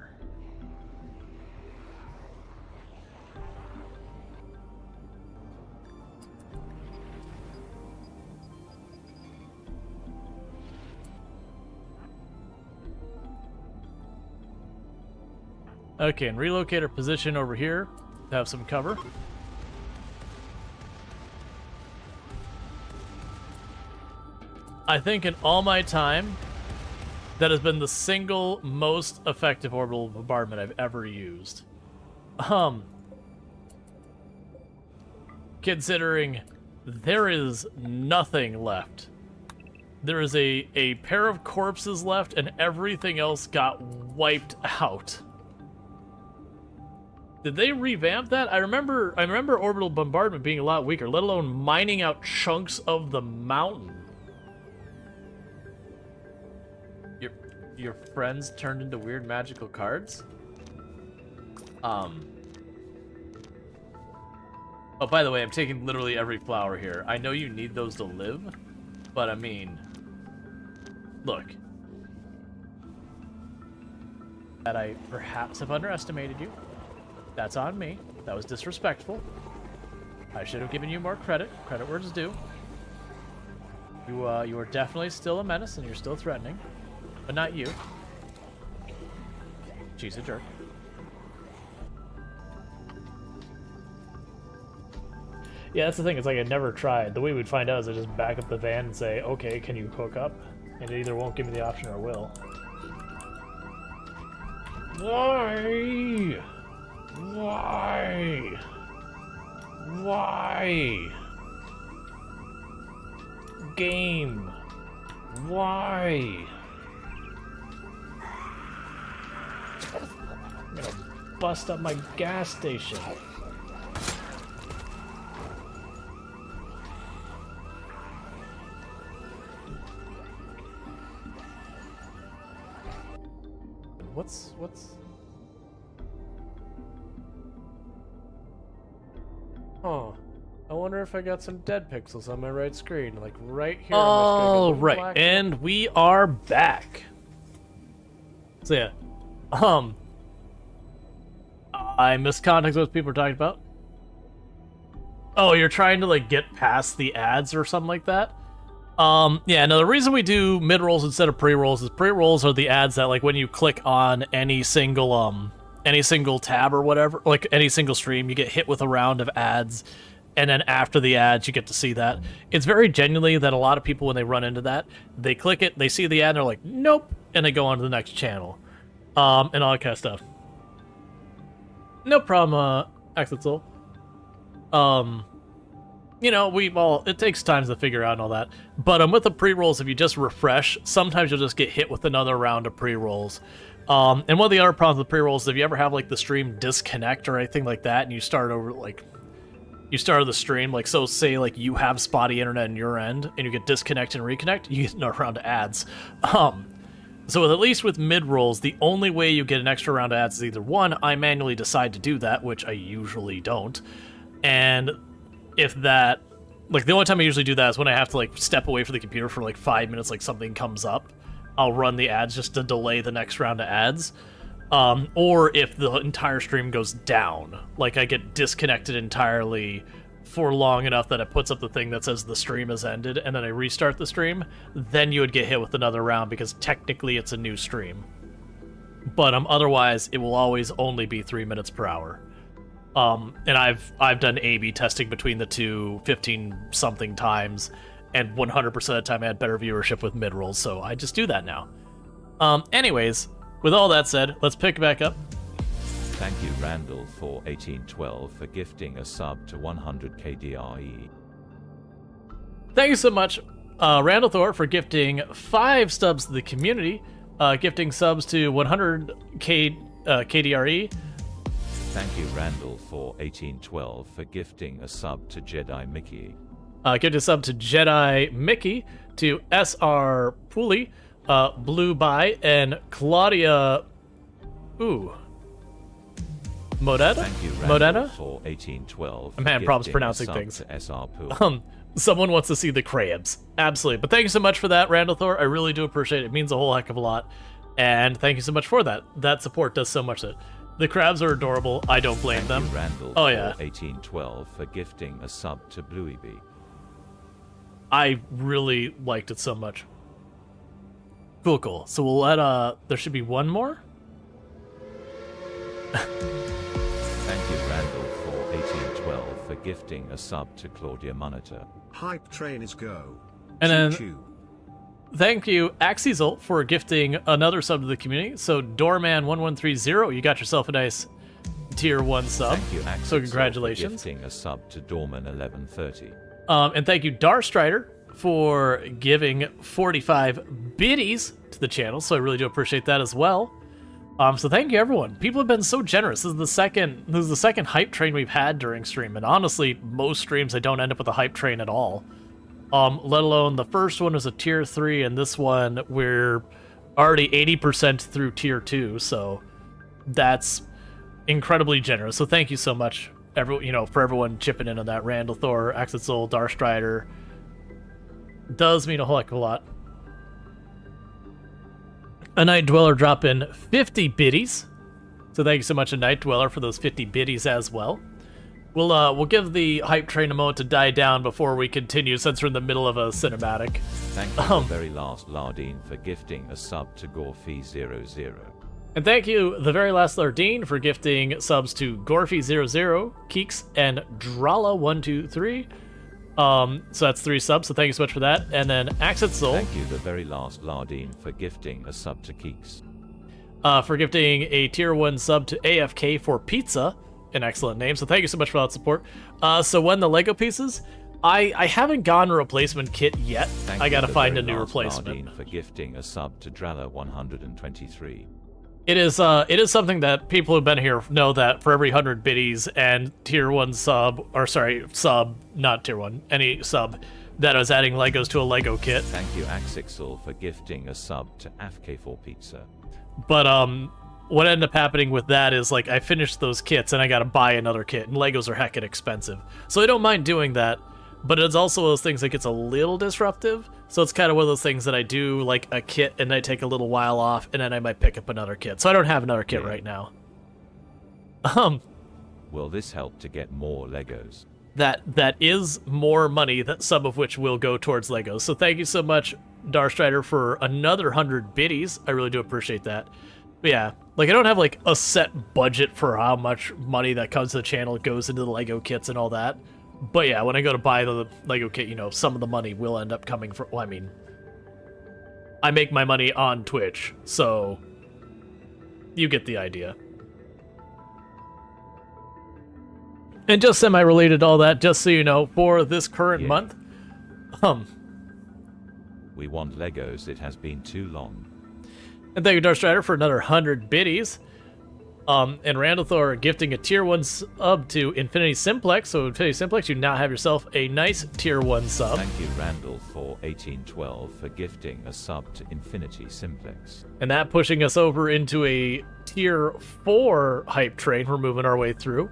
Okay, and relocate our position over here to have some cover. I think in all my time, that has been the single most effective orbital bombardment I've ever used. Considering there is nothing left. There is a pair of corpses left, and everything else got wiped out. Did they revamp that? I remember orbital bombardment being a lot weaker, let alone mining out chunks of the mountain. Your friends turned into weird magical cards? Oh, by the way, I'm taking literally every flower here. I know you need those to live, but I mean, look. That I perhaps have underestimated you. That's on me. That was disrespectful. I should have given you more credit. Credit where it's due. You are definitely still a menace, and you're still threatening. But not you. She's a jerk. Yeah, that's the thing. It's like I never tried. The way we'd find out is I just back up the van and say, okay, can you hook up? And it either won't give me the option or will. Why? Why? Why? Game. Why? I'm gonna bust up my gas station. What's... Oh, I wonder if I got some dead pixels on my right screen, like right here. Oh, right, and we are back. So yeah, I missed context what people are talking about. Oh, you're trying to like get past the ads or something like that? Yeah, no, the reason we do mid-rolls instead of pre-rolls is pre-rolls are the ads that like when you click on any single tab or whatever, like any single stream, you get hit with a round of ads, and then after the ads, you get to see that. It's very genuinely that a lot of people, when they run into that, they click it, they see the ad, and they're like, nope, and they go on to the next channel, and all that kind of stuff. No problem, Exit Soul. You know, it takes time to figure out and all that, but with the pre-rolls, if you just refresh, sometimes you'll just get hit with another round of pre-rolls. And one of the other problems with pre-rolls is if you ever have like the stream disconnect or anything like that, and you start over you started the stream, like so say like you have spotty internet on your end and you get disconnect and reconnect, you get another round of ads. So at least with mid-rolls, the only way you get an extra round of ads is either one, I manually decide to do that, which I usually don't, and if that Like, the only time I usually do that is when I have to, like, step away from the computer for, like, 5 minutes, like, something comes up. I'll run the ads just to delay the next round of ads. Or if the entire stream goes down. Like, I get disconnected entirely for long enough that it puts up the thing that says the stream has ended, and then I restart the stream, then you would get hit with another round, because technically it's a new stream. But otherwise, it will always only be 3 minutes per hour. And I've done A/B testing between the two 15-something times, and 100% of the time I had better viewership with mid-rolls, so I just do that now. Anyways, with all that said, let's pick back up. Thank you, Randall, for 1812 for gifting a sub to 100 KDRE. Thank you so much, Randall Thor, for gifting 5 subs to the community, gifting subs to 100 KDRE. Thank you, Randall, for 1812 for gifting a sub to Jedi Mickey. Gift a sub to Jedi Mickey, to SR Pooley, Blue By, and Claudia. Modena? Thank you, Randall, Modena? for 1812. I'm having problems pronouncing things. Someone wants to see the crabs. Absolutely. But thank you so much for that, Randall Thor. I really do appreciate it. It means a whole heck of a lot. And thank you so much for that. That support does so much. The crabs are adorable. I don't blame them. You, Randall, oh, yeah. 1812 for gifting a sub to Bluey Bee. I really liked it so much. Cool. So we'll let, there should be one more? Thank you, Randall, for 1812 for gifting a sub to Claudia Monitor. Hype train is go. And then, Choo-choo. Thank you, Axiesel, for gifting another sub to the community. So, Doorman1130, you got yourself a nice tier 1 sub. Thank you, Axiesel, so congratulations. for gifting a sub to Dorman1130. And thank you, Darstrider, for giving 45 biddies to the channel. So I really do appreciate that as well. So thank you, everyone. People have been so generous. This is the second hype train we've had during stream, and honestly, most streams I don't end up with a hype train at all. Let alone the first one was a tier 3, and this one we're already 80% through tier 2. So that's incredibly generous. So thank you so much, for everyone chipping in on that. Randall Thor, Axel, Darstrider. Does mean a whole heck of a lot. A Night Dweller dropping 50 biddies. So thank you so much, A Night Dweller, for those 50 biddies as well. We'll give the hype train a moment to die down before we continue, since we're in the middle of a cinematic. Thank you, the very last Lardine, for gifting a sub to Gorfy00. And thank you, the very last Lardine, for gifting subs to Gorfy00, Keeks, and Drala123. So that's 3 subs, so thank you so much for that. And then Axetzel. Thank you, the very last Lardine, for gifting a sub to Keeks. For gifting a tier 1 sub to AFK for Pizza, an excellent name. So thank you so much for that support. So when the Lego pieces, I haven't gotten a replacement kit yet. I gotta find a new replacement. Lardine, for gifting a sub to Drala123. It is something that people who've been here know that for every 100 biddies and tier 1 not tier 1, any sub that is adding Legos to a Lego kit. Thank you, Axixel, for gifting a sub to AFK4 Pizza. But what ended up happening with that is, like, I finished those kits and I gotta buy another kit, and Legos are heckin' expensive. So I don't mind doing that, but it's also one of those things that gets a little disruptive. So it's kind of one of those things that I do, like, a kit, and I take a little while off, and then I might pick up another kit. So I don't have another kit right now. Will this help to get more Legos? That is more money, that some of which will go towards Legos. So thank you so much, Darstrider, for another 100 biddies. I really do appreciate that. But yeah, like, I don't have, like, a set budget for how much money that comes to the channel goes into the Lego kits and all that. But yeah, when I go to buy the Lego kit, some of the money will end up coming from, well, I mean, I make my money on Twitch, so you get the idea. And just semi-related to all that, just so you know, for this current month, we want Legos, it has been too long. And thank you, Darstrider, for another 100 biddies. And Randall Thor gifting a tier 1 sub to Infinity Simplex. So Infinity Simplex, you now have yourself a nice tier 1 sub. Thank you, Randall, for 1812 for gifting a sub to Infinity Simplex. And that pushing us over into a tier 4 hype train we're moving our way through.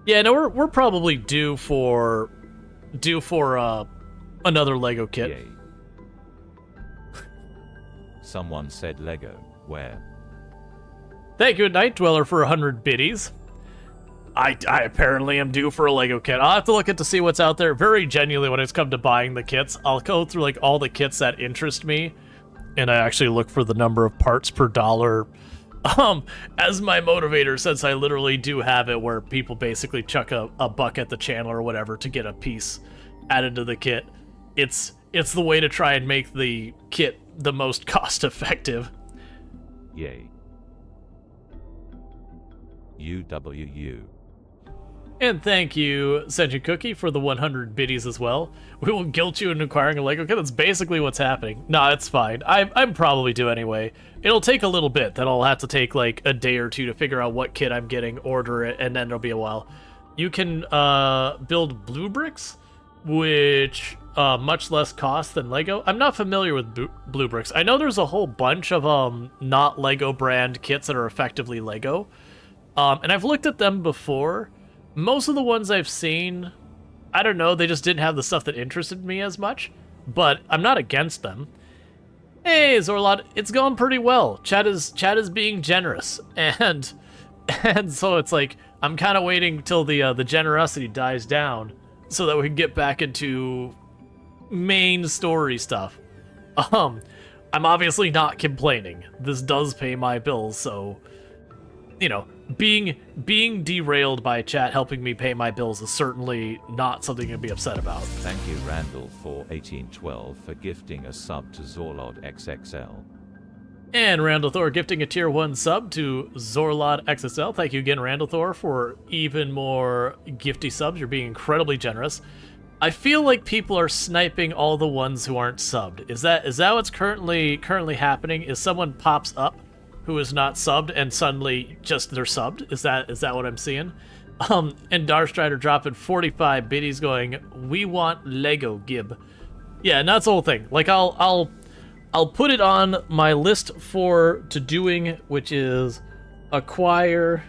Yeah, no, we're probably due for another Lego kit. Yay. Someone said Lego. Where? Thank you, Night Dweller, for 100 biddies. I apparently am due for a Lego kit. I'll have to look to see what's out there. Very genuinely, when it's come to buying the kits, I'll go through like all the kits that interest me, and I actually look for the number of parts per dollar as my motivator, since I literally do have it where people basically chuck a buck at the channel or whatever to get a piece added to the kit. It's the way to try and make the kit the most cost effective. Yay. UWU. And thank you, Sentient Cookie, for the 100 biddies as well. We will guilt you into acquiring a Lego kit. That's basically what's happening. Nah, it's fine. I'm probably due anyway. It'll take a little bit. Then I'll have to take like a day or two to figure out what kit I'm getting, order it, and then it'll be a while. You can build blue bricks, which much less cost than Lego. I'm not familiar with blue bricks. I know there's a whole bunch of not Lego brand kits that are effectively Lego. And I've looked at them before. Most of the ones I've seen, I don't know, they just didn't have the stuff that interested me as much, but I'm not against them. Hey, Zorlot, it's going pretty well. Chat is being generous, and so it's like I'm kind of waiting till the generosity dies down so that we can get back into main story stuff. I'm obviously not complaining. This does pay my bills, so you know, being derailed by chat helping me pay my bills is certainly not something to be upset about. Thank you, Randall, for 1812 for gifting a sub to Zorlod XXL. And Randall Thor gifting a tier 1 sub to Zorlod XXL. Thank you again, Randall Thor, for even more gifty subs. You're being incredibly generous. I feel like people are sniping all the ones who aren't subbed. Is that what's currently happening? Is someone pops up who is not subbed and suddenly just they're subbed? Is that what I'm seeing? And Darstrider dropping 45 biddies going, we want Lego Gib. Yeah, and that's the whole thing. Like I'll put it on my list to doing, which is acquire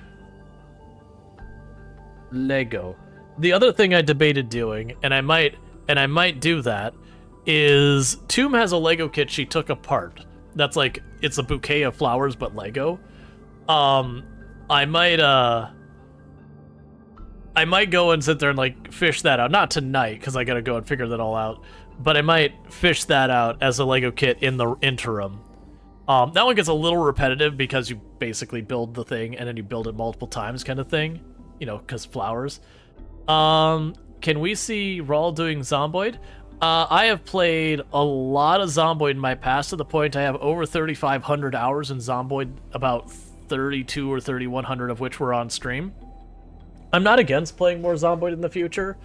Lego. The other thing I debated doing, and I might do that, is Tomb has a Lego kit she took apart. That's like, it's a bouquet of flowers, but Lego. I might go and sit there and like fish that out. Not tonight, because I gotta go and figure that all out. But I might fish that out as a Lego kit in the interim. That one gets a little repetitive because you basically build the thing and then you build it multiple times kind of thing. You know, because flowers. Can we see Rual doing Zomboid? I have played a lot of Zomboid in my past to the point I have over 3,500 hours in Zomboid, about 32 or 3,100 of which were on stream. I'm not against playing more Zomboid in the future,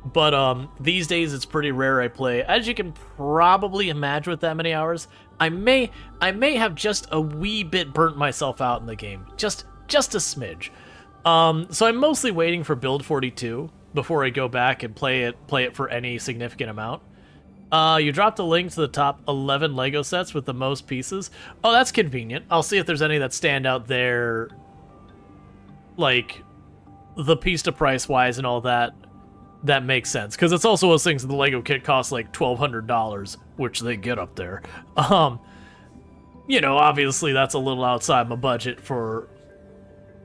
but these days it's pretty rare I play. As you can probably imagine with that many hours, I may have just a wee bit burnt myself out in the game. Just a smidge. So I'm mostly waiting for build 42 before I go back and play it for any significant amount. You dropped a link to the top 11 Lego sets with the most pieces. Oh, that's convenient. I'll see if there's any that stand out there, like the piece to price wise and all that. That makes sense, because it's also those things that the Lego kit costs like $1,200, which they get up there. You know, obviously that's a little outside my budget for.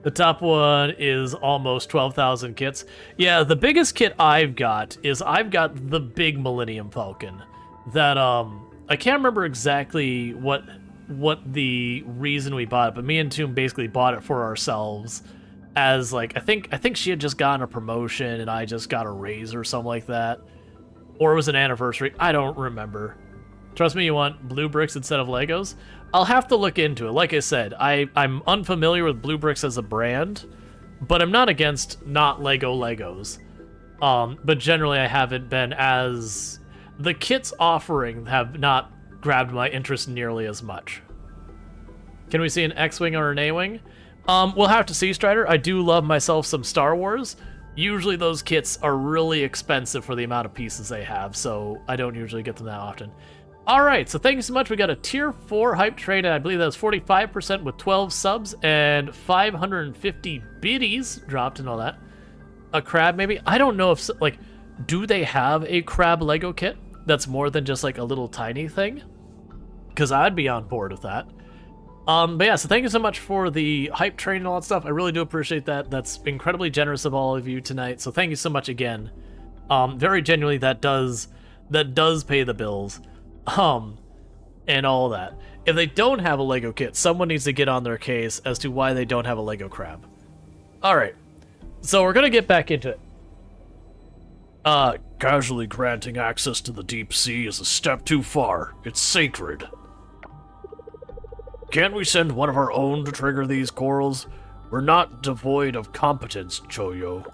The top one is almost 12,000 kits. Yeah, the biggest kit I've got the big Millennium Falcon. That I can't remember exactly what the reason we bought it, but me and Tomb basically bought it for ourselves as like I think she had just gotten a promotion and I just got a raise or something like that. Or it was an anniversary. I don't remember. Trust me, you want blue bricks instead of Legos? I'll have to look into it. Like I said, I'm unfamiliar with blue bricks as a brand, but I'm not against not Lego Legos. But generally I haven't been as... The kits offering have not grabbed my interest nearly as much. Can we see an X-Wing or an A-Wing? We'll have to see, Strider. I do love myself some Star Wars. Usually those kits are really expensive for the amount of pieces they have, so I don't usually get them that often. Alright, so thank you so much. We got a tier 4 hype trade, and I believe that was 45% with 12 subs and 550 biddies dropped and all that. a crab maybe. I don't know if, like, do they have a crab Lego kit that's more than just like a little tiny thing? Because I'd be on board with that. But yeah, so thank you so much for the hype train and all that stuff. I really do appreciate that. That's incredibly generous of all of you tonight. So thank you so much again. Very genuinely, that does pay the bills. And all that. If they don't have a Lego kit, someone needs to get on their case as to why they don't have a Lego crab. All right. So we're gonna get back into it. Casually granting access to the deep sea is a step too far. It's sacred. Can't we send one of our own to trigger these corals? We're not devoid of competence, Choyo.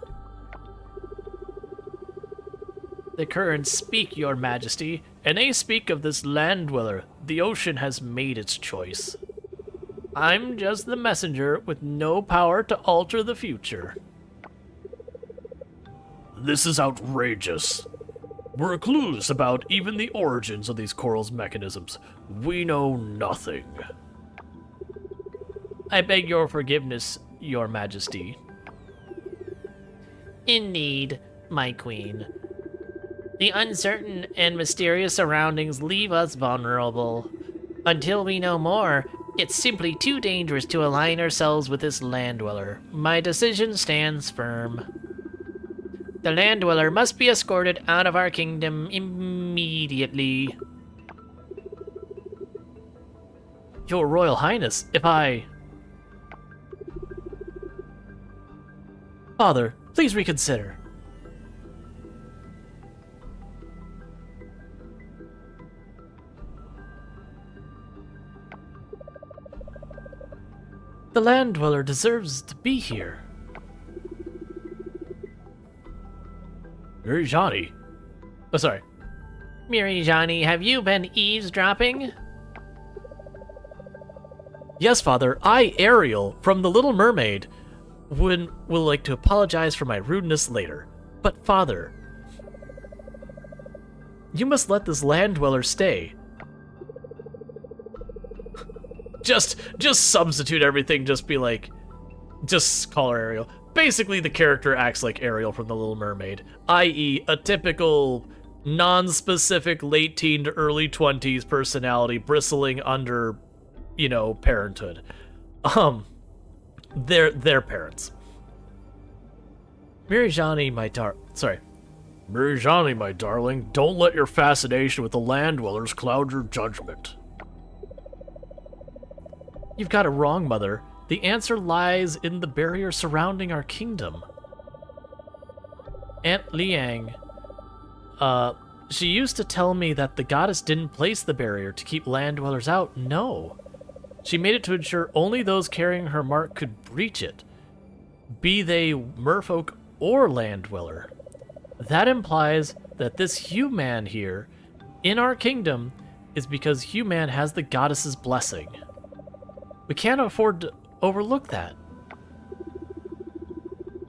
The currents speak, your majesty, and they speak of this land dweller. The ocean has made its choice. I'm just the messenger with no power to alter the future. This is outrageous. We're clueless about even the origins of these corals' mechanisms. We know nothing. I beg your forgiveness, your majesty. Indeed, my queen. The uncertain and mysterious surroundings leave us vulnerable. Until we know more, it's simply too dangerous to align ourselves with this land dweller. My decision stands firm. The land dweller must be escorted out of our kingdom immediately. Your Royal Highness, if I... Father, please reconsider. The land dweller deserves to be here. Mirijani. Oh, sorry. Mirijani, have you been eavesdropping? Yes, Father. I, Ariel, from The Little Mermaid, will like to apologize for my rudeness later. But, Father, you must let this land dweller stay. Just substitute everything, just be like, just call her Ariel. Basically, the character acts like Ariel from The Little Mermaid, i.e. a typical, non-specific late teen to early 20s personality bristling under, you know, parenthood. Their parents. Mirijani, my darling, don't let your fascination with the land dwellers cloud your judgment. You've got it wrong, Mother. The answer lies in the barrier surrounding our kingdom. Aunt Liang, she used to tell me that the goddess didn't place the barrier to keep land dwellers out. No. She made it to ensure only those carrying her mark could breach it, be they merfolk or land dweller. That implies that this human here, in our kingdom, is because human has the goddess's blessing. We can't afford to overlook that.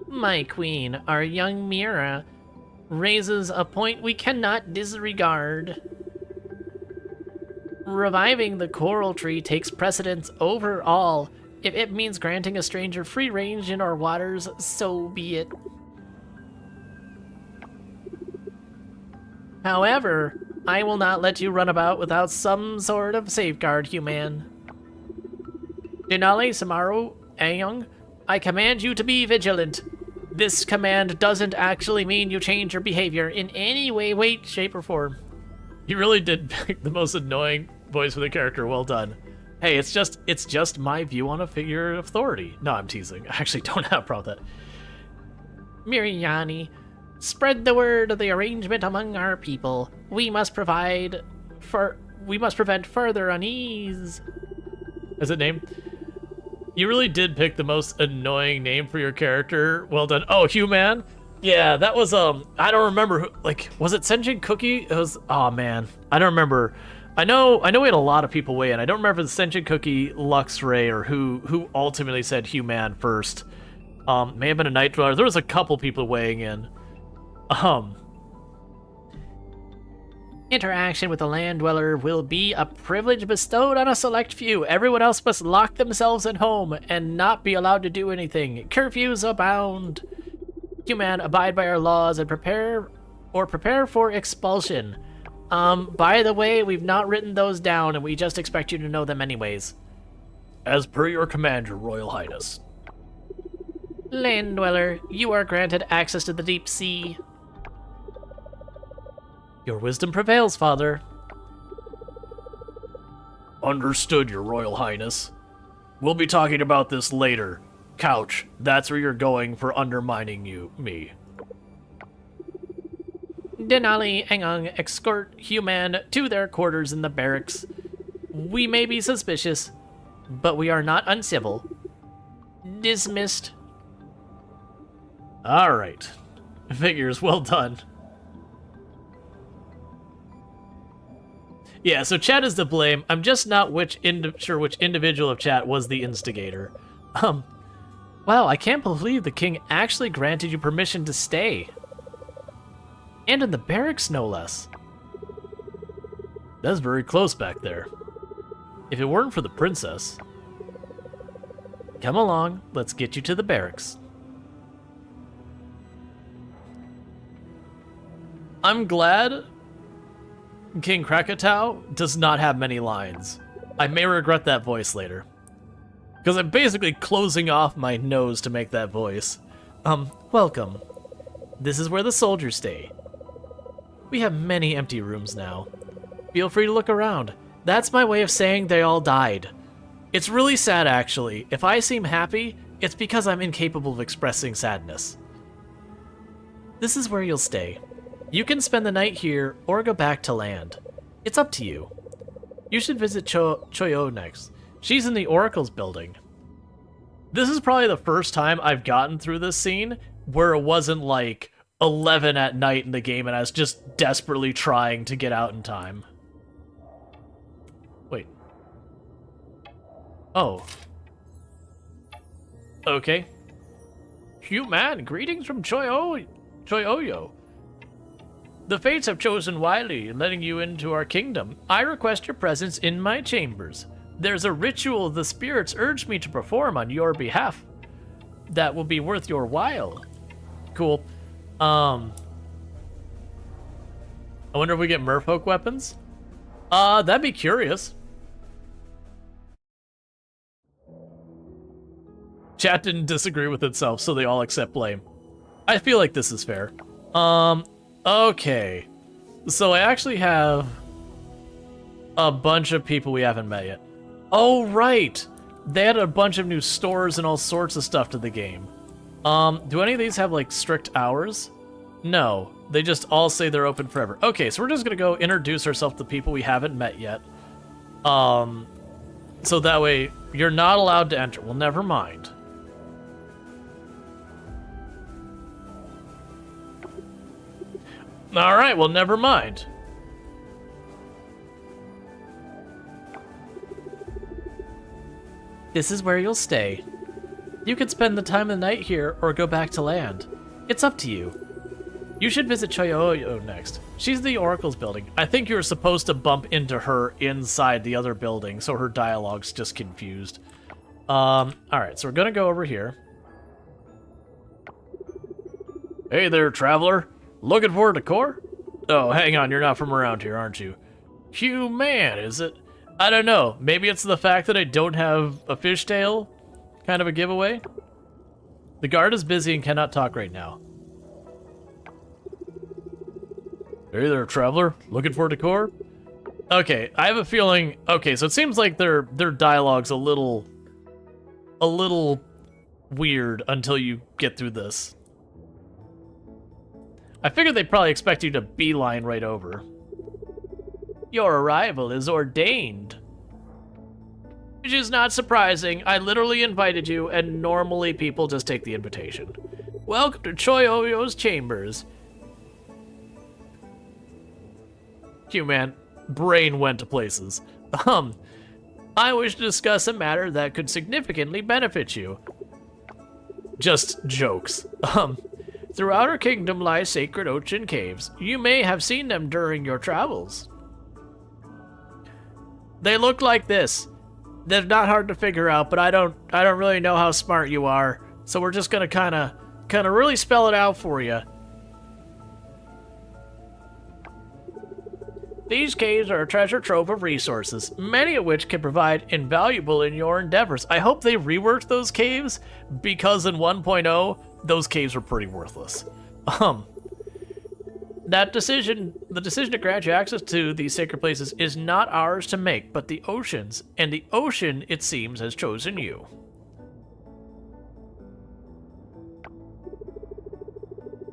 My queen, our young Mira, raises a point we cannot disregard. Reviving the coral tree takes precedence over all. If it means granting a stranger free range in our waters, so be it. However, I will not let you run about without some sort of safeguard, human. Denali Samaru Ayung, I command you to be vigilant. This command doesn't actually mean you change your behavior in any way, weight, shape, or form. You really did pick the most annoying voice for the character. Well done. Hey, it's just my view on a figure of authority. No, I'm teasing. I actually don't have a problem with that. Mirijani, spread the word of the arrangement among our people. We must prevent further unease. Is it named? You really did pick the most annoying name for your character. Well done. Oh, Human? Yeah, that was, I don't remember who, like, was it Senjin Cookie? It was, oh man, I don't remember. I know we had a lot of people weigh in. I don't remember the Senjin Cookie, Lux Ray, or who ultimately said Human first. May have been a Night Dweller. There was a couple people weighing in. Interaction with the land dweller will be a privilege bestowed on a select few. Everyone else must lock themselves at home and not be allowed to do anything. Curfews abound. Human, abide by our laws and prepare for expulsion. By the way, we've not written those down and we just expect you to know them anyways. As per your command, your royal highness. Land dweller, you are granted access to the deep sea. Your wisdom prevails, father. Understood, your royal highness. We'll be talking about this later. Couch, that's where you're going for undermining me. Denali Engang escort Human to their quarters in the barracks. We may be suspicious, but we are not uncivil. Dismissed. Alright. Figures, well done. Yeah, so chat is to blame. I'm just not sure which individual of chat was the instigator. Wow, I can't believe the king actually granted you permission to stay. And in the barracks, no less. That's very close back there. If it weren't for the princess. Come along, let's get you to the barracks. I'm glad King Krakatoa does not have many lines. I may regret that voice later. Because I'm basically closing off my nose to make that voice. Welcome. This is where the soldiers stay. We have many empty rooms now. Feel free to look around. That's my way of saying they all died. It's really sad, actually. If I seem happy, it's because I'm incapable of expressing sadness. This is where you'll stay. You can spend the night here or go back to land. It's up to you. You should visit Choyo next. She's in the Oracle's building. This is probably the first time I've gotten through this scene where it wasn't like 11 at night in the game and I was just desperately trying to get out in time. Wait. Oh. Okay. Human, greetings from Choyoyo. The fates have chosen wisely in letting you into our kingdom. I request your presence in my chambers. There's a ritual the spirits urged me to perform on your behalf that will be worth your while. Cool. I wonder if we get merfolk weapons? That'd be curious. Chat didn't disagree with itself, so they all accept blame. I feel like this is fair. Okay. So I actually have a bunch of people we haven't met yet. Oh, right! They added a bunch of new stores and all sorts of stuff to the game. Do any of these have, like, strict hours? No. They just all say they're open forever. Okay, so we're just gonna go introduce ourselves to people we haven't met yet. So that way, you're not allowed to enter. Well, never mind. Alright, well, never mind. This is where you'll stay. You can spend the time of the night here or go back to land. It's up to you. You should visit Choyoyo next. She's the Oracle's building. I think you're supposed to bump into her inside the other building, so her dialogue's just confused. Alright, so we're gonna go over here. Hey there, traveler. Looking for decor? Oh, hang on, you're not from around here, aren't you? Human, is it? I don't know. Maybe it's the fact that I don't have a fishtail? Kind of a giveaway? The guard is busy and cannot talk right now. Hey there, traveler. Looking for decor? Okay, I have a feeling... Okay, so it seems like their dialogue's a little weird until you get through this. I figured they'd probably expect you to beeline right over. Your arrival is ordained. Which is not surprising. I literally invited you, and normally people just take the invitation. Welcome to Choyoyo's chambers. Man, brain went to places. I wish to discuss a matter that could significantly benefit you. Just jokes. Throughout our kingdom lie sacred ocean caves. You may have seen them during your travels. They look like this. They're not hard to figure out, but I don't really know how smart you are, so we're just gonna kinda kind of really spell it out for you. These caves are a treasure trove of resources, many of which can provide invaluable in your endeavors. I hope they reworked those caves, because in 1.0, those caves were pretty worthless. The decision to grant you access to these sacred places is not ours to make, but the ocean's, and the ocean, it seems, has chosen you.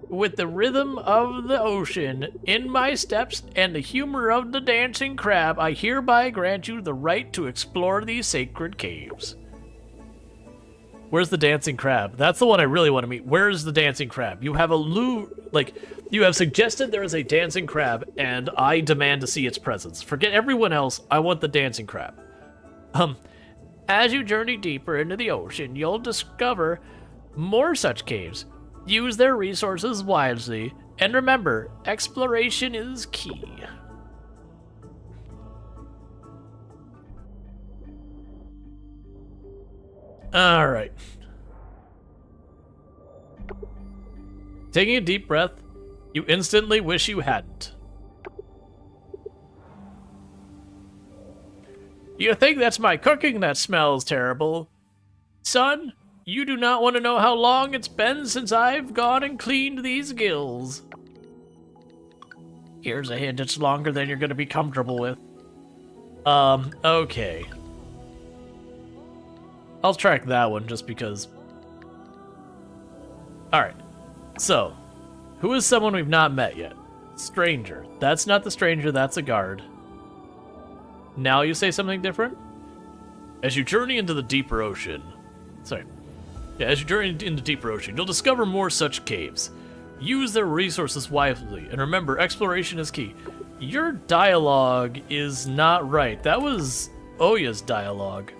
With the rhythm of the ocean in my steps and the humor of the dancing crab, I hereby grant you the right to explore these sacred caves. Where's the dancing crab? That's the one I really want to meet. Where's the dancing crab? You have you have suggested there is a dancing crab, and I demand to see its presence. Forget everyone else, I want the dancing crab. As you journey deeper into the ocean, you'll discover more such caves. Use their resources wisely, and remember, exploration is key. All right. Taking a deep breath, you instantly wish you hadn't. You think that's my cooking that smells terrible? Son, you do not want to know how long it's been since I've gone and cleaned these gills. Here's a hint, it's longer than you're going to be comfortable with. Okay. I'll track that one just because. Alright. So, who is someone we've not met yet? Stranger. That's not the stranger, that's a guard. Now you say something different? As you journey into the deeper ocean. Sorry. Yeah, as you journey into deeper ocean, you'll discover more such caves. Use their resources wisely, and remember, exploration is key. Your dialogue is not right. That was Oya's dialogue.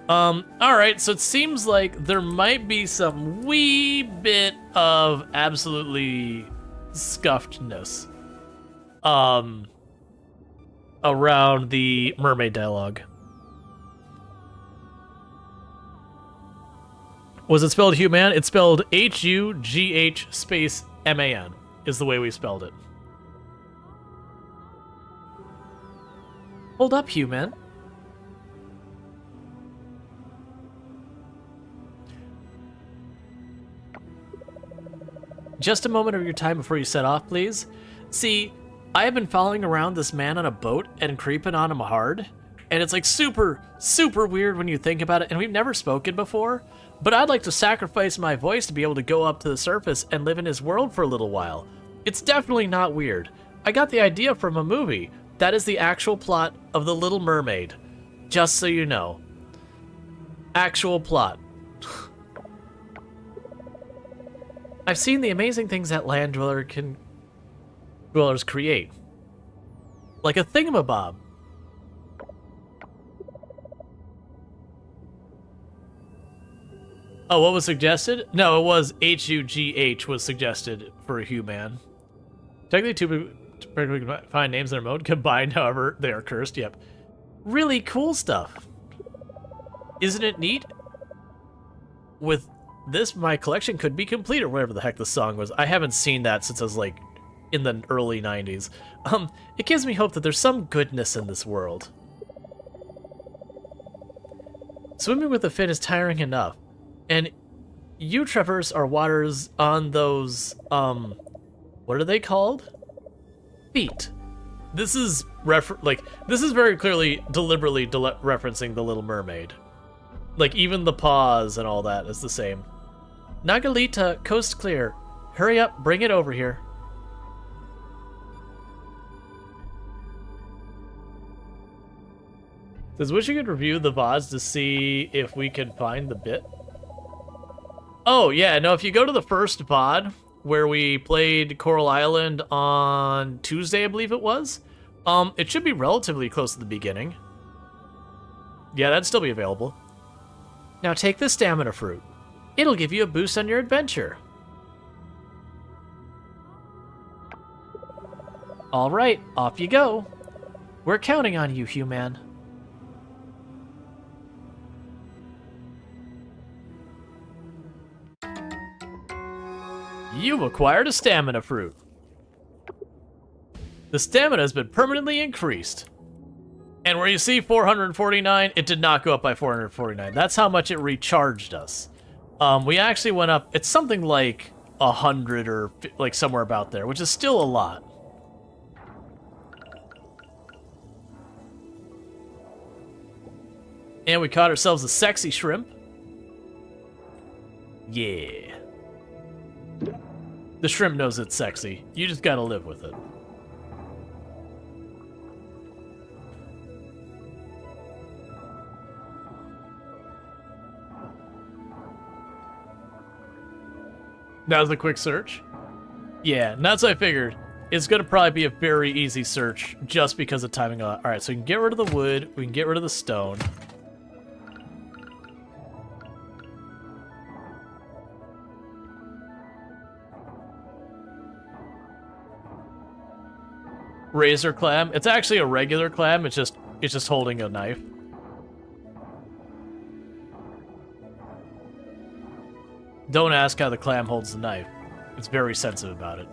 Alright, so it seems like there might be some wee bit of absolutely scuffedness, around the mermaid dialogue. Was it spelled human? It's spelled H-U-G-H space M-A-N is the way we spelled it. Hold up, human. Just a moment of your time before you set off, please. See, I have been following around this man on a boat and creeping on him hard, and it's like super, super weird when you think about it, and we've never spoken before, but I'd like to sacrifice my voice to be able to go up to the surface and live in his world for a little while. It's definitely not weird. I got the idea from a movie. That is the actual plot of The Little Mermaid. Just so you know. Actual plot. I've seen the amazing things that land dwellers create. Like a thingamabob. Oh, what was suggested? No, it was H-U-G-H was suggested for a human. Technically, two perfectly fine names in their mode combined, however, they are cursed. Yep. Really cool stuff. Isn't it neat? With this, my collection could be complete, or whatever the heck the song was. I haven't seen that since I was, like, in the early 90s. It gives me hope that there's some goodness in this world. Swimming with a fin is tiring enough. And you traverse our waters on those, what are they called? Feet. This is this is very clearly deliberately referencing The Little Mermaid. Like, even the paws and all that is the same. Nagalita, coast clear. Hurry up, bring it over here. Says, wish you could review the VODs to see if we can find the bit. Oh, yeah, no, if you go to the first VOD, where we played Coral Island on Tuesday, I believe it was, it should be relatively close to the beginning. Yeah, that'd still be available. Now take the stamina fruit. It'll give you a boost on your adventure. All right, off you go. We're counting on you, human. You've acquired a stamina fruit. The stamina has been permanently increased. And where you see 449, it did not go up by 449. That's how much it recharged us. We actually went up, it's something like 100 or like somewhere about there, which is still a lot. And we caught ourselves a sexy shrimp. Yeah. The shrimp knows it's sexy. You just gotta live with it. That was a quick search? Yeah, and that's what I figured. It's gonna probably be a very easy search just because of timing. Alright, so we can get rid of the wood, we can get rid of the stone. Razor clam. It's actually a regular clam, it's just holding a knife. Don't ask how the clam holds the knife. It's very sensitive about it.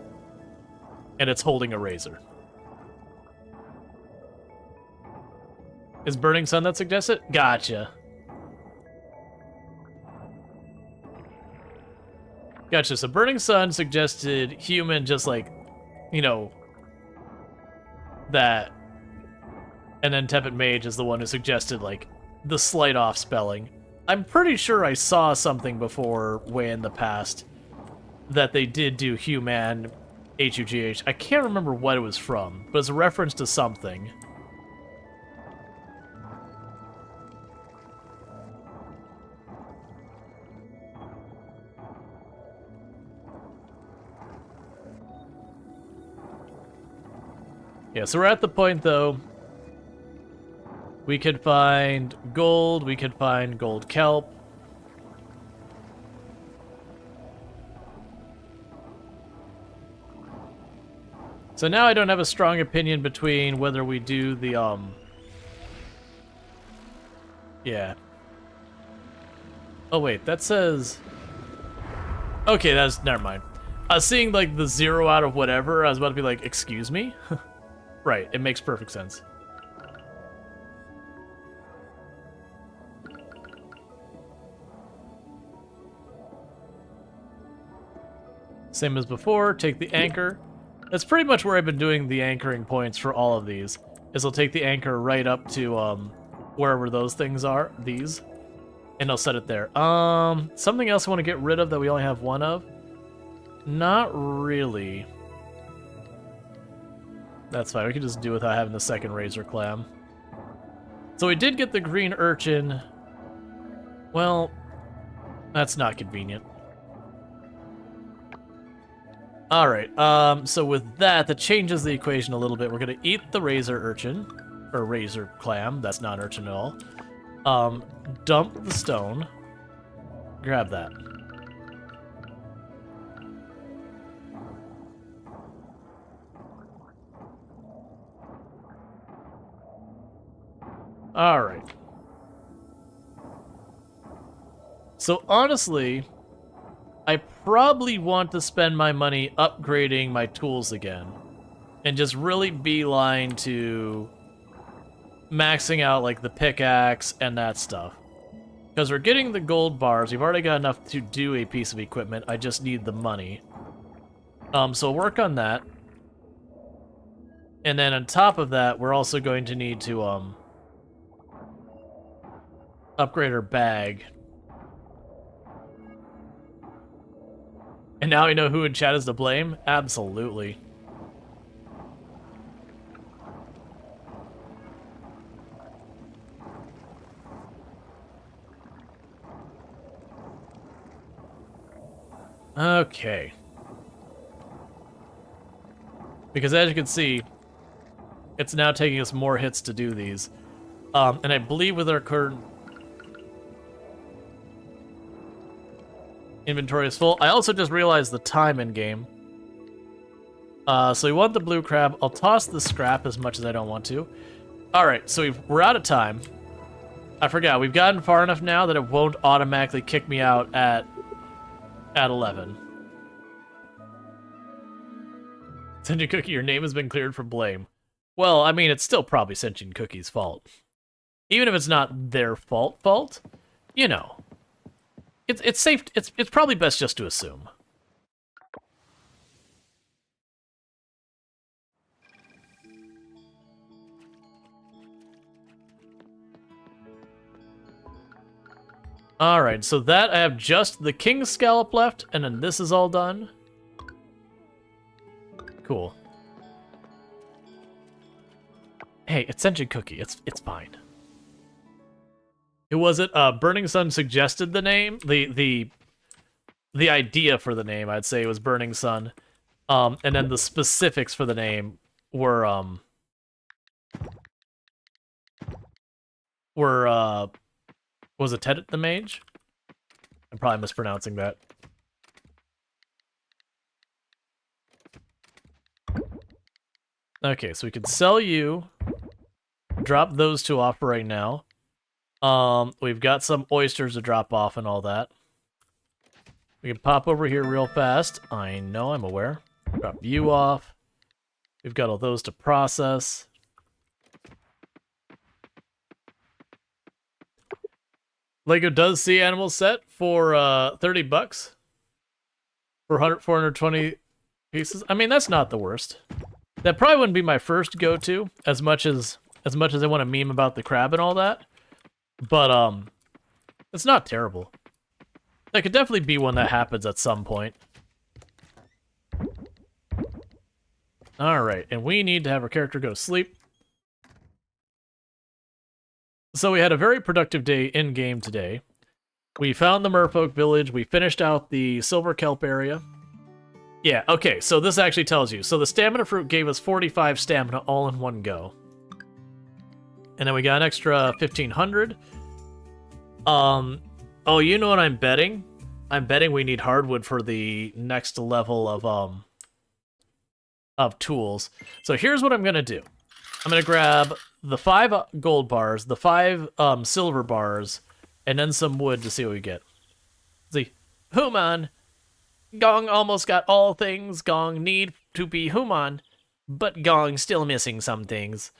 And it's holding a razor. Is Burning Sun that suggested? Gotcha. Gotcha, so Burning Sun suggested human just like, you know, that. And then Tepid Mage is the one who suggested like the slight off spelling. I'm pretty sure I saw something before way in the past that they did do human H-U-G-H. I can't remember what it was from, but it's a reference to something. Yeah, so we're at the point though. We could find gold, we could find gold kelp. So now I don't have a strong opinion between whether we do the, yeah. Oh wait, that says... Okay, that's, never mind. I was seeing like the 0 out of whatever, I was about to be like, excuse me? Right, it makes perfect sense. Same as before, take the anchor. That's pretty much where I've been doing the anchoring points for all of these. Is I'll take the anchor right up to wherever those things are, these, and I'll set it there. Something else I want to get rid of that we only have one of? Not really. That's fine, we can just do without having the second razor clam. So we did get the green urchin. Well, that's not convenient. Alright, so with that changes the equation a little bit. We're gonna eat the razor urchin, or razor clam, that's not urchin at all. Dump the stone. Grab that. Alright. So honestly, I probably want to spend my money upgrading my tools again. And just really beeline to maxing out like the pickaxe and that stuff. Because we're getting the gold bars, we've already got enough to do a piece of equipment, I just need the money. So work on that. And then on top of that, we're also going to need to upgrade our bag. And now we know who in chat is to blame? Absolutely. Okay. Because as you can see, it's now taking us more hits to do these. And I believe with our current inventory is full. I also just realized the time in game. So we want the blue crab. I'll toss the scrap as much as I don't want to. Alright, so we're out of time. I forgot, we've gotten far enough now that it won't automatically kick me out at 11. Sentient Cookie, your name has been cleared from blame. Well, I mean, it's still probably Sentient Cookie's fault. Even if it's not their fault, you know. It's safe, it's probably best just to assume. Alright, so that I have just the King's Scallop left, and then this is all done. Cool. Hey, it's Sentient Cookie. It's fine. Who was it? Burning Sun suggested the name. The idea for the name, I'd say, was Burning Sun. And then the specifics for the name were was it Ted the Mage? I'm probably mispronouncing that. Okay, so we can sell you. Drop those two off right now. We've got some oysters to drop off and all that. We can pop over here real fast. I know, I'm aware. Drop you off. We've got all those to process. Lego does see animal set for 30 bucks for 420 pieces. I mean, that's not the worst. That probably wouldn't be my first go-to, as much as I want to meme about the crab and all that. But it's not terrible. That could definitely be one that happens at some point. Alright, and we need to have our character go to sleep. So we had a very productive day in-game today. We found the Merfolk village. We finished out the Silver Kelp area. Yeah, okay, so this actually tells you. So the stamina fruit gave us 45 stamina all in one go. And then we got an extra 1,500. Oh, you know what I'm betting? I'm betting we need hardwood for the next level of tools. So here's what I'm gonna do. I'm gonna grab the 5 gold bars, the 5 silver bars, and then some wood to see what we get. See, human. Gong almost got all things Gong need to be human, but Gong still missing some things.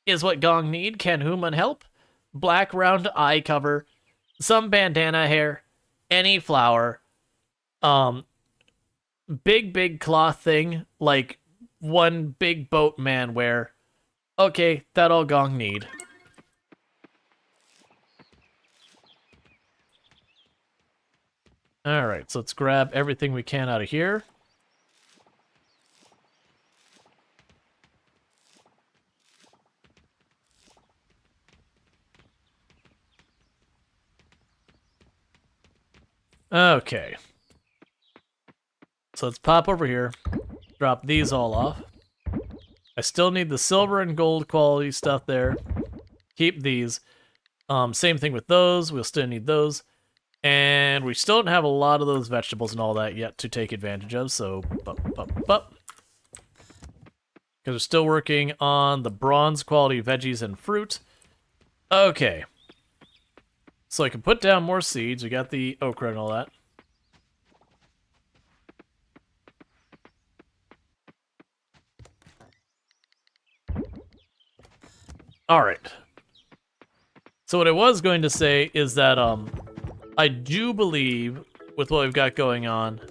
Is what Gong need? Can human help? Black round eye cover, some bandana hair, any flower, big cloth thing, like one big boat man wear. Okay, that all Gong need. Alright, so let's grab everything we can out of here. Okay. So let's pop over here, drop these all off. I still need the silver and gold quality stuff there. Keep these. Same thing with those. We'll still need those. And we still don't have a lot of those vegetables and all that yet to take advantage of, so because we're still working on the bronze quality veggies and fruit. Okay. So I can put down more seeds. We got the okra and all that. Alright. So what I was going to say is that, I do believe, with what we've got going on,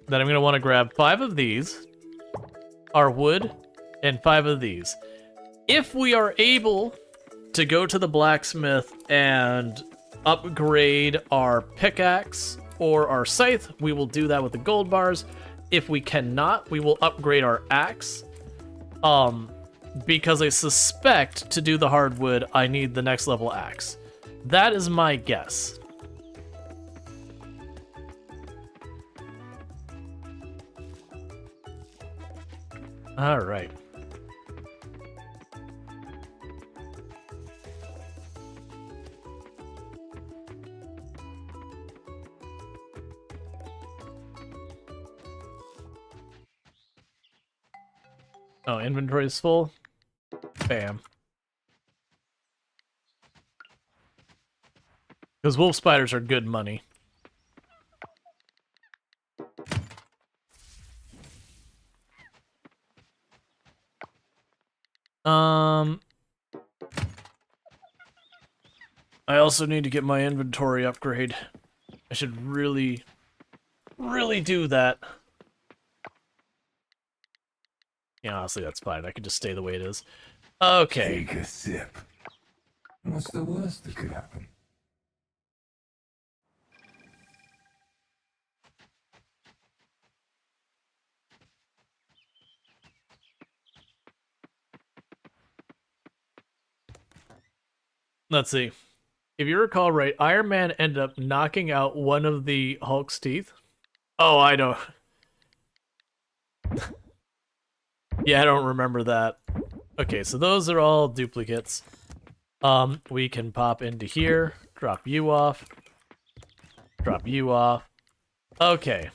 that I'm going to want to grab 5 of these, our wood, and 5 of these. If we are able to go to the blacksmith and upgrade our pickaxe or our scythe, we will do that with the gold bars. If we cannot, we will upgrade our axe. Because I suspect to do the hardwood, I need the next level axe. That is my guess. All right. Oh, inventory is full. Bam. Because wolf spiders are good money. I also need to get my inventory upgrade. I should really do that. Yeah, honestly, that's fine. I can just stay the way it is. Okay. Take a sip. What's the worst that could happen? Let's see. If you recall right, Iron Man ended up knocking out one of the Hulk's teeth. Oh, I know. Yeah, I don't remember that. Okay, so those are all duplicates. We can pop into here, drop you off, drop you off. Okay.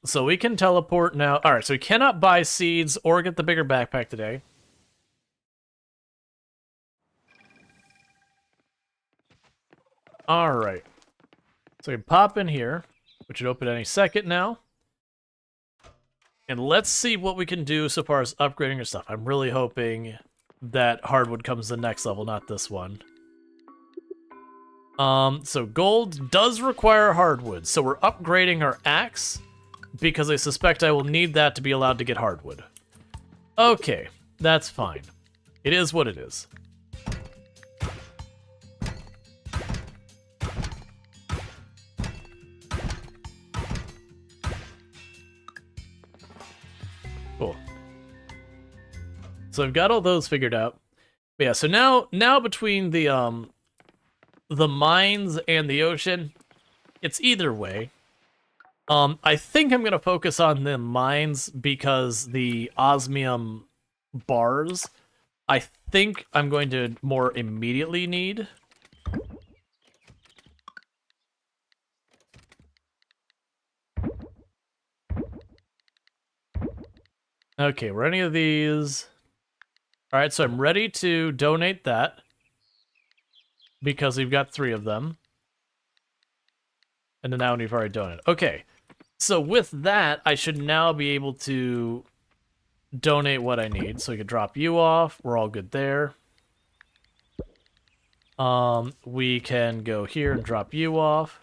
So we can teleport now. Alright, so we cannot buy seeds or get the bigger backpack today. Alright. So we can pop in here, which should open any second now. And let's see what we can do so far as upgrading our stuff. I'm really hoping that hardwood comes the next level, not this one. So gold does require hardwood, so we're upgrading our axe because I suspect I will need that to be allowed to get hardwood. Okay, that's fine. It is what it is. Cool. So I've got all those figured out. But yeah, so now between the mines and the ocean, it's either way. I think I'm gonna focus on the mines because the osmium bars, I think I'm going to more immediately need. Okay, were any of these? All right, so I'm ready to donate that because we've got 3 of them. And then now we've already donated. Okay, so with that, I should now be able to donate what I need. So we can drop you off. We're all good there. We can go here and drop you off.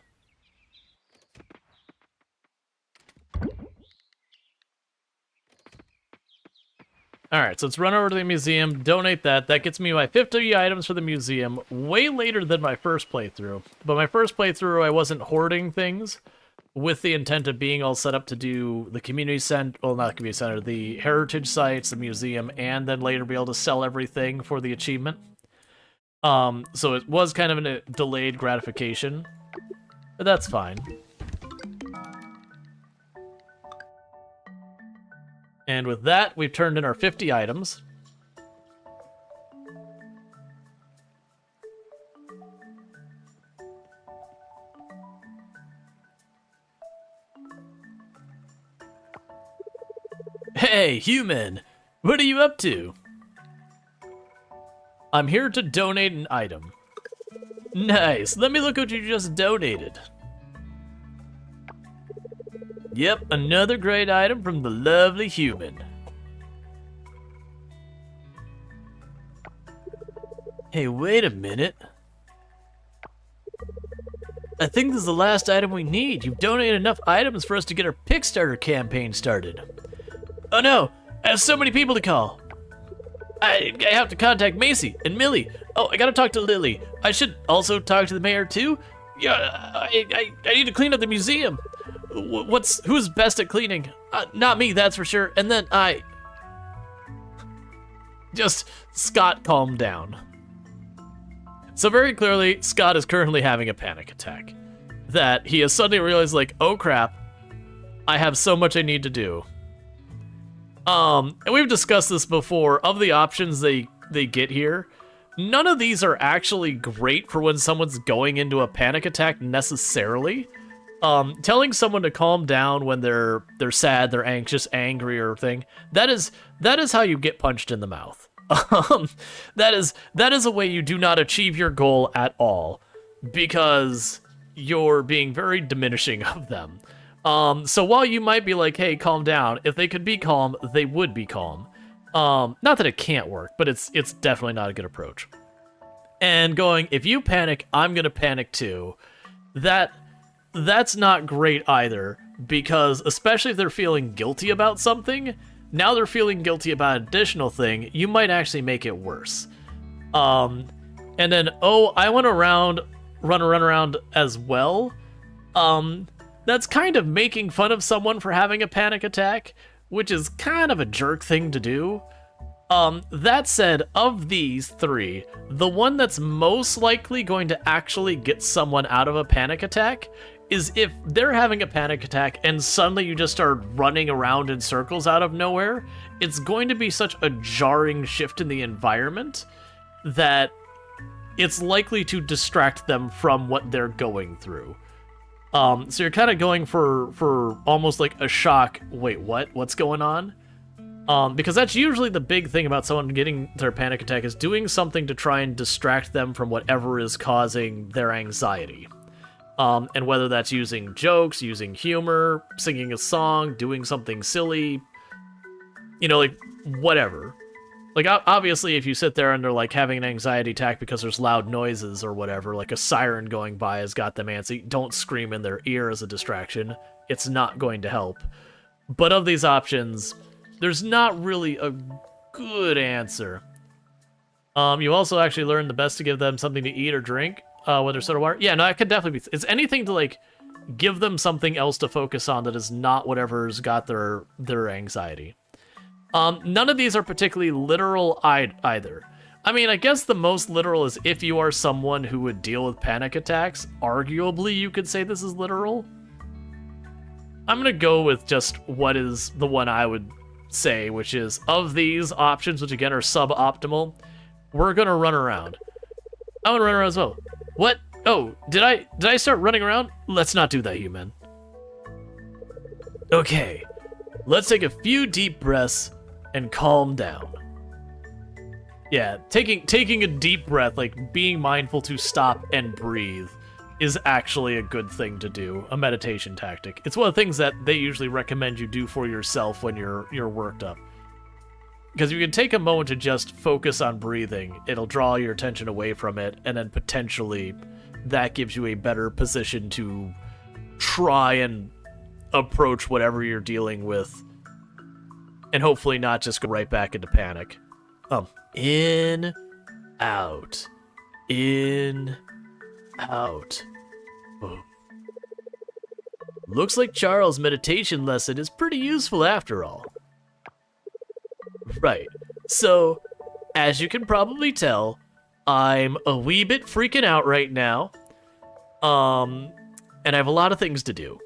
Alright, so let's run over to the museum, donate that. That gets me my 50 items for the museum, way later than my first playthrough. But my first playthrough, I wasn't hoarding things with the intent of being all set up to do the community center, well, not the community center, the heritage sites, the museum, and then later be able to sell everything for the achievement. So it was kind of a delayed gratification, but that's fine. And with that, we've turned in our 50 items. Hey, human! What are you up to? I'm here to donate an item. Nice, let me look what you just donated. Yep, another great item from the lovely human. Hey, wait a minute. I think this is the last item we need. You've donated enough items for us to get our Kickstarter campaign started. Oh no, I have so many people to call. I have to contact Macy and Millie. Oh, I gotta talk to Lily. I should also talk to the mayor too. Yeah, I need to clean up the museum. Who's best at cleaning? Not me, that's for sure. And then Scott, calm down. So very clearly, Scott is currently having a panic attack. That he has suddenly realized, like, oh crap, I have so much I need to do. And we've discussed this before. Of the options they get here, none of these are actually great for when someone's going into a panic attack necessarily. Telling someone to calm down when they're sad, they're anxious, angry, or thing, that is how you get punched in the mouth. That is a way you do not achieve your goal at all, because you're being very diminishing of them. So while you might be like, hey, calm down, if they could be calm, they would be calm. Not that it can't work, but it's definitely not a good approach. And going, if you panic, I'm gonna panic too. That's not great either, because especially if they're feeling guilty about something, now they're feeling guilty about an additional thing, you might actually make it worse. And then, oh, I went around, run around as well. That's kind of making fun of someone for having a panic attack, which is kind of a jerk thing to do. That said, of these three, the one that's most likely going to actually get someone out of a panic attack is if they're having a panic attack and suddenly you just start running around in circles out of nowhere. It's going to be such a jarring shift in the environment that it's likely to distract them from what they're going through. So you're kind of going for almost like a shock. Wait, what? What's going on? Because that's usually the big thing about someone getting their panic attack, is doing something to try and distract them from whatever is causing their anxiety. And whether that's using jokes, using humor, singing a song, doing something silly, like whatever. Like, obviously, if you sit there and they're like having an anxiety attack because there's loud noises or whatever, like a siren going by has got them antsy, don't scream in their ear as a distraction. It's not going to help. But of these options, there's not really a good answer. You also actually learn the best to give them something to eat or drink, whether soda water. Yeah, no, it could definitely be. It's anything to like give them something else to focus on that is not whatever's got their anxiety. None of these are particularly literal either. I mean, I guess the most literal is if you are someone who would deal with panic attacks. Arguably, you could say this is literal. I'm gonna go with just what is the one I would say, which is of these options, which again are suboptimal, we're gonna run around. I'm gonna run around as well. What? Oh, did I start running around? Let's not do that, human. Okay, let's take a few deep breaths and calm down. Yeah, taking a deep breath, like being mindful to stop and breathe, is actually a good thing to do, a meditation tactic. It's one of the things that they usually recommend you do for yourself when you're worked up. Because you can take a moment to just focus on breathing, it'll draw your attention away from it, and then potentially that gives you a better position to try and approach whatever you're dealing with, and hopefully not just go right back into panic. In, out, in, out. Oh. Looks like Charles' meditation lesson is pretty useful after all. Right, so, as you can probably tell, I'm a wee bit freaking out right now, and I have a lot of things to do.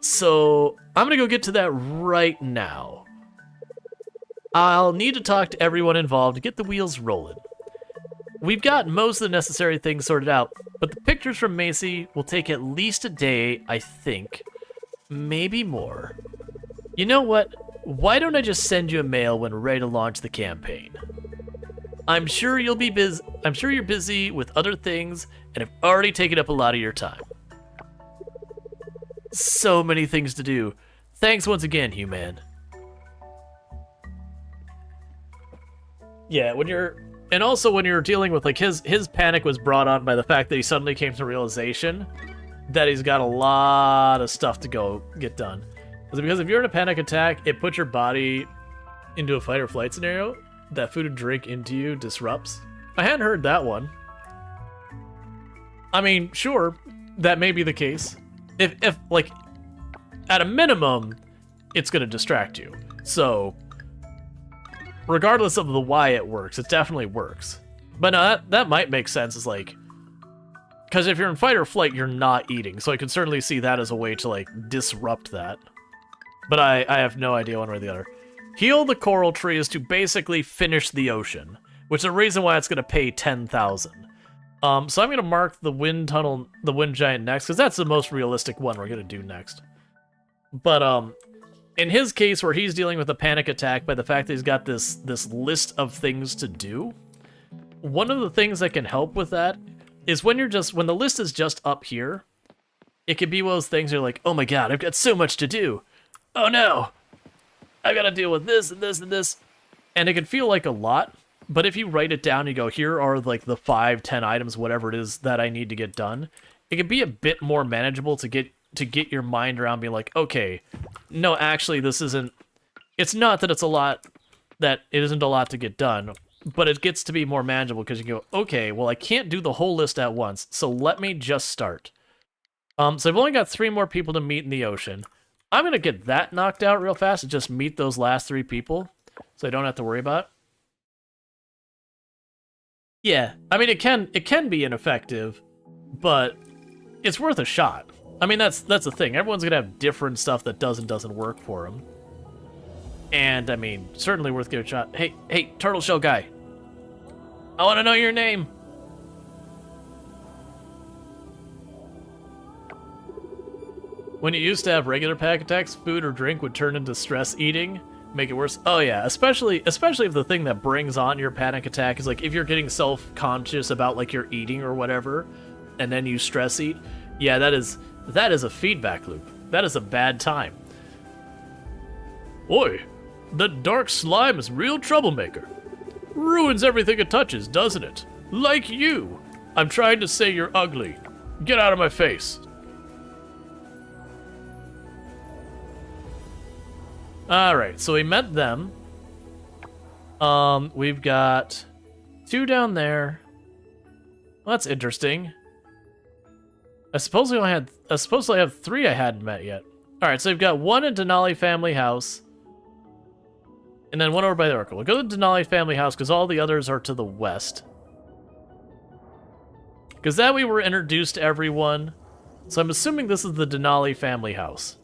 So, I'm gonna go get to that right now. I'll need to talk to everyone involved to get the wheels rolling. We've got most of the necessary things sorted out, but the pictures from Macy will take at least a day, I think. Maybe more. You know what? Why don't I just send you a mail when we're ready to launch the campaign? I'm sure you'll be busy. I'm sure you're busy with other things and have already taken up a lot of your time. So many things to do. Thanks once again, human. Yeah, when you're dealing with, like, his panic was brought on by the fact that he suddenly came to realization that he's got a lot of stuff to go get done. Because if you're in a panic attack, it puts your body into a fight or flight scenario that food and drink into you disrupts. I hadn't heard that one. I mean, sure, that may be the case. If like, at a minimum, it's gonna distract you. So, regardless of the why it works, it definitely works. But no, that might make sense as like, because if you're in fight or flight, you're not eating. So I can certainly see that as a way to like disrupt that. But I have no idea one way or the other. Heal the coral tree is to basically finish the ocean, which is the reason why it's going to pay 10,000. So I'm going to mark the wind tunnel, the wind giant next, because that's the most realistic one we're going to do next. But in his case, where he's dealing with a panic attack by the fact that he's got this list of things to do, one of the things that can help with that is when the list is just up here, it can be one of those things you're like, oh my god, I've got so much to do. Oh no, I've got to deal with this and this and this. And it can feel like a lot, but if you write it down, you go, here are like the 5, 10 items, whatever it is that I need to get done. It can be a bit more manageable to get your mind around being like, okay, no, actually, this isn't. It's not that it's a lot, that it isn't a lot to get done, but it gets to be more manageable because you go, okay, well, I can't do the whole list at once, so let me just start. So I've only got 3 more people to meet in the ocean. I'm gonna get that knocked out real fast and just meet those last 3 people, so I don't have to worry about it. Yeah, I mean, it can be ineffective, but it's worth a shot. I mean, that's the thing. Everyone's gonna have different stuff that does and doesn't work for them. And, I mean, certainly worth giving a shot. Hey, turtle shell guy. I want to know your name. When you used to have regular panic attacks, food or drink would turn into stress eating, make it worse. Oh yeah, especially if the thing that brings on your panic attack is like if you're getting self-conscious about like your eating or whatever, and then you stress eat. Yeah, that is a feedback loop. That is a bad time. Oi, the dark slime is a real troublemaker. Ruins everything it touches, doesn't it? Like you. I'm trying to say you're ugly. Get out of my face. Alright, so we met them. We've got 2 down there. Well, that's interesting. I suppose I have 3 I hadn't met yet. Alright, so we've got 1 in Denali family house. And then 1 over by the Oracle. We'll go to the Denali family house because all the others are to the west. Because that way we're introduced to everyone. So I'm assuming this is the Denali family house.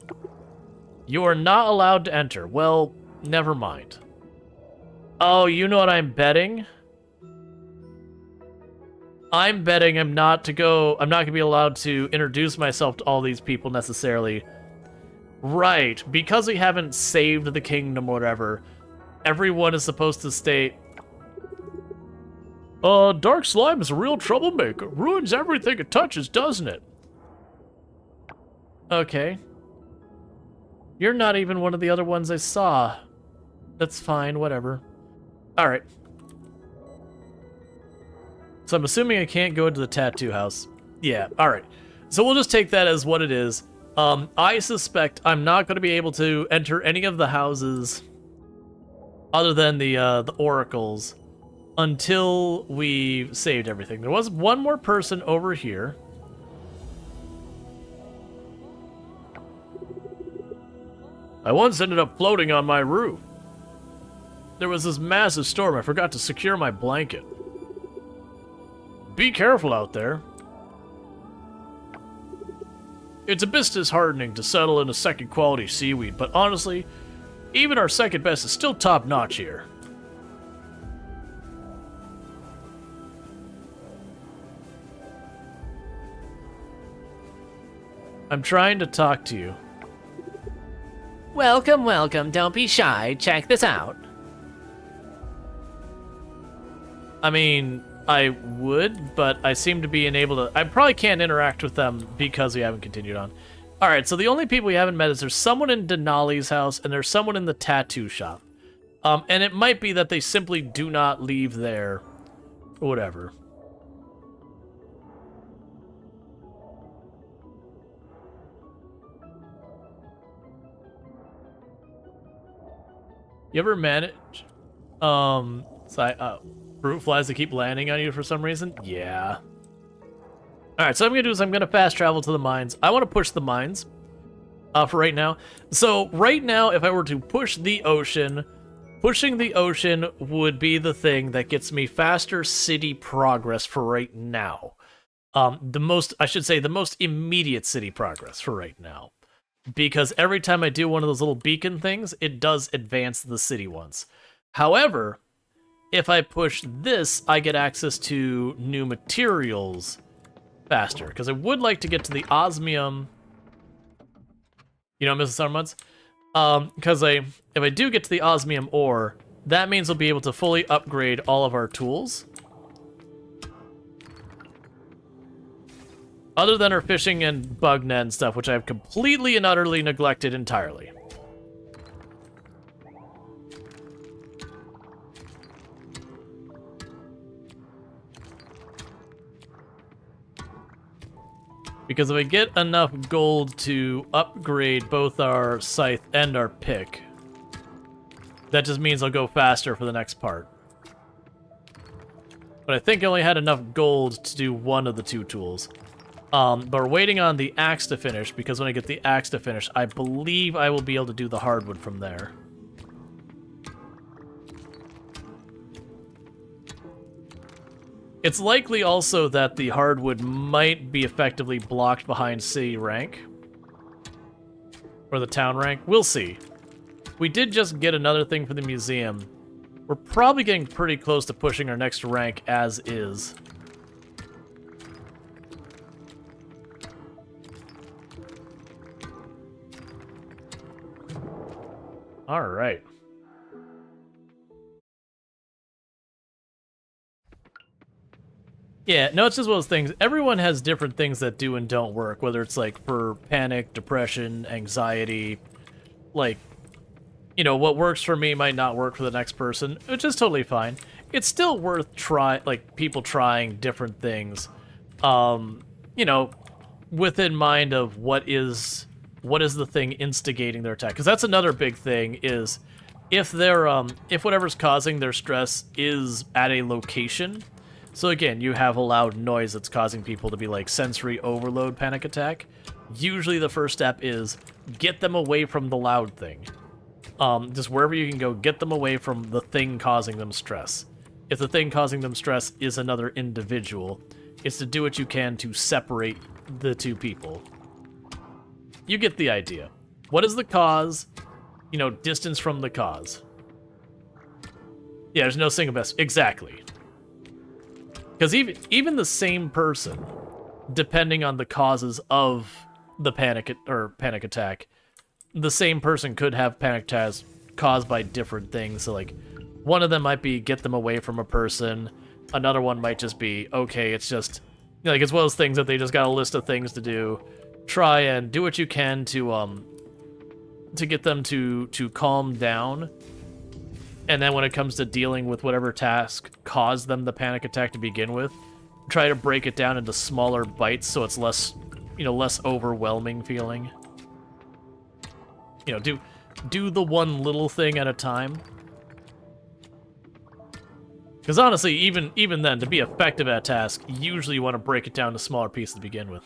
You are not allowed to enter. Well, never mind. Oh, you know what I'm betting? I'm betting I'm not gonna be allowed to introduce myself to all these people necessarily. Right, because we haven't saved the kingdom or whatever, everyone is supposed to state, Dark Slime is a real troublemaker. Ruins everything it touches, doesn't it? Okay. You're not even one of the other ones I saw. That's fine, whatever. Alright. So I'm assuming I can't go into the tattoo house. Yeah, alright. So we'll just take that as what it is. I suspect I'm not going to be able to enter any of the houses other than the oracles until we've saved everything. There was 1 more person over here. I once ended up floating on my roof. There was this massive storm. I forgot to secure my blanket. Be careful out there. It's a bit disheartening to settle in a second quality seaweed, but honestly, even our second best is still top notch here. I'm trying to talk to you. Welcome, welcome. Don't be shy. Check this out. I mean, I would, but I seem to be unable to... I probably can't interact with them because we haven't continued on. Alright, so the only people we haven't met is there's someone in Denali's house and there's someone in the tattoo shop. And it might be that they simply do not leave there. Or whatever. You ever manage... fruit flies that keep landing on you for some reason? Yeah. Alright, so what I'm gonna do is I'm gonna fast travel to the mines. I want to push the mines for right now. So right now, if I were to push the ocean, pushing the ocean would be the thing that gets me faster city progress for right now. The most immediate city progress for right now. Because every time I do one of those little beacon things, it does advance the city ones. However, if I push this, I get access to new materials faster. Because I would like to get to the osmium. You know, Mrs. Summermuds? Because if I do get to the osmium ore, that means we'll be able to fully upgrade all of our tools. Other than our fishing and bug net and stuff, which I've completely and utterly neglected entirely. Because if I get enough gold to upgrade both our scythe and our pick, that just means I'll go faster for the next part. But I think I only had enough gold to do one of the two tools. But we're waiting on the axe to finish, because when I get the axe to finish, I believe I will be able to do the hardwood from there. It's likely also that the hardwood might be effectively blocked behind city rank. Or the town rank. We'll see. We did just get another thing for the museum. We're probably getting pretty close to pushing our next rank as is. Alright. Yeah, no, it's just one of those things. Everyone has different things that do and don't work, whether it's like for panic, depression, anxiety. Like, you know, what works for me might not work for the next person, which is totally fine. It's still worth people trying different things. You know, within mind of what is the thing instigating their attack. Because that's another big thing is if whatever's causing their stress is at a location. So again, you have a loud noise that's causing people to be like sensory overload panic attack. Usually the first step is get them away from the loud thing. Just wherever you can go, get them away from the thing causing them stress. If the thing causing them stress is another individual, it's to do what you can to separate the two people. You get the idea. What is the cause? You know, distance from the cause. Yeah, there's no single best. Exactly. Because even the same person, depending on the causes of the panic attack, the same person could have panic attacks caused by different things. So like, one of them might be get them away from a person. Another one might just be, okay, it's just, you know, like it's one of those things that they just got a list of things to do. Try and do what you can to get them to calm down. And then when it comes to dealing with whatever task caused them the panic attack to begin with, try to break it down into smaller bites so it's less, you know, less overwhelming feeling. You know, do the one little thing at a time. Because honestly, even then, to be effective at a task, usually you want to break it down to smaller pieces to begin with.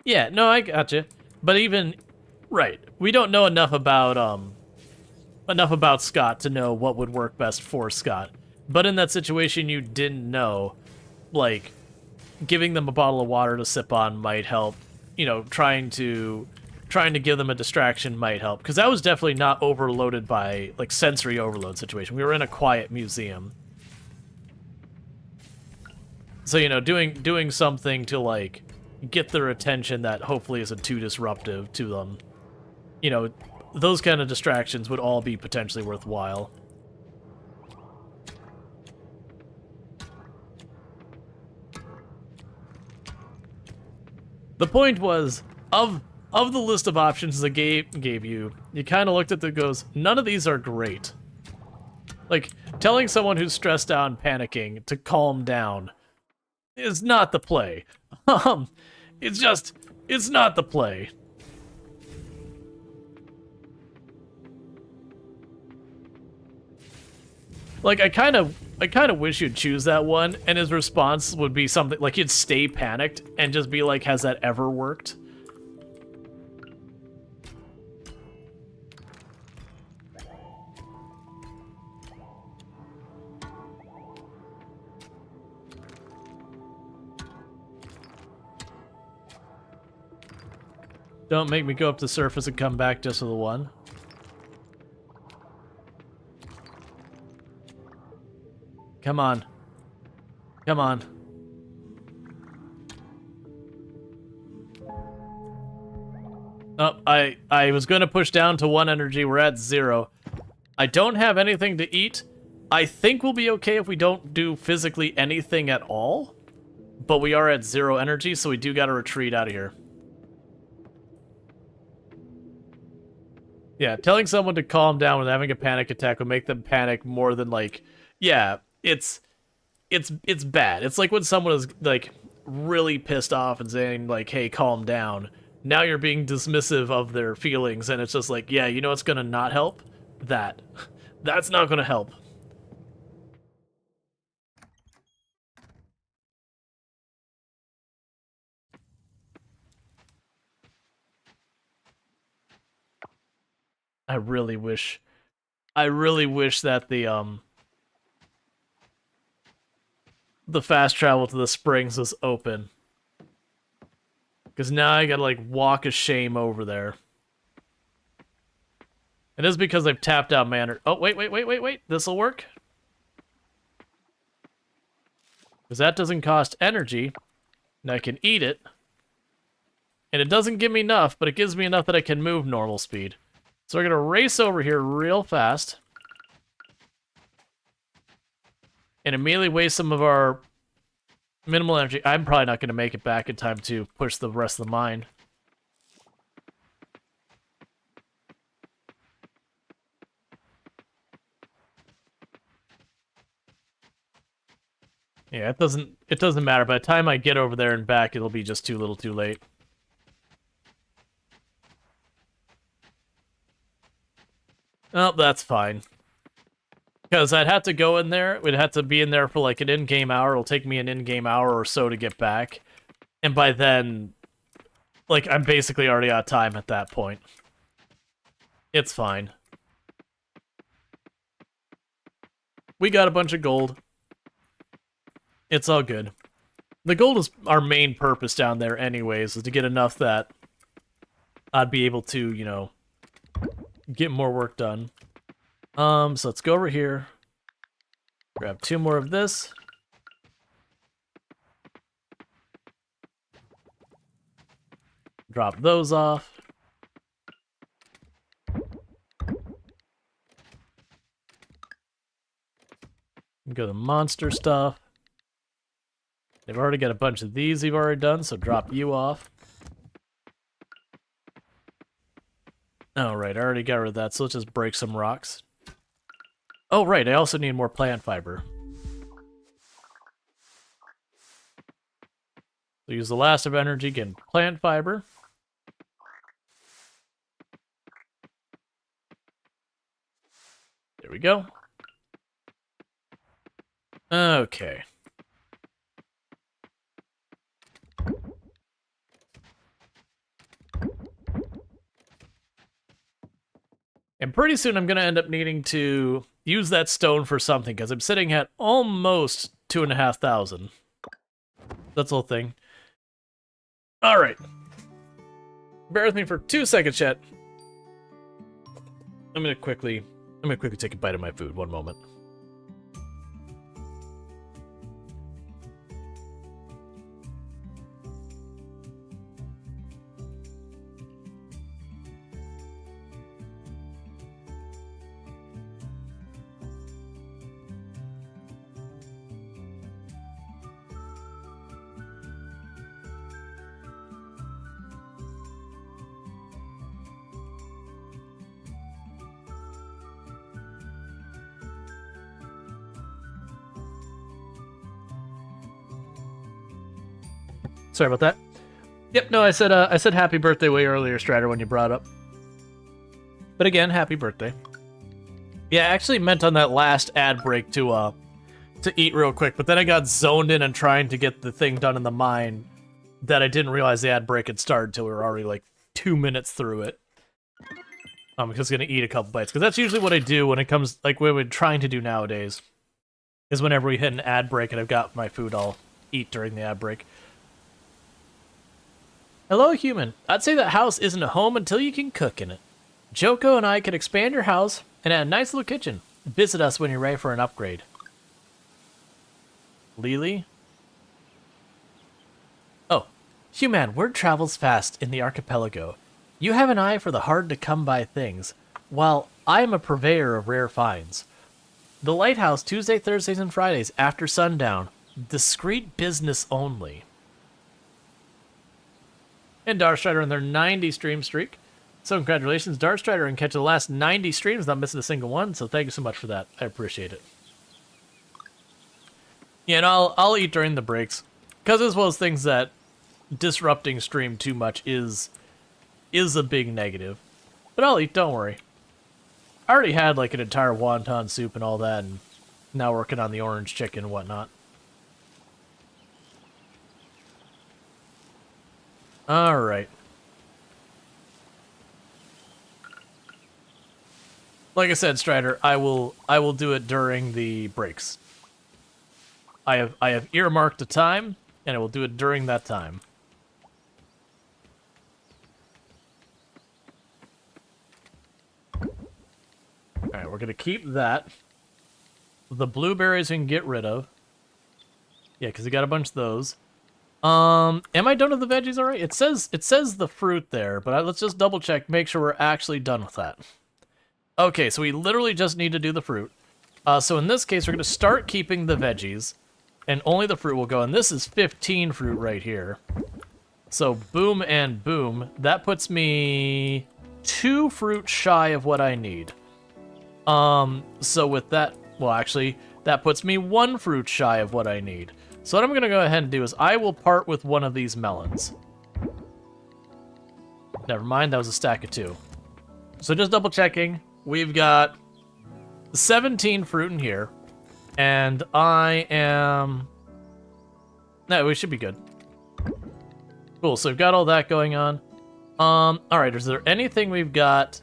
Yeah, no, I gotcha. But even... Right. We don't know enough about Scott to know what would work best for Scott. But in that situation you didn't know, like, giving them a bottle of water to sip on might help. You know, trying to give them a distraction might help. Because that was definitely not overloaded by, like, sensory overload situation. We were in a quiet museum. So, you know, doing something to, like, get their attention that hopefully isn't too disruptive to them. You know, those kind of distractions would all be potentially worthwhile. The point was, of the list of options the game gave you, you kind of looked at it and goes, none of these are great. Like, telling someone who's stressed out and panicking to calm down is not the play. It's not the play. Like, I kind of wish you'd choose that one, and his response would be something like he'd stay panicked and just be like, has that ever worked? Don't make me go up to the surface and come back just with the one. Come on. Come on. Oh, I was going to push down to 1 energy. We're at 0. I don't have anything to eat. I think we'll be okay if we don't do physically anything at all. But we are at 0 energy, so we do got to retreat out of here. Yeah, telling someone to calm down when having a panic attack will make them panic more than, like... Yeah, it's it's bad. It's like when someone is like really pissed off and saying like, "Hey, calm down." Now you're being dismissive of their feelings, and it's just like, yeah, you know what's gonna not help? That. That's not gonna help. I really wish that the fast travel to the springs was open. Because now I gotta, like, walk a shame over there. It is because I've tapped out mana. Oh, wait. This'll work. Because that doesn't cost energy. And I can eat it. And it doesn't give me enough, but it gives me enough that I can move normal speed. So we're gonna race over here real fast. And immediately waste some of our minimal energy. I'm probably not going to make it back in time to push the rest of the mine. Yeah, it doesn't matter. By the time I get over there and back, it'll be just too little too late. Oh, that's fine. Because I'd have to go in there. We'd have to be in there for like an in-game hour. It'll take me an in-game hour or so to get back. And by then, like, I'm basically already out of time at that point. It's fine. We got a bunch of gold. It's all good. The gold is our main purpose down there anyways, is to get enough that I'd be able to, you know, get more work done. So let's go over here. Grab 2 more of this. Drop those off. Go to monster stuff. They've already got a bunch of these we've already done, so drop you off. Alright, I already got rid of that, so let's just break some rocks. Oh, right, I also need more plant fiber. So use the last of energy, get plant fiber. There we go. Okay. And pretty soon I'm going to end up needing to use that stone for something, because I'm sitting at almost 2,500. That's the whole thing. Alright. Bear with me for 2 seconds, chat. I'm gonna quickly take a bite of my food. 1 moment. Sorry about that. Yep, no, I said happy birthday way earlier, Strider, when you brought up. But again, happy birthday. Yeah, I actually meant on that last ad break to eat real quick, but then I got zoned in and trying to get the thing done in the mine that I didn't realize the ad break had started until we were already like 2 minutes through it. I'm just gonna eat a couple bites, because that's usually what I do when it comes, like what we're trying to do nowadays, is whenever we hit an ad break and I've got my food, I'll eat during the ad break. Hello, human. I'd say that house isn't a home until you can cook in it. Joko and I could expand your house and add a nice little kitchen. Visit us when you're ready for an upgrade. Lily? Oh, human, word travels fast in the archipelago. You have an eye for the hard-to-come-by things, while I am a purveyor of rare finds. The Lighthouse, Tuesday, Thursdays, and Fridays after sundown. Discreet business only. And Darkstrider on their 90 stream streak. So congratulations, Darkstrider, and catch the last 90 streams without missing a single one, so thank you so much for that. I appreciate it. Yeah, and I'll eat during the breaks. Because as well as things that disrupting stream too much is a big negative. But I'll eat, don't worry. I already had like an entire wonton soup and all that, and now working on the orange chicken and whatnot. Alright. Like I said, Strider, I will do it during the breaks. I have earmarked a time, and I will do it during that time. Alright, we're gonna keep that. The blueberries we can get rid of. Yeah, because we got a bunch of those. Am I done with the veggies already? It says the fruit there, but let's just double check, make sure we're actually done with that. Okay, so we literally just need to do the fruit. So in this case, we're gonna start keeping the veggies, and only the fruit will go. And this is 15 fruit right here. So boom and boom. That puts me 2 fruit shy of what I need. So with that, well, actually, that puts me 1 fruit shy of what I need. So what I'm going to go ahead and do is I will part with one of these melons. Never mind, that was a stack of 2. So just double checking, we've got 17 fruit in here, and I am... No, we should be good. Cool, so we've got all that going on. Alright, is there anything we've got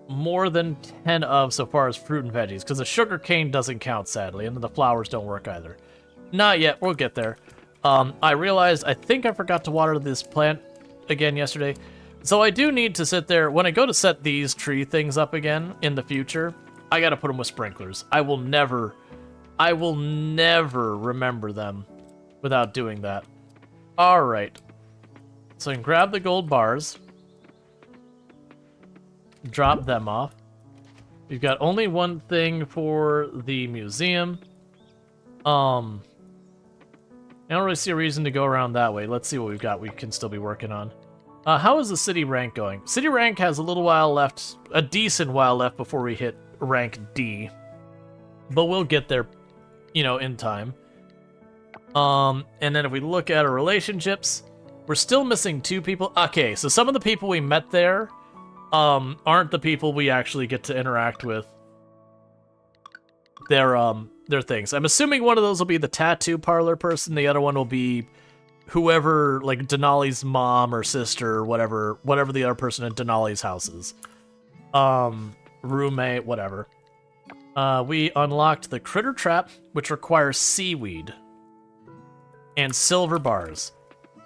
more than 10 of so far as fruit and veggies? Because the sugar cane doesn't count, sadly, and the flowers don't work either. Not yet, we'll get there. I realized I think I forgot to water this plant again yesterday. So I do need to sit there, when I go to set these tree things up again in the future, I gotta put them with sprinklers. I will never remember them without doing that. Alright. So I can grab the gold bars. Drop them off. We've got only one thing for the museum. I don't really see a reason to go around that way. Let's see what we've got we can still be working on. How is the city rank going? City rank has a little while left, a decent while left before we hit rank D. But we'll get there, you know, in time. And then if we look at our relationships, we're still missing 2 people. Okay, so some of the people we met there aren't the people we actually get to interact with. Their things. I'm assuming one of those will be the tattoo parlor person, the other one will be whoever, like Denali's mom or sister or whatever the other person in Denali's house is. Roommate, whatever. We unlocked the critter trap, which requires seaweed and silver bars.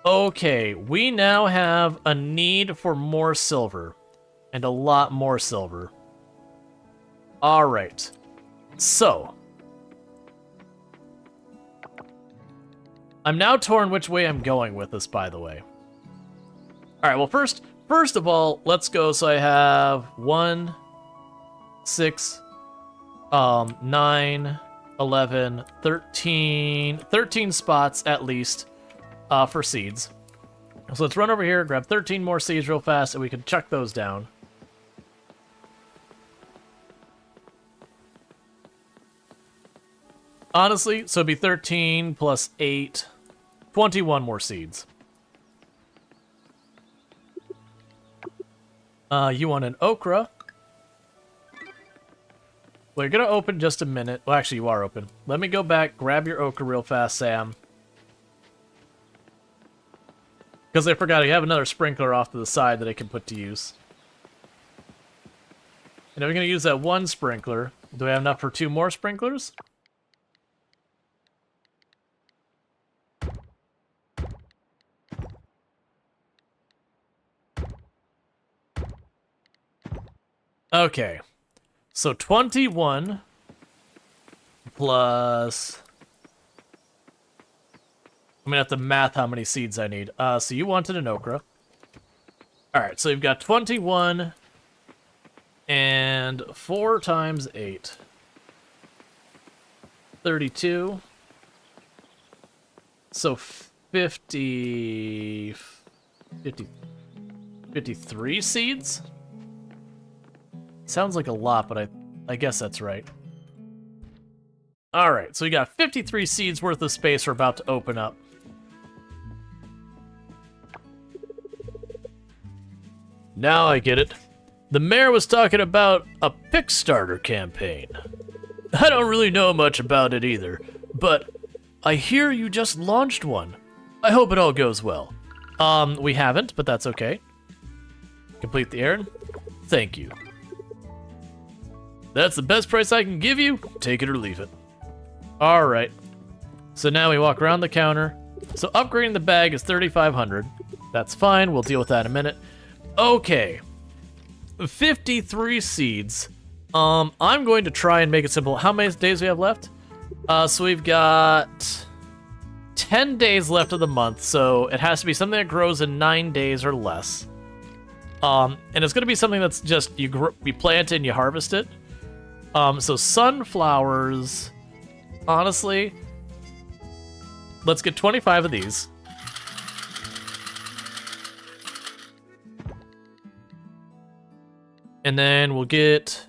Okay, we now have a need for more silver. And a lot more silver. Alright. So. I'm now torn which way I'm going with this, by the way. Alright, well first of all, let's go. So I have 1, 6, 9, 11, 13 spots at least for seeds. So let's run over here, grab 13 more seeds real fast, and we can chuck those down. Honestly, so it'd be 13 plus 8, 21 more seeds. You want an okra. Well, you're gonna open just a minute. Well, actually, you are open. Let me go back, grab your okra real fast, Sam. Because I forgot I have another sprinkler off to the side that I can put to use. And if we're gonna use that 1 sprinkler, do I have enough for 2 more sprinklers? Okay, so 21 plus... I'm gonna have to math how many seeds I need. So you wanted an okra. Alright, so you've got 21 and 4 times 8. 32. So 53 seeds? Sounds like a lot, but I guess that's right. Alright, so we got 53 seeds worth of space we're about to open up. Now I get it. The mayor was talking about a pick starter campaign. I don't really know much about it either, but I hear you just launched one. I hope it all goes well. We haven't, but that's okay. Complete the errand? Thank you. That's the best price I can give you. Take it or leave it. Alright. So now we walk around the counter. So upgrading the bag is 3,500. That's fine, we'll deal with that in a minute. Okay. 53 seeds. I'm going to try and make it simple. How many days do we have left? So we've got 10 days left of the month, so it has to be something that grows in 9 days or less. And it's going to be something that's just, you plant it and you harvest it. So sunflowers, honestly, let's get 25 of these. And then we'll get,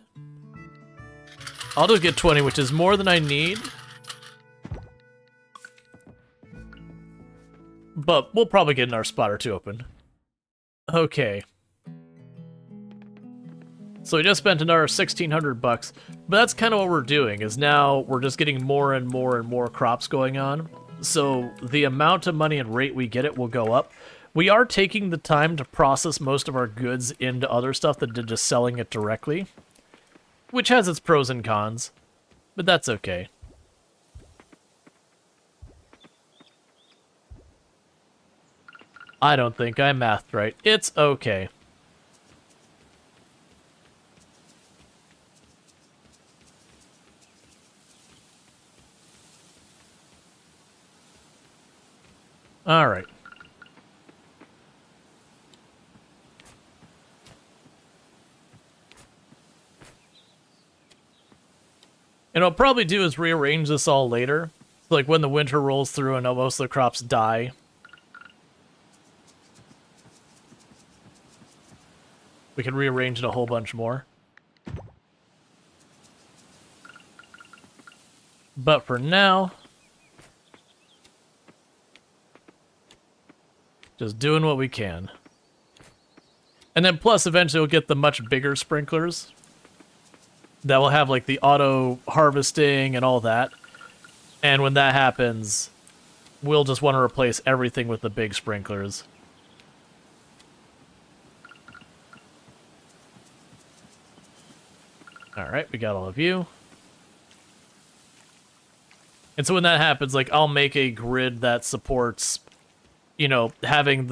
I'll just get 20, which is more than I need. But we'll probably get our spot or two open. Okay. So we just spent another 1,600 bucks, but that's kind of what we're doing, is now we're just getting more and more and more crops going on. So the amount of money and rate we get it will go up. We are taking the time to process most of our goods into other stuff than just selling it directly, which has its pros and cons, but that's okay. I don't think I mathed right. It's okay. All right. And what I'll probably do is rearrange this all later. Like when the winter rolls through and most of the crops die. We can rearrange it a whole bunch more. But for now, just doing what we can. And then plus eventually we'll get the much bigger sprinklers that will have like the auto harvesting and all that. And when that happens, we'll just want to replace everything with the big sprinklers. Alright, we got all of you. And so when that happens, like, I'll make a grid that supports, you know, having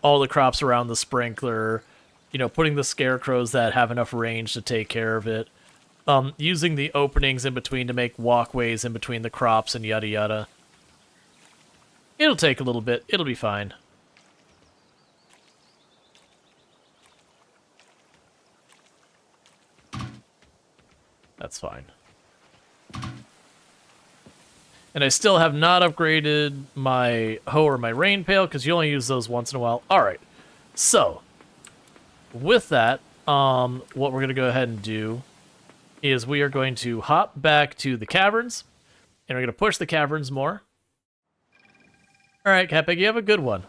all the crops around the sprinkler, you know, putting the scarecrows that have enough range to take care of it, using the openings in between to make walkways in between the crops and yada yada. It'll take a little bit. It'll be fine. That's fine. And I still have not upgraded my hoe or my rain pail, because you only use those once in a while. Alright, so, with that, what we're going to go ahead and do is we are going to hop back to the caverns, and we're going to push the caverns more. Alright, Catpig, you have a good one.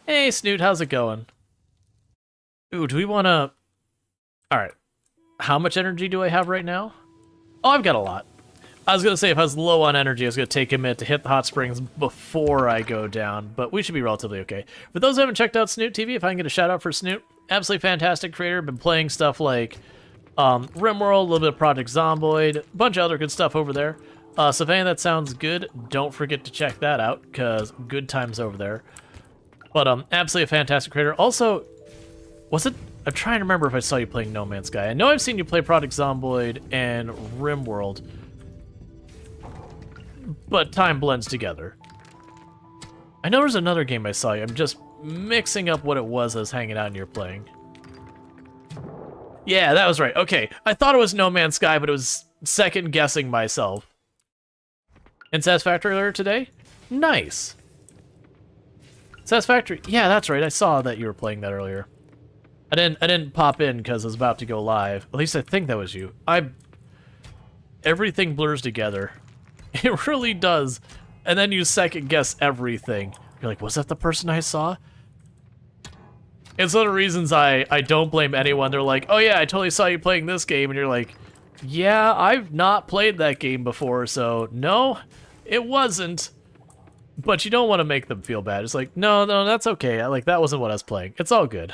Hey, Snoot, how's it going? Ooh, do we want to... Alright. How much energy do I have right now? Oh, I've got a lot. I was going to say if I was low on energy, I was going to take a minute to hit the hot springs before I go down, but we should be relatively okay. For those who haven't checked out Snoot TV, if I can get a shout out for Snoot, absolutely fantastic creator. Been playing stuff like RimWorld, a little bit of Project Zomboid, a bunch of other good stuff over there. So if any of that sounds good, don't forget to check that out, because good times over there. But absolutely a fantastic creator. Also, was it... I'm trying to remember if I saw you playing No Man's Sky. I know I've seen you play Project Zomboid and RimWorld, but time blends together. I know there's another game I saw you. I'm just mixing up what it was I was hanging out and you're playing. Yeah, that was right. Okay, I thought it was No Man's Sky, but it was second guessing myself. And Satisfactory earlier today? Nice. Satisfactory. Yeah, that's right. I saw that you were playing that earlier. I didn't pop in because I was about to go live. At least I think that was you. everything blurs together. It really does. And then you second guess everything. You're like, was that the person I saw? It's one of the reasons I don't blame anyone. They're like, oh yeah, I totally saw you playing this game. And you're like, yeah, I've not played that game before, so no, it wasn't. But you don't want to make them feel bad. It's like, no, that's okay. Like, that wasn't what I was playing. It's all good.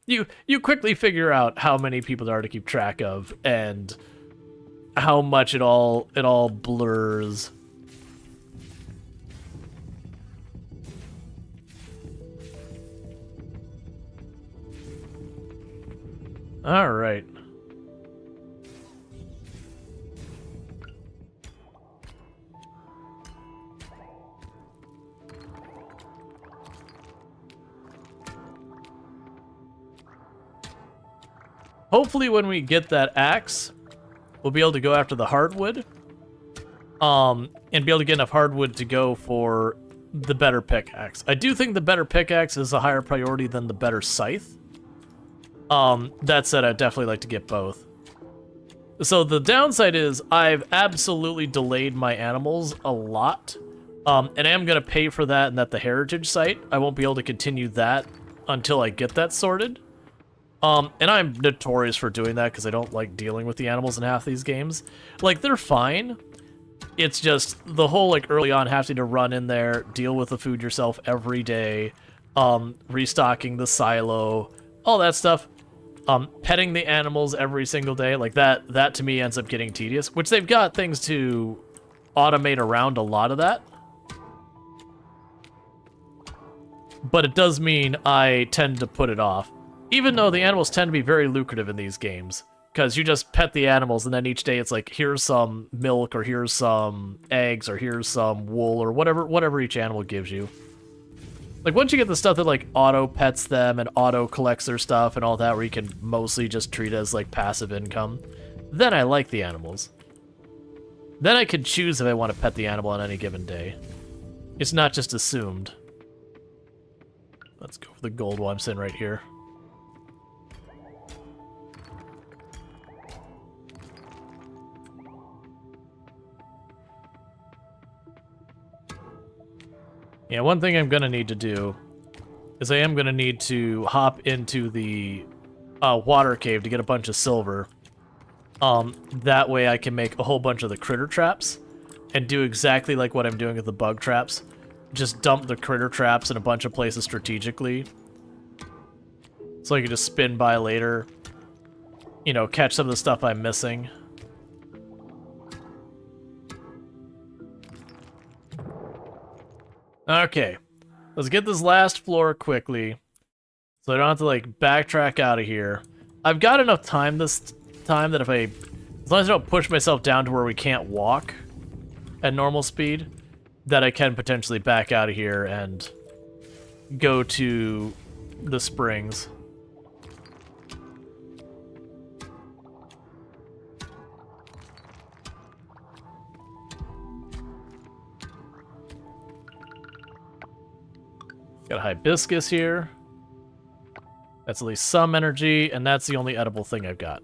You quickly figure out how many people there are to keep track of and how much it all blurs. All right. Hopefully when we get that axe, we'll be able to go after the hardwood. And be able to get enough hardwood to go for the better pickaxe. I do think the better pickaxe is a higher priority than the better scythe. That said, I'd definitely like to get both. So the downside is I've absolutely delayed my animals a lot. And I am going to pay for that and at the heritage site. I won't be able to continue that until I get that sorted. And I'm notorious for doing that because I don't like dealing with the animals in half these games. Like, they're fine. It's just the whole, like, early on having to run in there, deal with the food yourself every day, restocking the silo, all that stuff. Petting the animals every single day, like that to me ends up getting tedious, which they've got things to automate around a lot of that. But it does mean I tend to put it off. Even though the animals tend to be very lucrative in these games, because you just pet the animals and then each day it's like, here's some milk, or here's some eggs, or here's some wool, or whatever each animal gives you. Like, once you get the stuff that, like, auto-pets them and auto-collects their stuff and all that, where you can mostly just treat it as, like, passive income, then I like the animals. Then I can choose if I want to pet the animal on any given day. It's not just assumed. Let's go for the gold while I'm sitting right here. Yeah, one thing I'm gonna need to do is I am gonna need to hop into the water cave to get a bunch of silver. That way I can make a whole bunch of the critter traps and do exactly like what I'm doing with the bug traps. Just dump the critter traps in a bunch of places strategically. So I can just spin by later. You know, catch some of the stuff I'm missing. Okay, let's get this last floor quickly, so I don't have to, like, backtrack out of here. I've got enough time this time that as long as I don't push myself down to where we can't walk at normal speed, that I can potentially back out of here and go to the springs. Got a hibiscus here. That's at least some energy, and that's the only edible thing I've got.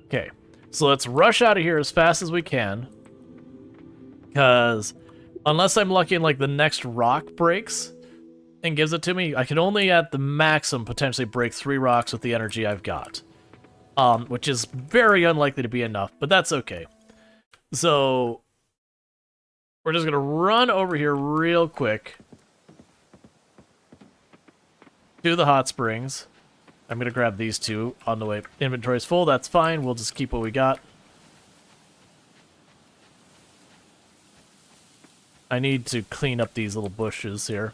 Okay, so let's rush out of here as fast as we can. Because unless I'm lucky and, like, the next rock breaks and gives it to me, I can only at the maximum potentially break 3 rocks with the energy I've got. Which is very unlikely to be enough, but that's okay. So we're just gonna run over here real quick to the hot springs. I'm gonna grab these 2 on the way. Inventory's full, that's fine. We'll just keep what we got. I need to clean up these little bushes here.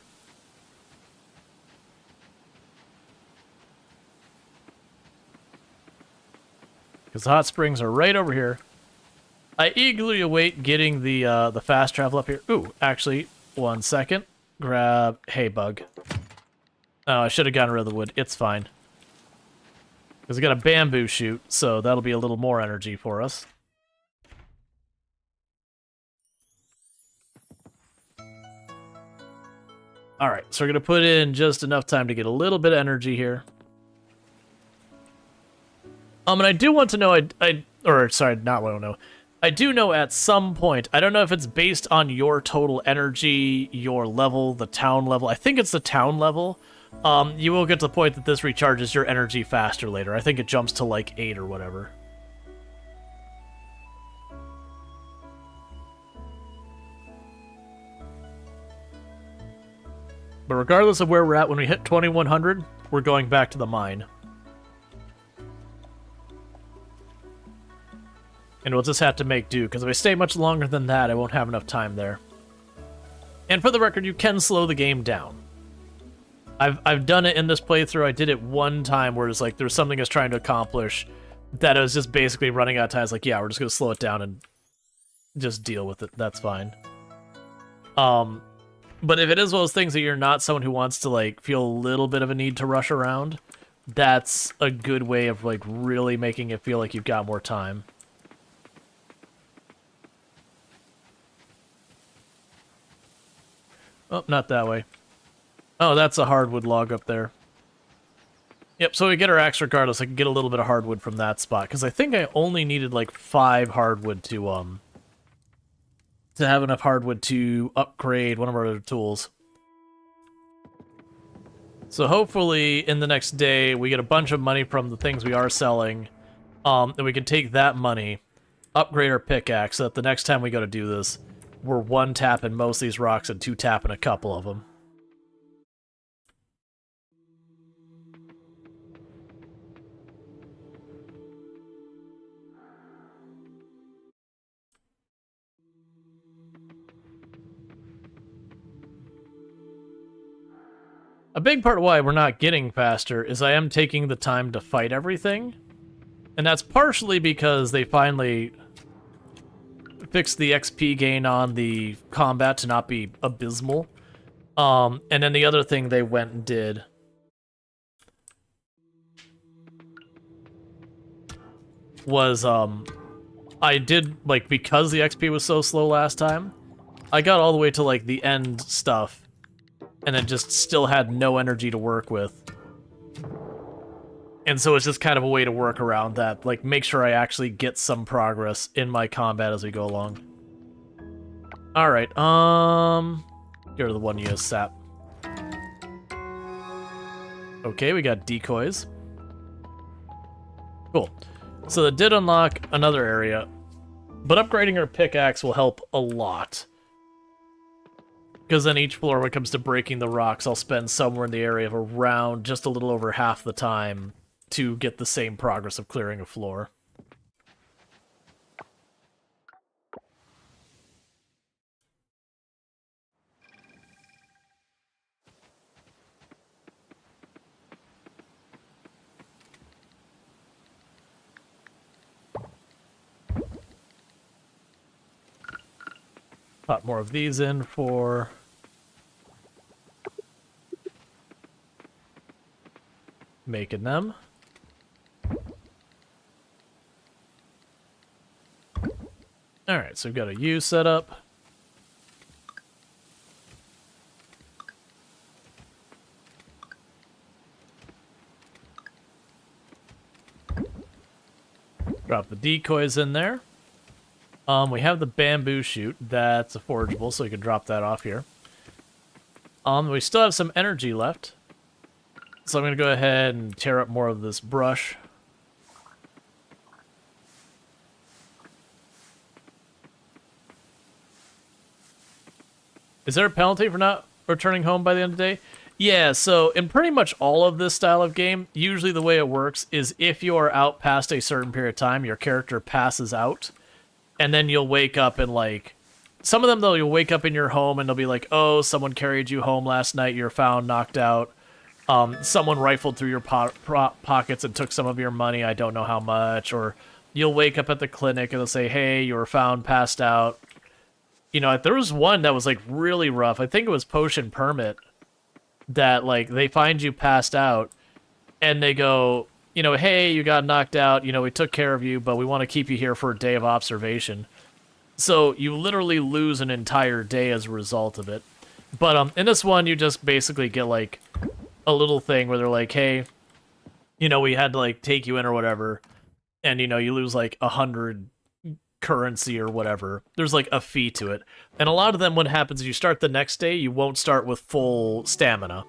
Because the hot springs are right over here. I eagerly await getting the fast travel up here. Ooh, actually, 1 second. Grab hay bug. Oh, I should have gotten rid of the wood. It's fine. Because I got a bamboo shoot, so that'll be a little more energy for us. All right, so we're gonna put in just enough time to get a little bit of energy here. And I do want to know, sorry, not want to know. I do know at some point, I don't know if it's based on your total energy, your level, the town level. I think it's the town level. You will get to the point that this recharges your energy faster later. I think it jumps to like 8 or whatever. But regardless of where we're at, when we hit 2100, we're going back to the mine. And we'll just have to make do, because if I stay much longer than that, I won't have enough time there. And for the record, you can slow the game down. I've done it in this playthrough. I did it one time where it's like there's something I was trying to accomplish that I was just basically running out of time. It's like, yeah, we're just going to slow it down and just deal with it. That's fine. But if it is one of those things that you're not someone who wants to like feel a little bit of a need to rush around, that's a good way of like really making it feel like you've got more time. Oh, not that way. Oh, that's a hardwood log up there. Yep, so we get our axe regardless. I can get a little bit of hardwood from that spot, because I think I only needed like 5 hardwood to have enough hardwood to upgrade one of our other tools. So hopefully in the next day we get a bunch of money from the things we are selling, and we can take that money, upgrade our pickaxe, so that the next time we go to do this, we're 1-tapping most of these rocks and 2-tapping a couple of them. A big part of why we're not getting faster is I am taking the time to fight everything. And that's partially because they finally fixed the XP gain on the combat to not be abysmal. And then the other thing they went and did was I did, like, because the XP was so slow last time, I got all the way to like the end stuff and then just still had no energy to work with. And so it's just kind of a way to work around that, like make sure I actually get some progress in my combat as we go along. All right, get rid of the one use sap. Okay, we got decoys. Cool. So that did unlock another area, but upgrading our pickaxe will help a lot. Because then each floor, when it comes to breaking the rocks, I'll spend somewhere in the area of around just a little over half the time to get the same progress of clearing a floor. Pop more of these in for making them. Alright, so we've got a U set up. Drop the decoys in there. We have the bamboo shoot. That's a forageable, so we can drop that off here. We still have some energy left. So I'm going to go ahead and tear up more of this brush. Is there a penalty for not returning home by the end of the day? Yeah, so in pretty much all of this style of game, usually the way it works is if you are out past a certain period of time, your character passes out, and then you'll wake up and, like, some of them, though, you'll wake up in your home and they'll be like, oh, someone carried you home last night, you're found knocked out. Someone rifled through your pockets and took some of your money, I don't know how much. Or you'll wake up at the clinic and they'll say, hey, you were found passed out. You know, there was one that was, like, really rough. I think it was Potion Permit that, like, they find you passed out and they go, you know, hey, you got knocked out, you know, we took care of you, but we want to keep you here for a day of observation. So you literally lose an entire day as a result of it. But in this one, you just basically get like a little thing where they're like, hey, we had to like take you in or whatever, and you lose like 100 currency or whatever. There's like a fee to it, and a lot of them, what happens is you start the next day, you won't start with full stamina.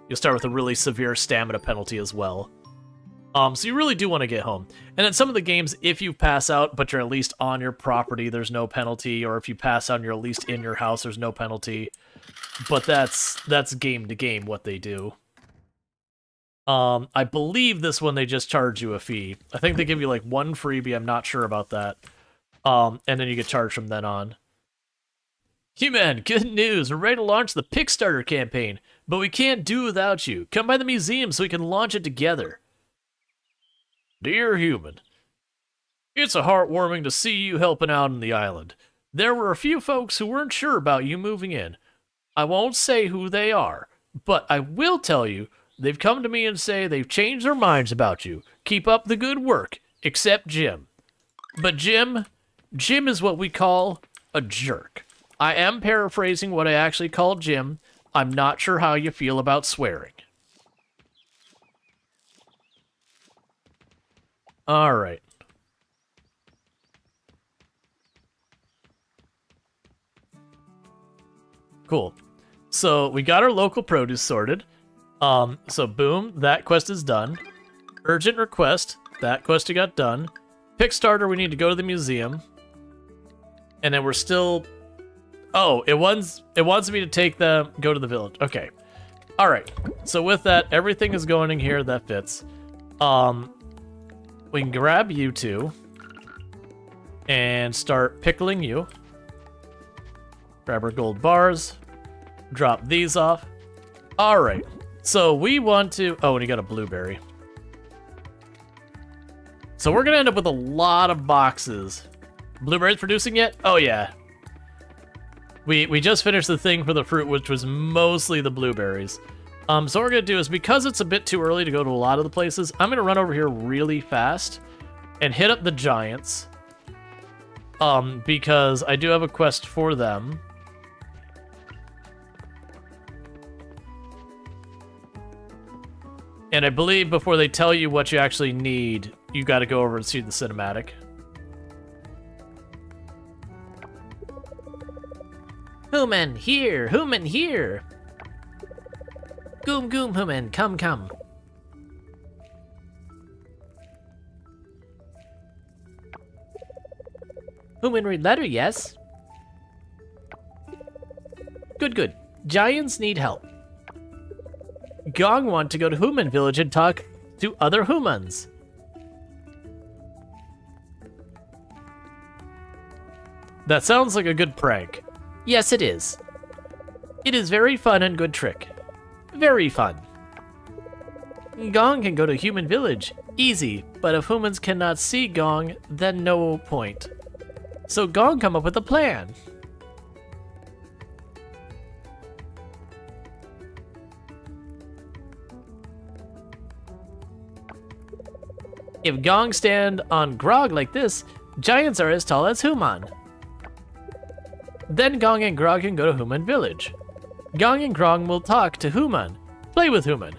You'll start with a really severe stamina penalty as well. So you really do want to get home. And in some of the games, if you pass out, but you're at least on your property, there's no penalty. Or if you pass out and you're at least in your house, there's no penalty. But that's game to game what they do. I believe this one, they just charge you a fee. I think they give you like one freebie, I'm not sure about that. And then you get charged from then on. Human, good news. We're ready to launch the Kickstarter campaign, but we can't do without you. Come by the museum so we can launch it together. Dear Human, it's heartwarming to see you helping out on the island. There were a few folks who weren't sure about you moving in. I won't say who they are, but I will tell you they've come to me and say they've changed their minds about you. Keep up the good work, except Jim. But Jim is what we call a jerk. I am paraphrasing what I actually called Jim. I'm not sure how you feel about swearing. All right. Cool. So we got our local produce sorted. So boom, that quest is done. Urgent request, that quest got done. Kickstarter, we need to go to the museum. And then we're still... Oh, it wants me to take them, go to the village. Okay. All right. So with that, everything is going in here that fits. We can grab you two and start pickling you. Grab our gold bars. Drop these off. All right. So we want to... Oh, and you got a blueberry. So we're going to end up with a lot of boxes. Blueberries producing yet? Oh, yeah. We just finished the thing for the fruit, which was mostly the blueberries. So what we're going to do is, because it's a bit too early to go to a lot of the places, I'm going to run over here really fast and hit up the giants. Because I do have a quest for them. And I believe before they tell you what you actually need, you got to go over and see the cinematic. Human, here! Human, here! Goom, goom, human, come, come. Human read letter, yes? Good, good. Giants need help. Gong want to go to Human Village and talk to other humans. That sounds like a good prank. Yes, it is. It is very fun and good trick. Very fun. Gong can go to Human Village. Easy, but if humans cannot see Gong, then no point. So Gong come up with a plan. If Gong stand on Grog like this, giants are as tall as Human. Then Gong and Grog can go to Human Village. Gong and Grog will talk to Human, play with Human,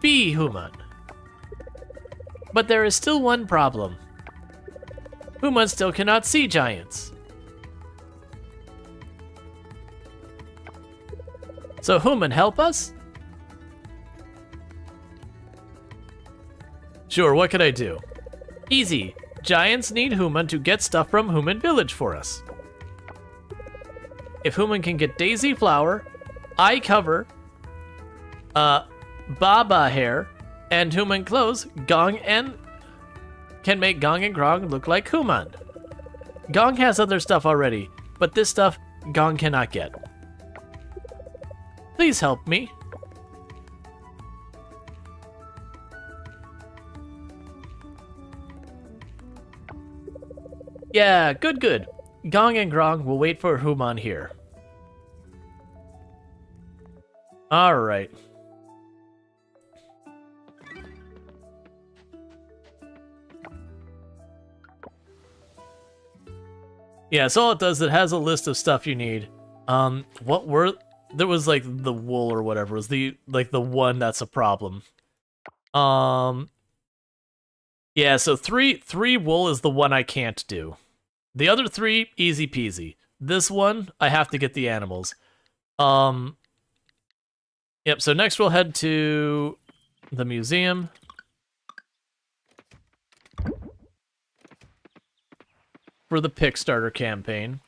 be Human. But there is still one problem. Human still cannot see giants. So Human, help us? Sure, what can I do? Easy. Giants need Human to get stuff from Human Village for us. If Human can get Daisy Flower, Eye Cover, Baba Hair, and Human Clothes, Gong and... can make Gong and Grog look like Human. Gong has other stuff already, but this stuff Gong cannot get. Please help me. Yeah, good, good. Gong and Grog will wait for Human here. Alright. Yeah, so all it does, it has a list of stuff you need. What were... there was like the wool or whatever was the one that's a problem. Yeah, so three wool is the one I can't do. The other 3, easy peasy. This one, I have to get the animals. Yep, so next we'll head to the museum. For the pick starter campaign.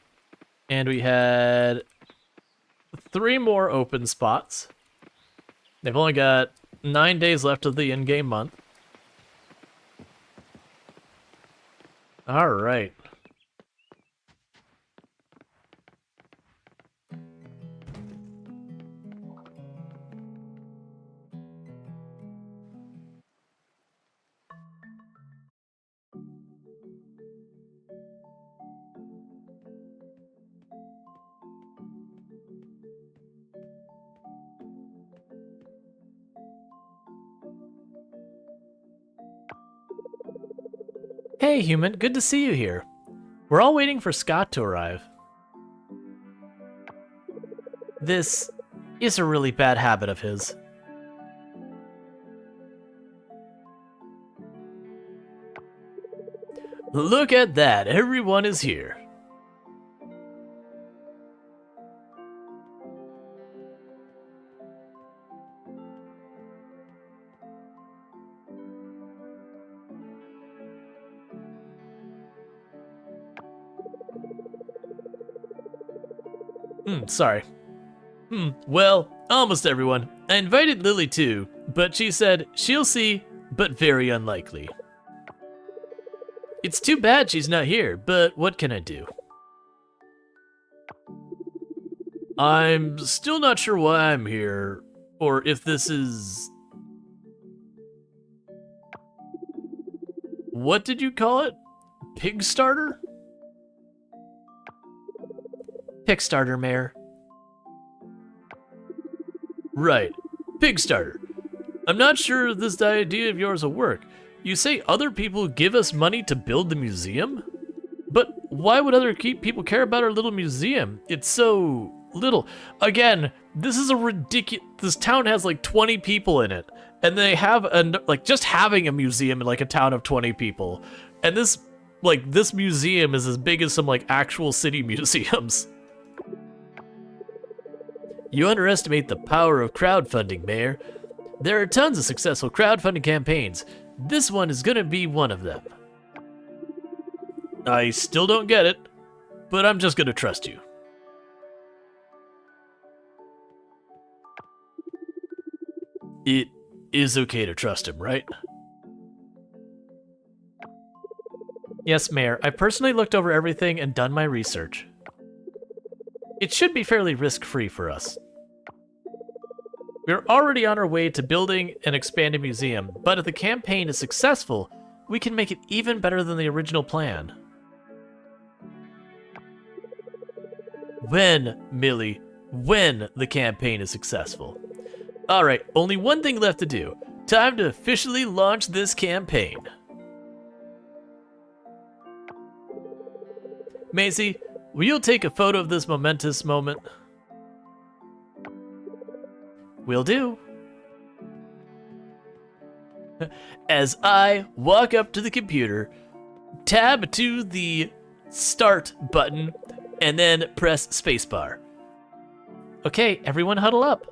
And we had 3 more open spots. They've only got 9 days left of the in-game month. All right. Hey, human, good to see you here. We're all waiting for Scott to arrive. This is a really bad habit of his. Look at that, everyone is here. Sorry. Well, almost everyone. I invited Lily too, but she said she'll see, but very unlikely. It's too bad she's not here, but what can I do? I'm still not sure why I'm here, or if this is... What did you call it? Pig starter? Pig starter, Mayor. Right. Pig starter. I'm not sure this idea of yours will work. You say other people give us money to build the museum? But why would other people care about our little museum? It's so little. Again, this is a ridiculous... This town has like 20 people in it. And they have, like, just having a museum in like a town of 20 people. And this museum is as big as some like actual city museums. You underestimate the power of crowdfunding, Mayor. There are tons of successful crowdfunding campaigns. This one is gonna be one of them. I still don't get it, but I'm just gonna trust you. It is okay to trust him, right? Yes, Mayor. I personally looked over everything and done my research. It should be fairly risk-free for us. We're already on our way to building an expanded museum, but if the campaign is successful, we can make it even better than the original plan. When, Millie, when the campaign is successful. Alright, only one thing left to do. Time to officially launch this campaign. Maisie, will you take a photo of this momentous moment? Will do. As I walk up to the computer, tab to the start button, and then press spacebar. Okay, everyone huddle up.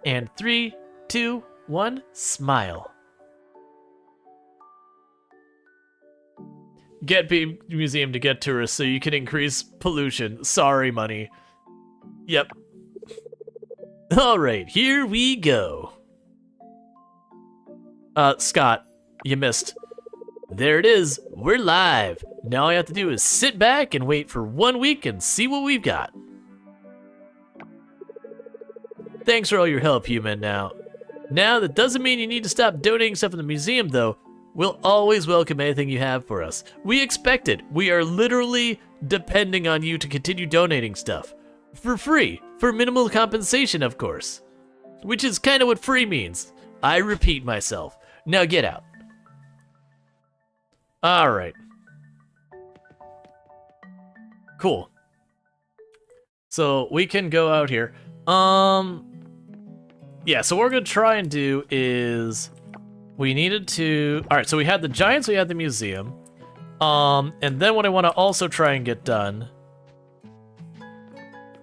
And 3, 2, 1, smile. Get museum to get tourists so you can increase pollution. Sorry, money. Yep. Alright, here we go. Scott, you missed. There it is. We're live. Now all you have to do is sit back and wait for 1 week and see what we've got. Thanks for all your help, human. Now, that doesn't mean you need to stop donating stuff in the museum, though. We'll always welcome anything you have for us. We expect it. We are literally depending on you to continue donating stuff. For free. For minimal compensation, of course. Which is kind of what free means. I repeat myself. Now get out. Alright. Cool. So we can go out here. Yeah, so what we're gonna try and do is we needed to. All right, so we had the giants, we had the museum, and then what I want to also try and get done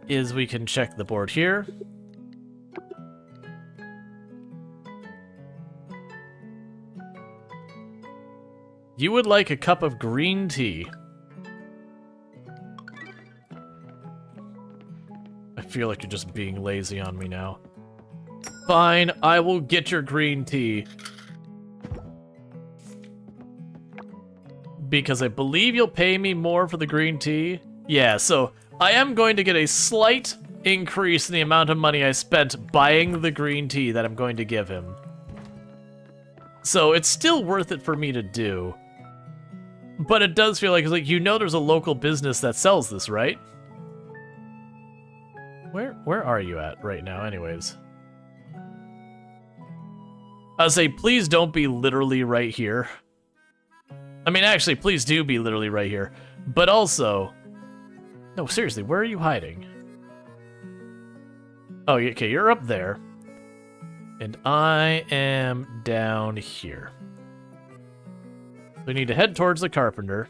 is we can check the board here. You would like a cup of green tea. I feel like you're just being lazy on me now. Fine, I will get your green tea. Because I believe you'll pay me more for the green tea. Yeah, so I am going to get a slight increase in the amount of money I spent buying the green tea that I'm going to give him. So it's still worth it for me to do. But it does feel like, you know there's a local business that sells this, right? Where are you at right now, anyways? I'll say, please don't be literally right here. I mean, actually, please do be literally right here. But also... No, seriously, where are you hiding? Oh, okay, you're up there. And I am down here. We need to head towards the carpenter.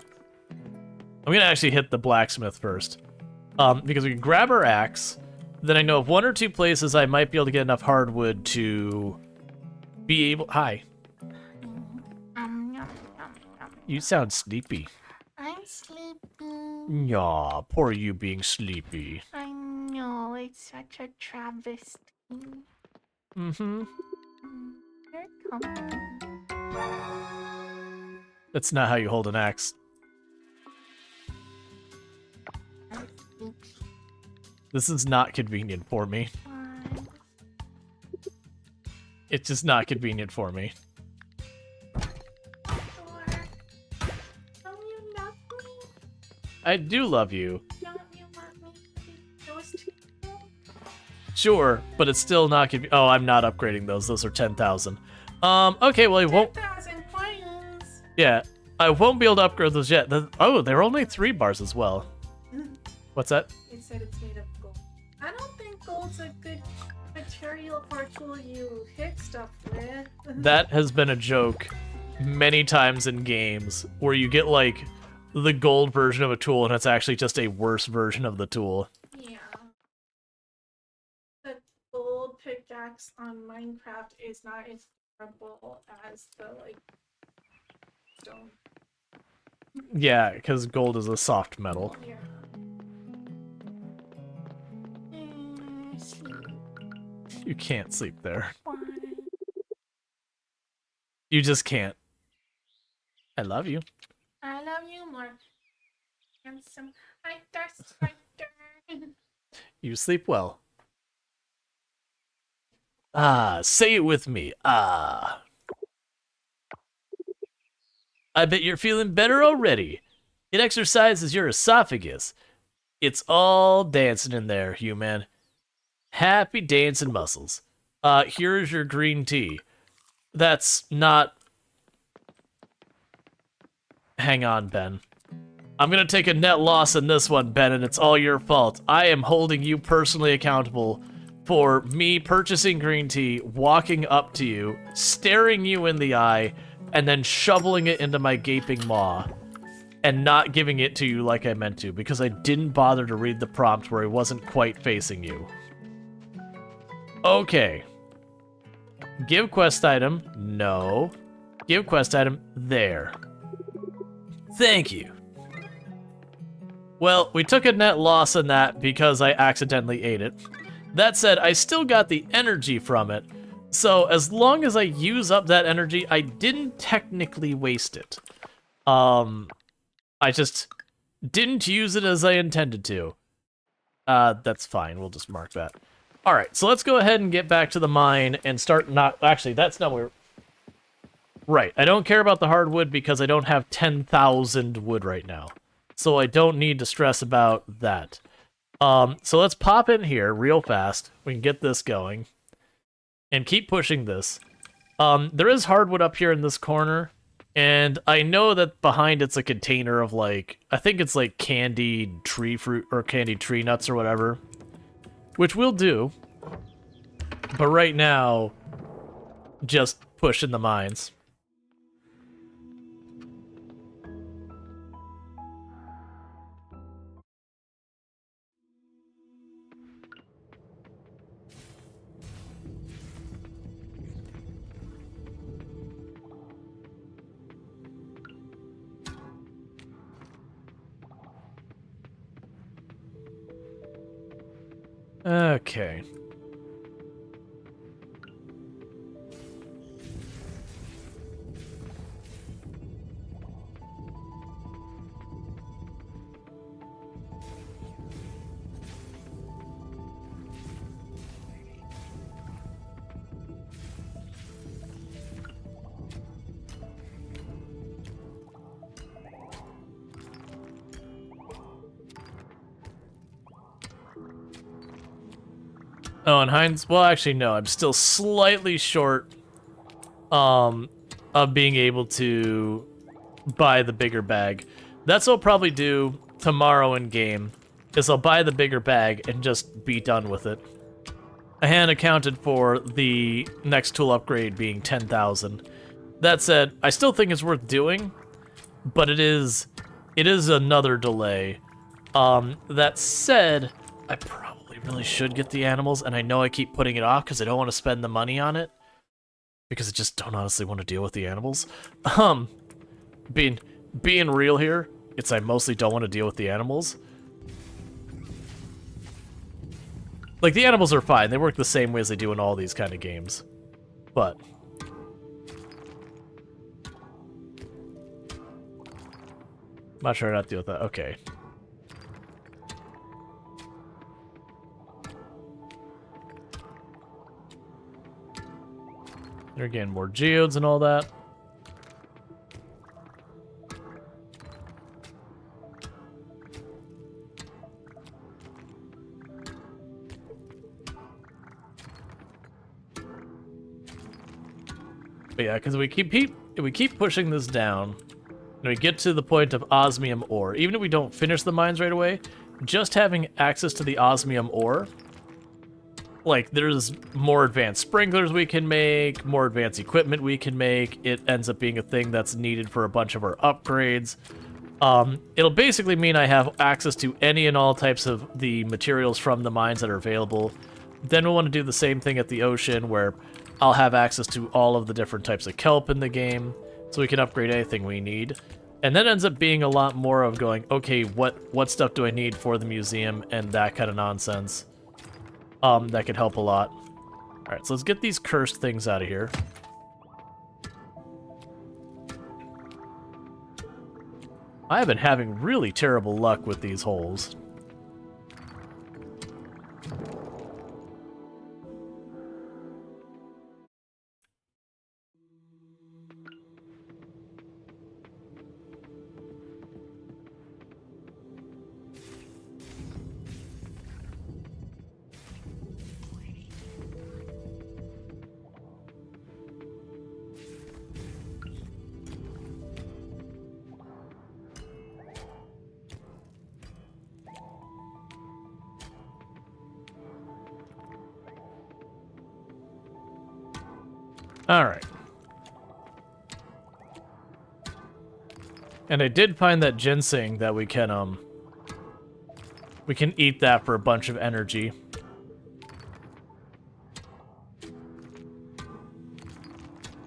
I'm gonna actually hit the blacksmith first. Because we can grab our axe. Then I know of one or two places I might be able to get enough hardwood to be able... Hi. You sound sleepy. I'm sleepy. Aw, poor you being sleepy. I know, it's such a travesty. Mm-hmm. You're coming. That's not how you hold an axe. I'm sleepy. This is not convenient for me. Fine. It's just not convenient for me. Sure. Don't you love me? I do love you. Don't you want me to be close to you? Sure, but it's still not convenient. Oh, I'm not upgrading those. Those are 10,000. Okay, well, I won't... 10,000 coins! Yeah, I won't be able to upgrade those yet. Oh, they're only 3 bars as well. What's that? It said it's made of gold. I don't think gold's a good material for a tool you hit stuff with. That has been a joke many times in games where you get, like, the gold version of a tool and it's actually just a worse version of the tool. Yeah. The gold pickaxe on Minecraft is not as durable as the, like, stone. Yeah, because gold is a soft metal. Yeah. Sleep. You can't sleep there. Why? You just can't. I love you. I love you more. Handsome fighter, spider. You sleep well. Ah, say it with me. Ah. I bet you're feeling better already. It exercises your esophagus. It's all dancing in there, human. Happy dancing muscles. Here's your green tea. That's not... Hang on, Ben. I'm gonna take a net loss in this one, Ben, and it's all your fault. I am holding you personally accountable for me purchasing green tea, walking up to you, staring you in the eye, and then shoveling it into my gaping maw, and not giving it to you like I meant to, because I didn't bother to read the prompt where I wasn't quite facing you. Okay. Give quest item. No. Give quest item. There. Thank you. Well, we took a net loss on that because I accidentally ate it. That said, I still got the energy from it. So as long as I use up that energy, I didn't technically waste it. I just didn't use it as I intended to. That's fine. We'll just mark that. All right, so let's go ahead and get back to the mine and start not... Actually, that's not where... Right, I don't care about the hardwood because I don't have 10,000 wood right now. So I don't need to stress about that. So let's pop in here real fast. We can get this going. And keep pushing this. There is hardwood up here in this corner. And I know that behind it's a container of, like... I think it's, like, candied tree fruit or candied tree nuts or whatever. which we'll do. But right now, just pushing the mines. Okay. Oh, and Heinz, well, actually, no, I'm still slightly short of being able to buy the bigger bag. That's what I'll probably do tomorrow in game, is I'll buy the bigger bag and just be done with it. I hadn't accounted for the next tool upgrade being 10,000. That said, I still think it's worth doing, but it is another delay. That said, I probably really should get the animals, and I know I keep putting it off because I don't want to spend the money on it, because I just don't honestly want to deal with the animals. Being real here, it's I mostly don't want to deal with the animals. Like, the animals are fine. They work the same way as they do in all these kind of games. But I'm not sure how to deal with that. Okay. They're getting more geodes and all that. But yeah, because we keep pushing this down, and we get to the point of osmium ore. Even if we don't finish the mines right away, just having access to the osmium ore, like, there's more advanced sprinklers we can make, more advanced equipment we can make. It ends up being a thing that's needed for a bunch of our upgrades. It'll basically mean I have access to any and all types of the materials from the mines that are available. Then we'll want to do the same thing at the ocean, where I'll have access to all of the different types of kelp in the game, so we can upgrade anything we need. And then ends up being a lot more of going, okay, what stuff do I need for the museum, and that kind of nonsense. That could help a lot. Alright, so let's get these cursed things out of here. I have been having really terrible luck with these holes. Alright. And I did find that ginseng that we can eat that for a bunch of energy.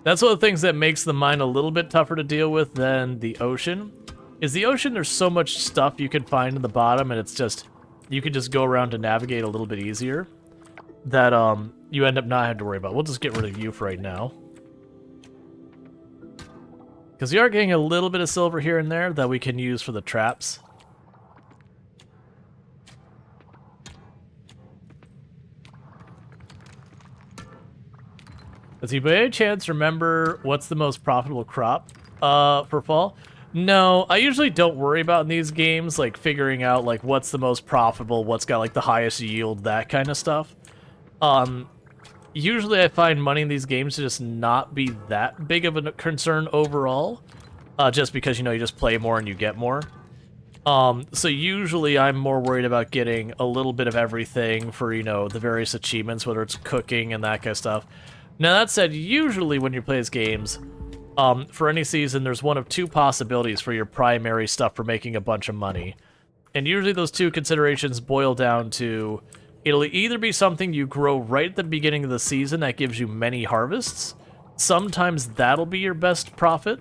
That's one of the things that makes the mine a little bit tougher to deal with than the ocean. Is the ocean, there's so much stuff you can find in the bottom, and it's just, you can just go around to navigate a little bit easier, that you end up not having to worry about. We'll just get rid of you for right now. Because we are getting a little bit of silver here and there that we can use for the traps. Does he by any chance remember what's the most profitable crop for fall? No, I usually don't worry about in these games, like figuring out like what's the most profitable, what's got like the highest yield, that kind of stuff. Usually I find money in these games to just not be that big of a concern overall, just because, you know, you just play more and you get more. So usually I'm more worried about getting a little bit of everything for, you know, the various achievements, whether it's cooking and that kind of stuff. Now that said, usually when you play these games, for any season, there's one of two possibilities for your primary stuff for making a bunch of money. And usually those two considerations boil down to, it'll either be something you grow right at the beginning of the season that gives you many harvests. Sometimes that'll be your best profit.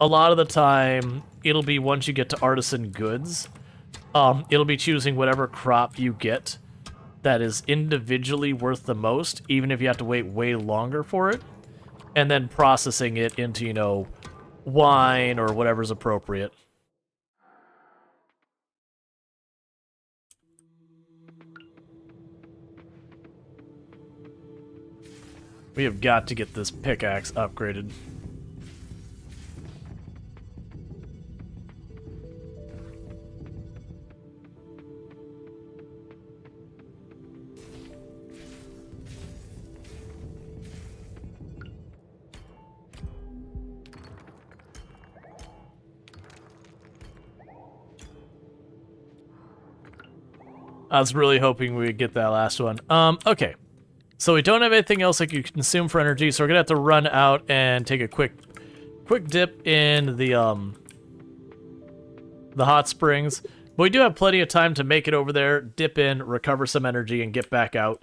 A lot of the time, it'll be once you get to artisan goods. It'll be choosing whatever crop you get that is individually worth the most, even if you have to wait way longer for it, and then processing it into, you know, wine or whatever's appropriate. We have got to get this pickaxe upgraded. I was really hoping we would get that last one. Okay. So we don't have anything else that you consume for energy, so we're gonna have to run out and take a quick dip in the hot springs. But we do have plenty of time to make it over there, dip in, recover some energy, and get back out.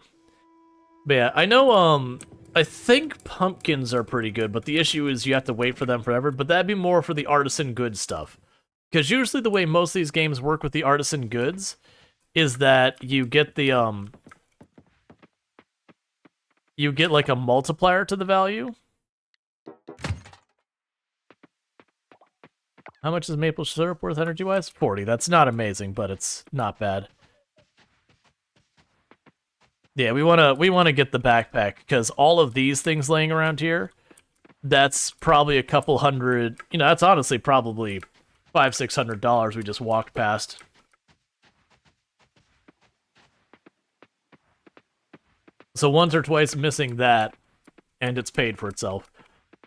But yeah, I know, I think pumpkins are pretty good, but the issue is you have to wait for them forever, but that'd be more for the artisan goods stuff. Because usually the way most of these games work with the artisan goods is that you get the, you get like a multiplier to the value. How much is maple syrup worth energy-wise? 40. That's not amazing, but it's not bad. Yeah, we wanna get the backpack, because all of these things laying around here, that's probably a couple hundred, you know, that's honestly probably $500-600 we just walked past. So once or twice missing that, and it's paid for itself.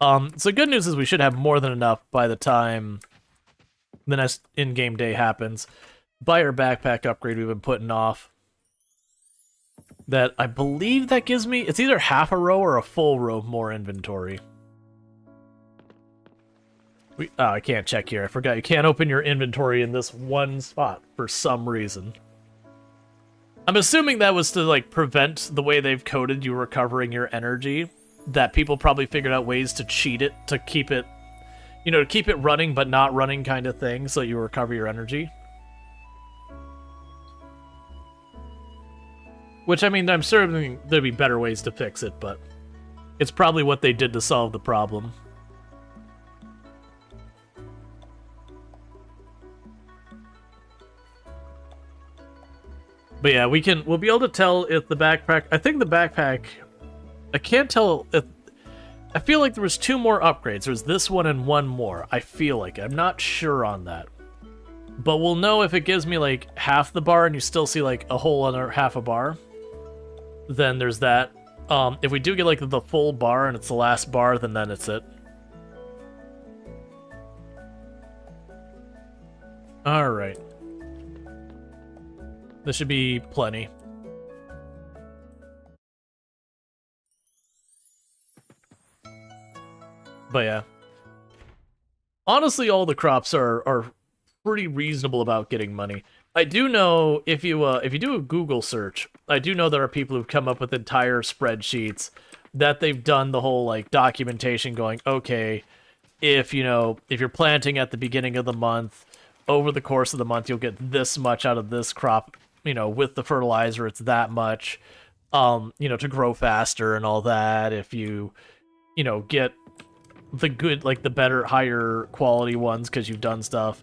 So good news is we should have more than enough by the time the next in-game day happens. Buy our backpack upgrade we've been putting off. That I believe that gives me, it's either half a row or a full row more inventory. Oh, I can't check here. I forgot you can't open your inventory in this one spot for some reason. I'm assuming that was to, like, prevent the way they've coded you recovering your energy. That people probably figured out ways to cheat it, to keep it, you know, to keep it running but not running kind of thing, so you recover your energy. Which, I mean, I'm certain there'd be better ways to fix it, but it's probably what they did to solve the problem. But yeah, we'll be able to tell if the backpack, I think the backpack, I can't tell if, I feel like there was 2 more upgrades. There's this one and 1 more. I feel like, I'm not sure on that. But we'll know if it gives me like half the bar and you still see like a whole other half a bar. Then there's that. If we do get like the full bar and it's the last bar, then it's it. Alright. This should be plenty. But yeah. Honestly, all the crops are pretty reasonable about getting money. I do know if you do a Google search, I do know there are people who've come up with entire spreadsheets that they've done the whole like documentation going, okay, if you're planting at the beginning of the month, over the course of the month you'll get this much out of this crop, with the fertilizer it's that much, to grow faster and all that. If you get the good, like the better, higher quality ones because you've done stuff.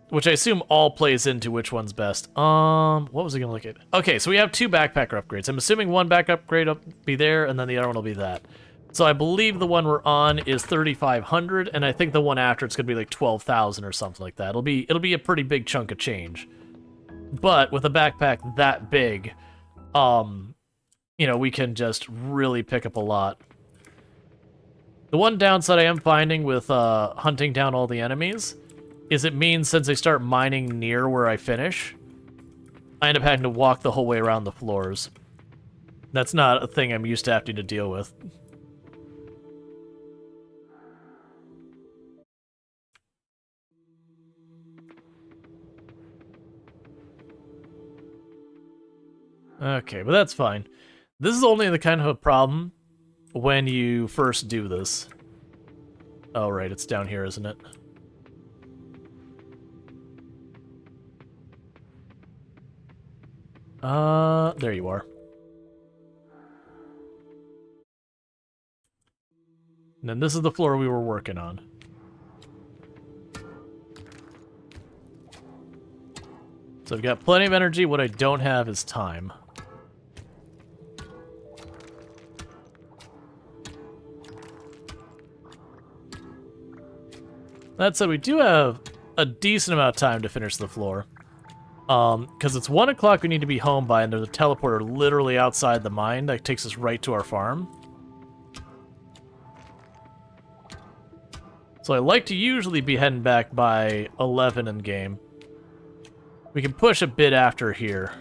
Which I assume all plays into which one's best. What was I gonna look at? Okay, so we have 2 backpacker upgrades. I'm assuming one back upgrade will be there, and then the other one will be that. So I believe the one we're on is 3,500, and I think the one after it's gonna be like 12,000 or something like that. It'll be a pretty big chunk of change. But with a backpack that big, we can just really pick up a lot. The one downside I am finding with hunting down all the enemies is it means since I start mining near where I finish, I end up having to walk the whole way around the floors. That's not a thing I'm used to having to deal with. Okay, but that's fine. This is only the kind of a problem when you first do this. Oh, right, it's down here, isn't it? There you are. And then this is the floor we were working on. So I've got plenty of energy. What I don't have is time. That said, we do have a decent amount of time to finish the floor. Because it's 1 o'clock we need to be home by, and there's a teleporter literally outside the mine that takes us right to our farm. So I like to usually be heading back by 11 in game. We can push a bit after here.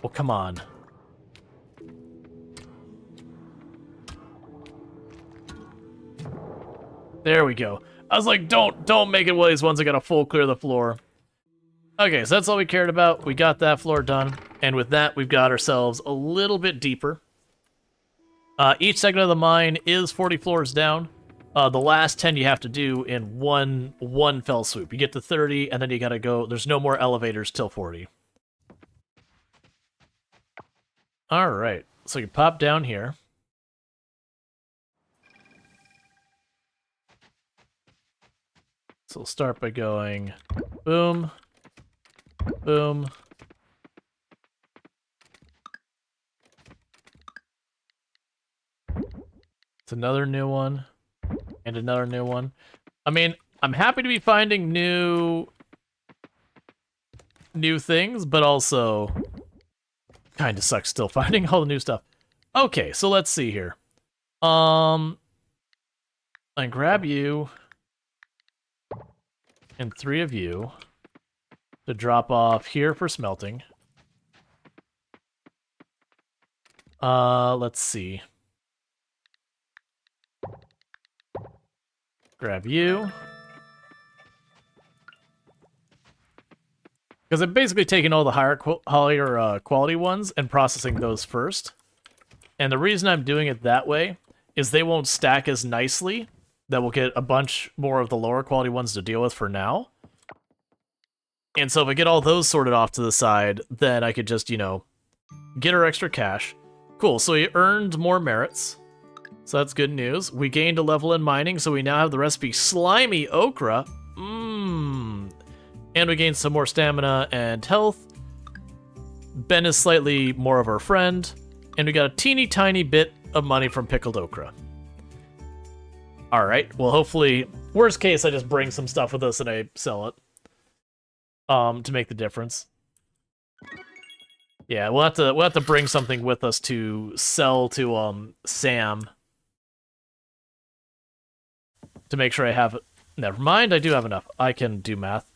Well, come on. There we go. I was like, don't make it one of these ones that got a full clear of the floor. Okay, so that's all we cared about. We got that floor done. And with that, we've got ourselves a little bit deeper. Each segment of the mine is 40 floors down. The last 10 you have to do in one fell swoop. You get to 30, and then you gotta go. There's no more elevators till 40. Alright, so you pop down here. So we'll start by going boom, boom. It's another new one. And another new one. I mean, I'm happy to be finding new things, but also kind of sucks still finding all the new stuff. Okay, so let's see here. I grab you and 3 of you to drop off here for smelting. Let's see. Grab you. Because I'm basically taking all the higher quality ones and processing those first. And the reason I'm doing it that way is they won't stack as nicely. That we'll get a bunch more of the lower quality ones to deal with for now. And so if I get all those sorted off to the side, then I could just, you know, get our extra cash. Cool, so we earned more merits. So that's good news. We gained a level in mining, so we now have the recipe Slimy Okra. Mmm. And we gained some more stamina and health. Ben is slightly more of our friend. And we got a teeny tiny bit of money from pickled okra. Alright, well hopefully, worst case, I just bring some stuff with us and I sell it. To make the difference. Yeah, we'll have to bring something with us to sell to Sam. To make sure I have... Never mind, I do have enough. I can do math.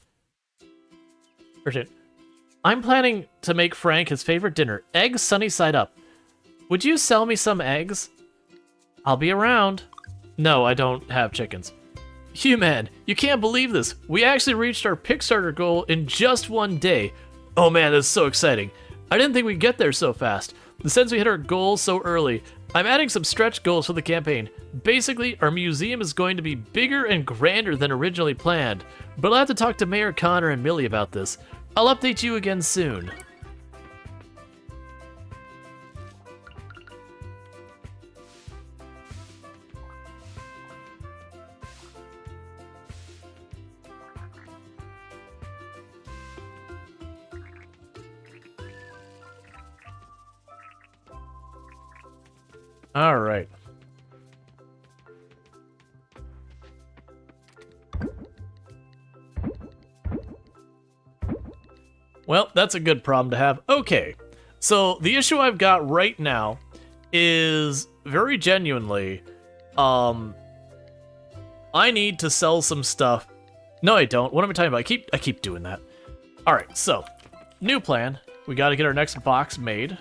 I'm planning to make Frank his favorite dinner, eggs sunny side up. Would you sell me some eggs? I'll be around. No, I don't have chickens. Hugh, man, you can't believe this. We actually reached our Kickstarter goal in just 1 day. Oh man, that's so exciting. I didn't think we'd get there so fast. Since we hit our goal so early, I'm adding some stretch goals for the campaign. Basically, our museum is going to be bigger and grander than originally planned, but I'll have to talk to Mayor Connor and Millie about this. I'll update you again soon. All right. Well, that's a good problem to have. Okay, so the issue I've got right now is very genuinely, I need to sell some stuff No, I don't. What am I talking about? I keep doing that. All right, so new plan. We got to get our next box made.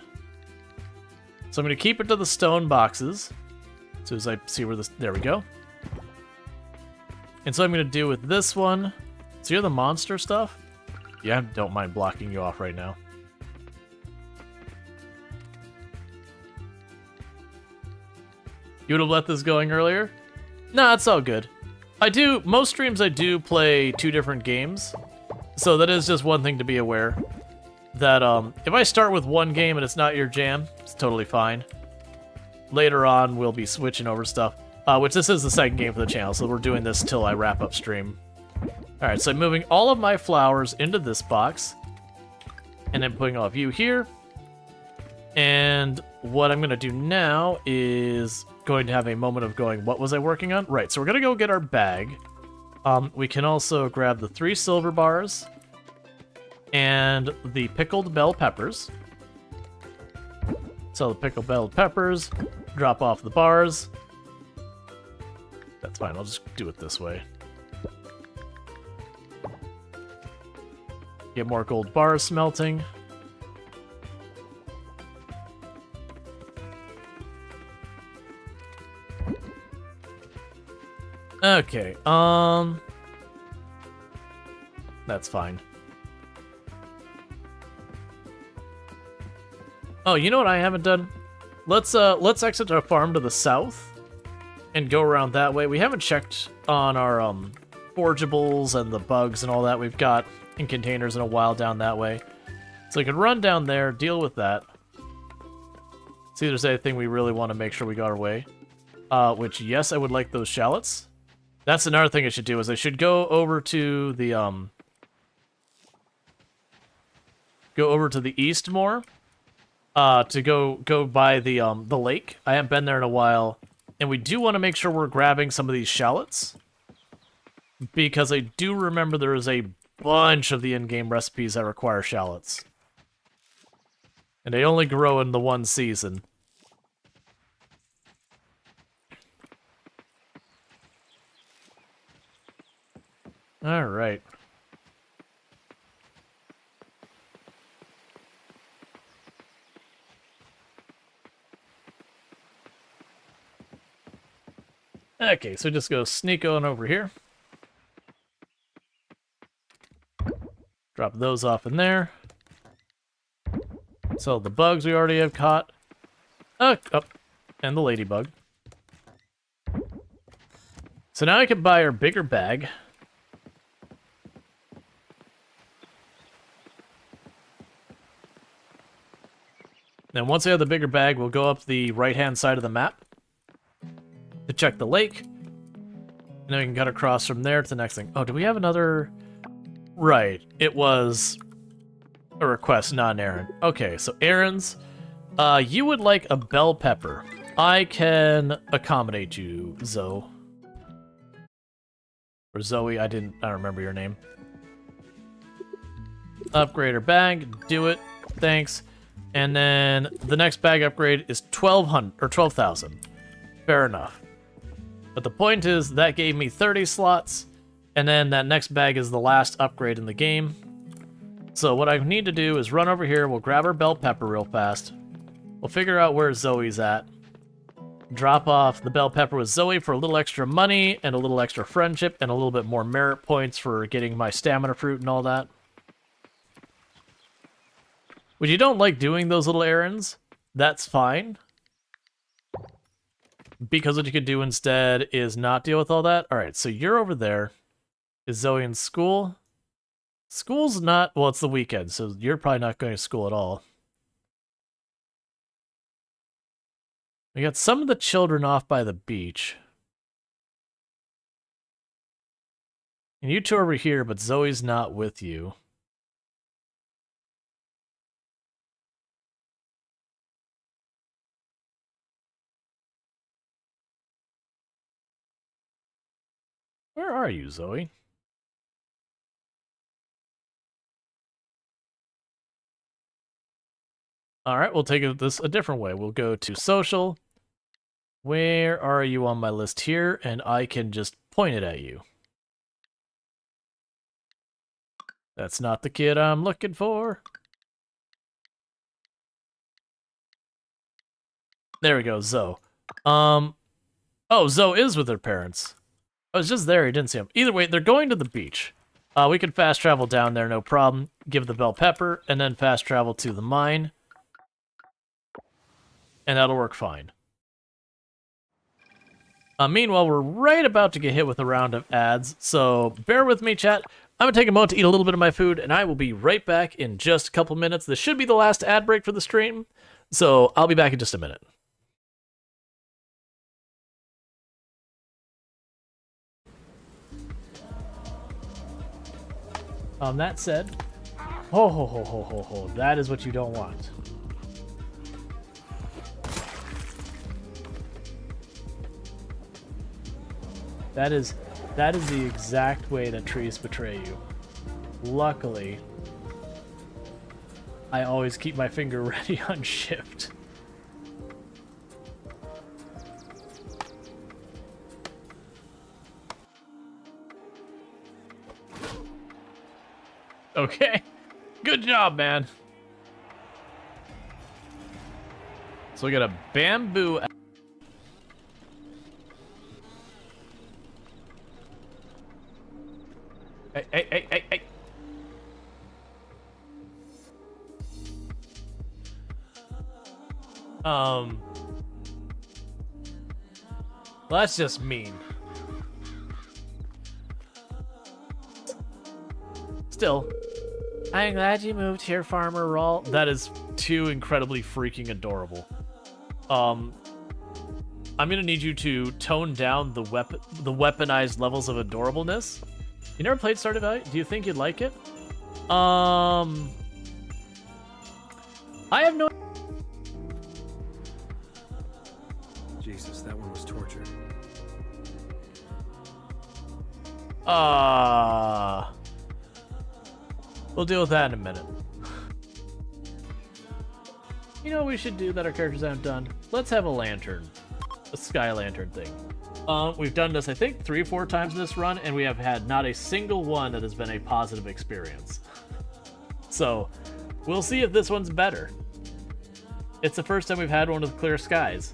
So I'm going to keep it to the stone boxes. As soon as I see where this... There we go. And so I'm going to do with this one... So you're the monster stuff? Yeah, don't mind blocking you off right now. You would have let this going earlier? Nah, it's all good. Most streams I do play 2 different games. So that is just one thing to be aware. That, if I start with one game and it's not your jam, it's totally fine. Later on, we'll be switching over stuff. Which this is the second game for the channel, so we're doing this till I wrap up stream. Alright, so I'm moving all of my flowers into this box. And then putting all of you here. And what I'm going to do now is going to have a moment of going, what was I working on? Right, so we're going to go get our bag. We can also grab the 3 silver bars and the pickled bell peppers. So the pickled bell peppers, drop off the bars. That's fine, I'll just do it this way. Get more gold bars smelting. Okay, that's fine. Oh, you know what I haven't done? Let's exit our farm to the south and go around that way. We haven't checked on our forgeables and the bugs and all that we've got in containers in a while down that way. So I could run down there, deal with that. See if there's anything we really want to make sure we got our way. Which, yes, I would like those shallots. That's another thing I should do, is I should go over to the, east more. To go by the lake. I haven't been there in a while. And we do want to make sure we're grabbing some of these shallots. Because I do remember there is a bunch of the in-game recipes that require shallots. And they only grow in the one season. Alright. Okay, so just go sneak on over here. Drop those off in there. So the bugs we already have caught. Oh, and the ladybug. So now I can buy our bigger bag. Then once I have the bigger bag, we'll go up the right-hand side of the map to check the lake. And then we can cut across from there to the next thing. Oh, do we have another... Right, it was a request, not an errand. Okay, so errands. You would like a bell pepper. I can accommodate you, Zoe. Or Zoe, I don't remember your name. Upgrade her bag, do it, thanks. And then the next bag upgrade is 1,200 or 12,000. Fair enough. But the point is that gave me 30 slots, and then that next bag is the last upgrade in the game. So what I need to do is run over here, we'll grab our bell pepper real fast. We'll figure out where Zoe's at. Drop off the bell pepper with Zoe for a little extra money and a little extra friendship and a little bit more merit points for getting my stamina fruit and all that. When you don't like doing those little errands, that's fine. Because what you could do instead is not deal with all that. Alright, so you're over there. Is Zoe in school? School's not... Well, it's the weekend, so you're probably not going to school at all. We got some of the children off by the beach. And you two are over here, but Zoe's not with you. Where are you, Zoe? Alright, we'll take this a different way. We'll go to social. Where are you on my list here? And I can just point it at you. That's not the kid I'm looking for. There we go, Zoe. Oh, Zoe is with her parents. I was just there, he didn't see him. Either way, they're going to the beach. We can fast travel down there, no problem. Give the bell pepper, and then fast travel to the mine. And that'll work fine. Meanwhile, we're right about to get hit with a round of ads, so bear with me, chat. I'm going to take a moment to eat a little bit of my food, and I will be right back in just a couple minutes. This should be the last ad break for the stream, so I'll be back in just a minute. That said, that is what you don't want. That is the exact way that trees betray you. Luckily, I always keep my finger ready on shift. Okay, good job, man. So we got a bamboo. Hey. Well, that's just mean. Still, I'm glad you moved here, Farmer Rual. That is too incredibly freaking adorable. I'm gonna need you to tone down the weaponized levels of adorableness. You never played Stardew Valley? Do you think you'd like it? I have no. Jesus, that one was torture. We'll deal with that in a minute. You know what we should do that our characters haven't done? Let's have a lantern. A sky lantern thing. We've done this, I think, 3 or 4 times in this run, and we have had not a single one that has been a positive experience. So, we'll see if this one's better. It's the first time we've had one with clear skies.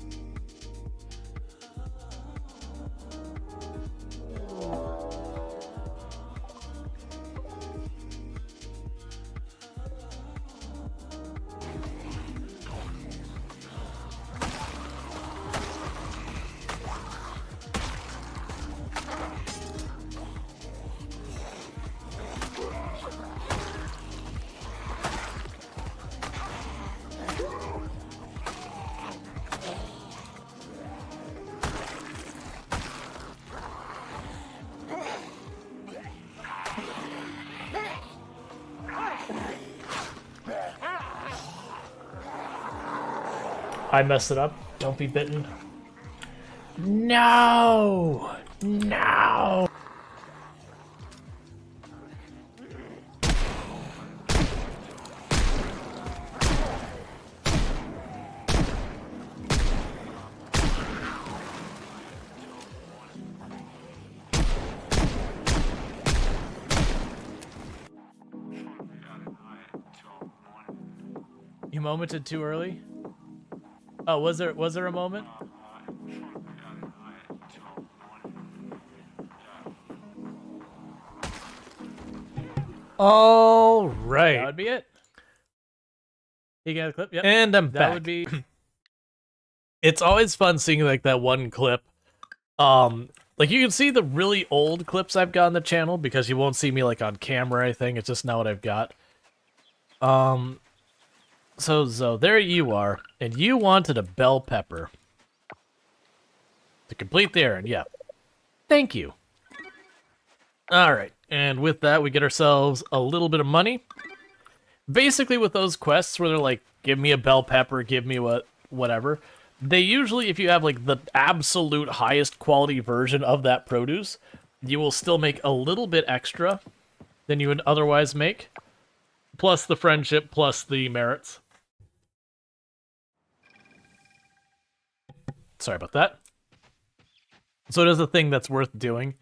I messed it up. Don't be bitten. No! No! You momented too early? Oh, was there a moment? All right. That would be it. You got a clip? Yep. And I'm back. That would be. It's always fun seeing like that one clip. Like you can see the really old clips I've got on the channel because you won't see me like on camera or anything. It's just not what I've got. So there you are, and you wanted a bell pepper to complete the errand. Yeah. Thank you. All right, and with that, we get ourselves a little bit of money. Basically, with those quests where they're like, "Give me a bell pepper, give me whatever," they usually, if you have like the absolute highest quality version of that produce, you will still make a little bit extra than you would otherwise make, plus the friendship, plus the merits. Sorry about that. So it is a thing that's worth doing.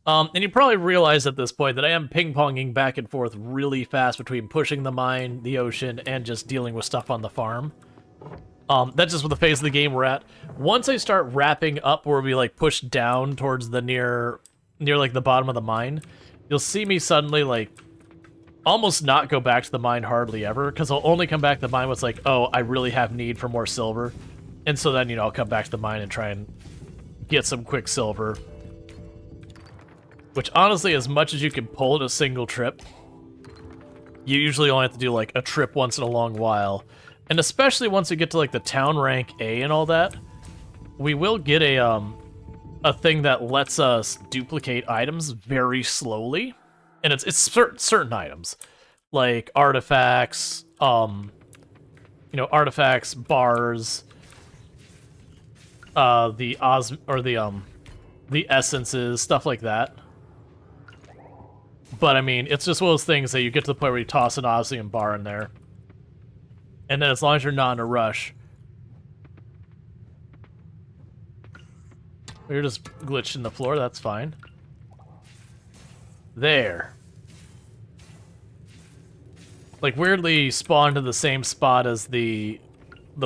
And you probably realize at this point that I am ping-ponging back and forth really fast between pushing the mine, the ocean, and just dealing with stuff on the farm. That's just what the phase of the game we're at. Once I start wrapping up where we like push down towards the near like the bottom of the mine, you'll see me suddenly like almost not go back to the mine hardly ever, because I'll only come back to the mine when it's like, oh, I really have need for more silver. And so then, I'll come back to the mine and try and get some quick silver. Which, honestly, as much as you can pull in a single trip, you usually only have to do, like, a trip once in a long while. And especially once you get to, like, the town rank A and all that, we will get a thing that lets us duplicate items very slowly. And it's certain items. Like, artifacts, artifacts, bars, the essences, stuff like that. But, I mean, it's just one of those things that you get to the point where you toss an Osmium bar in there. And then as long as you're not in a rush. You're just glitched in the floor, that's fine. There. Like, weirdly spawned in the same spot as the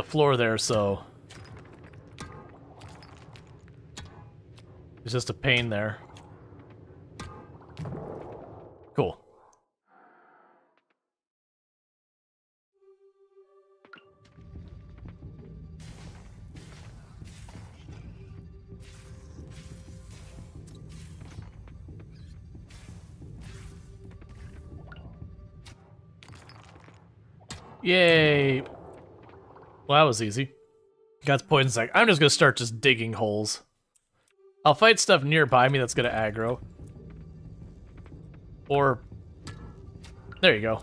floor there, so... It's just a pain there. Cool. Yay! Well, that was easy. Got the point. It's like, I'm just gonna start just digging holes. I'll fight stuff nearby me that's gonna aggro. Or... There you go.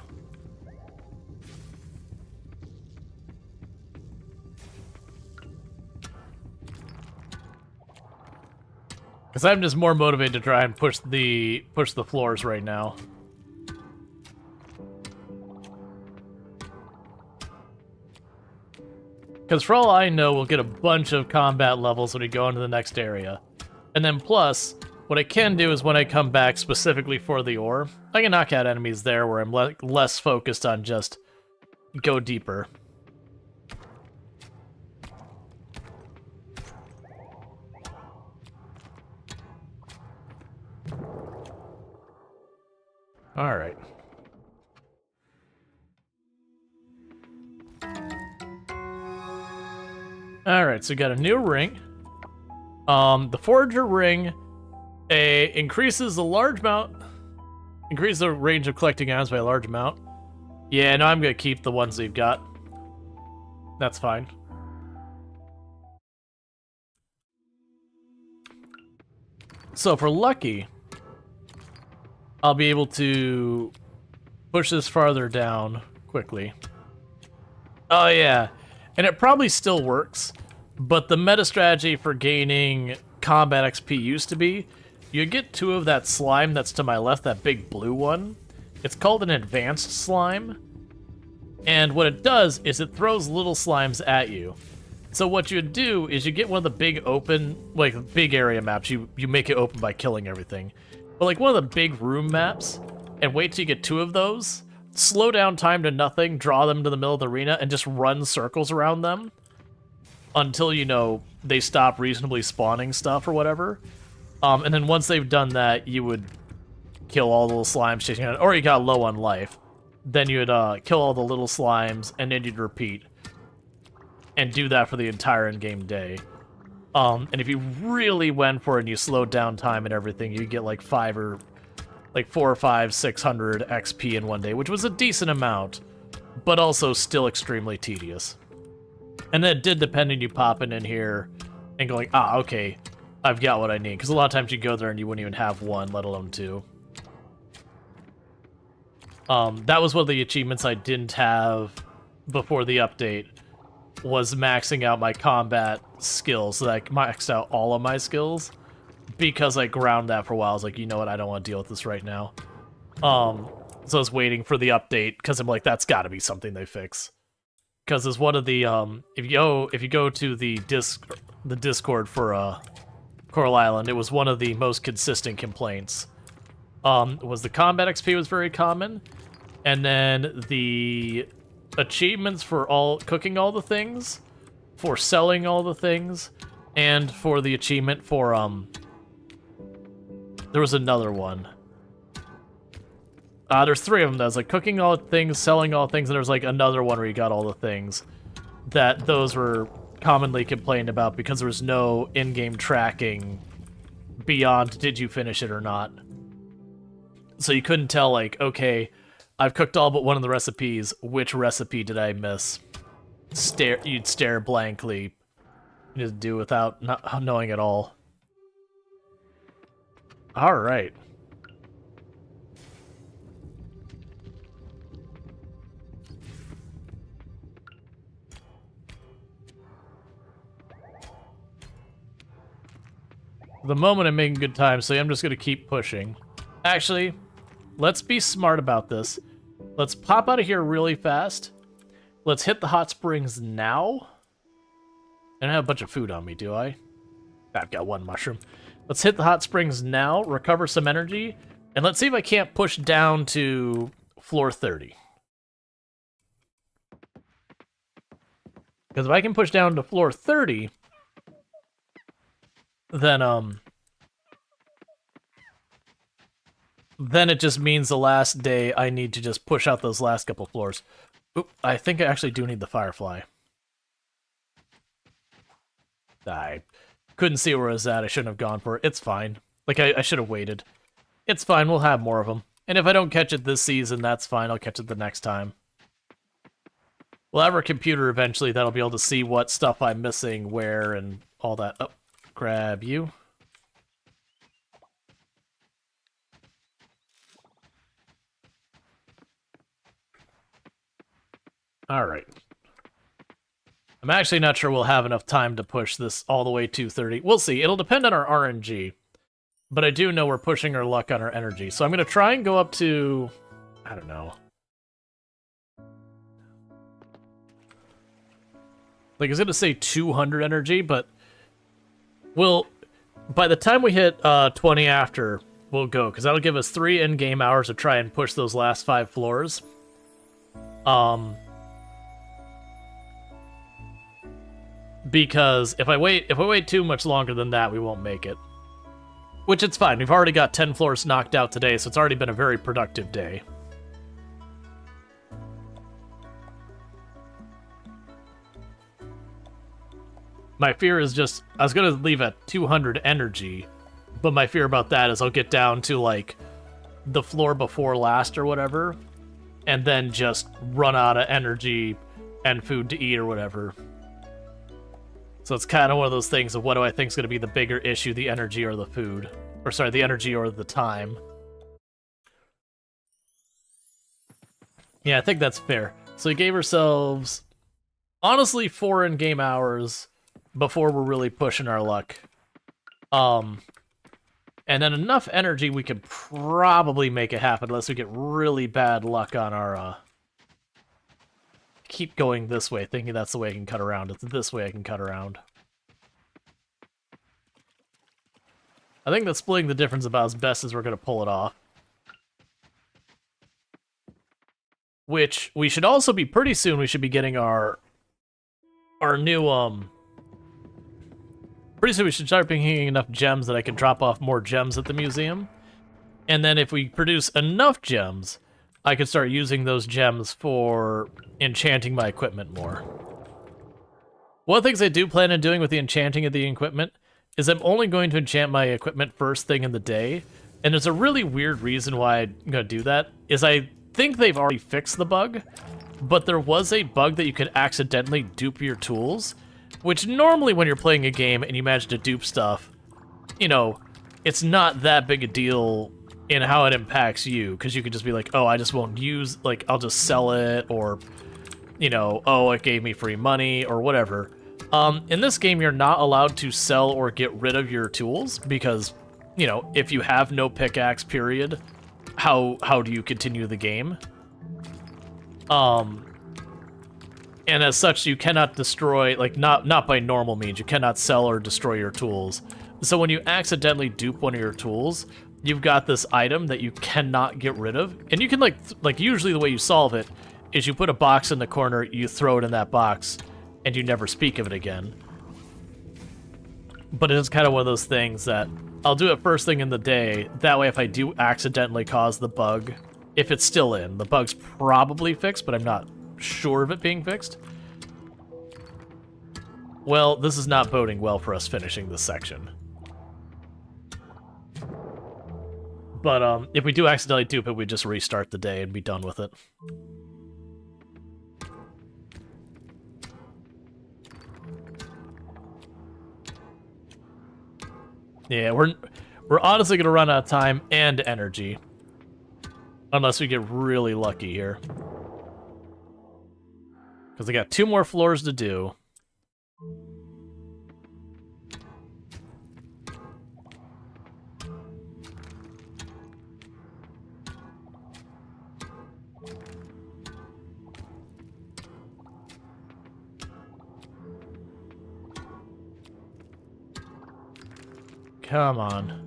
Because I'm just more motivated to try and push the floors right now. Because for all I know, we'll get a bunch of combat levels when we go into the next area. And then plus, what I can do is when I come back specifically for the ore, I can knock out enemies there where I'm less focused on just go deeper. Alright. Alright, so we got a new ring. The Forager ring increases the range of collecting items by a large amount. Yeah, no, I'm gonna keep the ones we've got. That's fine. So if we're lucky, I'll be able to push this farther down quickly. Oh yeah, and it probably still works, but the meta strategy for gaining combat XP used to be, you get 2 of that slime that's to my left, that big blue one. It's called an advanced slime, and what it does is it throws little slimes at you. So what you do is you get one of the big open, like big area maps, you make it open by killing everything. But like one of the big room maps, and wait till you get 2 of those, slow down time to nothing, draw them to the middle of the arena, and just run circles around them until, they stop reasonably spawning stuff or whatever. And then once they've done that, you would kill all the little slimes chasing it, or you got low on life. Then you would kill all the little slimes, and then you'd repeat. And do that for the entire in-game day. And if you really went for it and you slowed down time and everything, you get like 4 or 5, 600 XP in one day, which was a decent amount, but also still extremely tedious. And then it did depend on you popping in here and going, okay, I've got what I need. Because a lot of times you go there and you wouldn't even have 1, let alone 2. That was one of the achievements I didn't have before the update, was maxing out my combat skills. So I maxed out all of my skills because I ground that for a while. I was like, you know what, I don't want to deal with this right now. So I was waiting for the update because I'm like, that's got to be something they fix. Because as one of the if you go to the Discord for Coral Island. It was one of the most consistent complaints. Was the combat XP was very common, and then the achievements for cooking all the things, for selling all the things, and for the achievement for there was another one. There's 3 of them. There's like cooking all things, selling all things, and there's like another one where you got all the things. That those were commonly complained about because there was no in-game tracking beyond did you finish it or not. So you couldn't tell, like, okay, I've cooked all but one of the recipes. Which recipe did I miss? You'd stare blankly. You just do without not knowing at all. All right. The moment I'm making good time, so I'm just going to keep pushing. Actually, let's be smart about this. Let's pop out of here really fast. Let's hit the hot springs now. I don't have a bunch of food on me, do I? I've got 1 mushroom. Let's hit the hot springs now, recover some energy, and let's see if I can't push down to floor 30. Because if I can push down to floor 30... then it just means the last day I need to just push out those last couple floors. Oop, I think I actually do need the firefly. I couldn't see where it was at. I shouldn't have gone for it. It's fine. Like, I should have waited. It's fine. We'll have more of them. And if I don't catch it this season, that's fine. I'll catch it the next time. We'll have our computer eventually that'll be able to see what stuff I'm missing, where, and all that. Oh. Grab you. Alright. I'm actually not sure we'll have enough time to push this all the way to 30. We'll see. It'll depend on our RNG. But I do know we're pushing our luck on our energy. So I'm going to try and go up to... I don't know. Like, I was going to say 200 energy, but... we'll... by the time we hit 20 after, we'll go, because that'll give us 3 in-game hours to try and push those last 5 floors. Because if I wait too much longer than that, we won't make it. Which it's fine. We've already got 10 floors knocked out today, so it's already been a very productive day. My fear is just, I was going to leave at 200 energy, but my fear about that is I'll get down to, like, the floor before last or whatever, and then just run out of energy and food to eat or whatever. So it's kind of one of those things of what do I think is going to be the bigger issue, the energy or the food. Or sorry, the energy or the time. Yeah, I think that's fair. So we gave ourselves, honestly, 4 in-game hours before we're really pushing our luck. And then enough energy we could probably make it happen unless we get really bad luck on our... keep going this way, thinking that's the way I can cut around. It's this way I can cut around. I think that's splitting the difference about as best as we're going to pull it off. Which, we should also be pretty soon, we should be getting our new, pretty soon we should start picking enough gems that I can drop off more gems at the museum. And then if we produce enough gems, I could start using those gems for enchanting my equipment more. One of the things I do plan on doing with the enchanting of the equipment is I'm only going to enchant my equipment first thing in the day. And there's a really weird reason why I'm going to do that, is I think they've already fixed the bug, but there was a bug that you could accidentally dupe your tools, which normally when you're playing a game and you manage to dupe stuff, you know, it's not that big a deal in how it impacts you, because you could just be like, oh, I just won't use, like, I'll just sell it, or, you know, oh, it gave me free money, or whatever. In this game, you're not allowed to sell or get rid of your tools, because, you know, if you have no pickaxe, period, how do you continue the game? And as such, you cannot destroy, like, not by normal means, you cannot sell or destroy your tools. So when you accidentally dupe one of your tools, you've got this item that you cannot get rid of. And you can like usually the way you solve it is you put a box in the corner, you throw it in that box, and you never speak of it again. But it's kind of one of those things that I'll do it first thing in the day. That way if I do accidentally cause the bug, if it's still in, the bug's probably fixed, but I'm not sure of it being fixed. Well, this is not boding well for us finishing this section. But if we do accidentally dupe it, we just restart the day and be done with it. Yeah, we're honestly gonna run out of time and energy. Unless we get really lucky here. Because I got 2 more floors to do. Come on.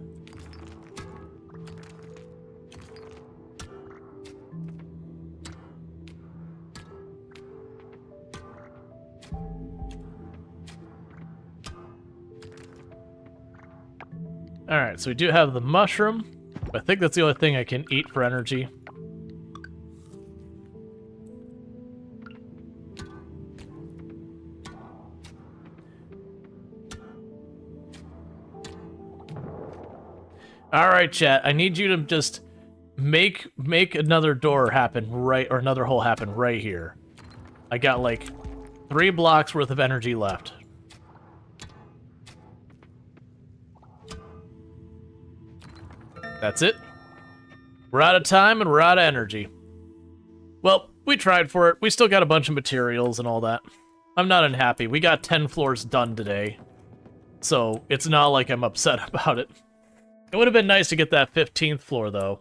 Alright, so we do have the mushroom. I think that's the only thing I can eat for energy. Alright, chat, I need you to just make another door happen right, or another hole happen right here. I got like 3 blocks worth of energy left. That's it. We're out of time and we're out of energy. Well, we tried for it. We still got a bunch of materials and all that. I'm not unhappy. We got 10 floors done today. So it's not like I'm upset about it. It would have been nice to get that 15th floor, though.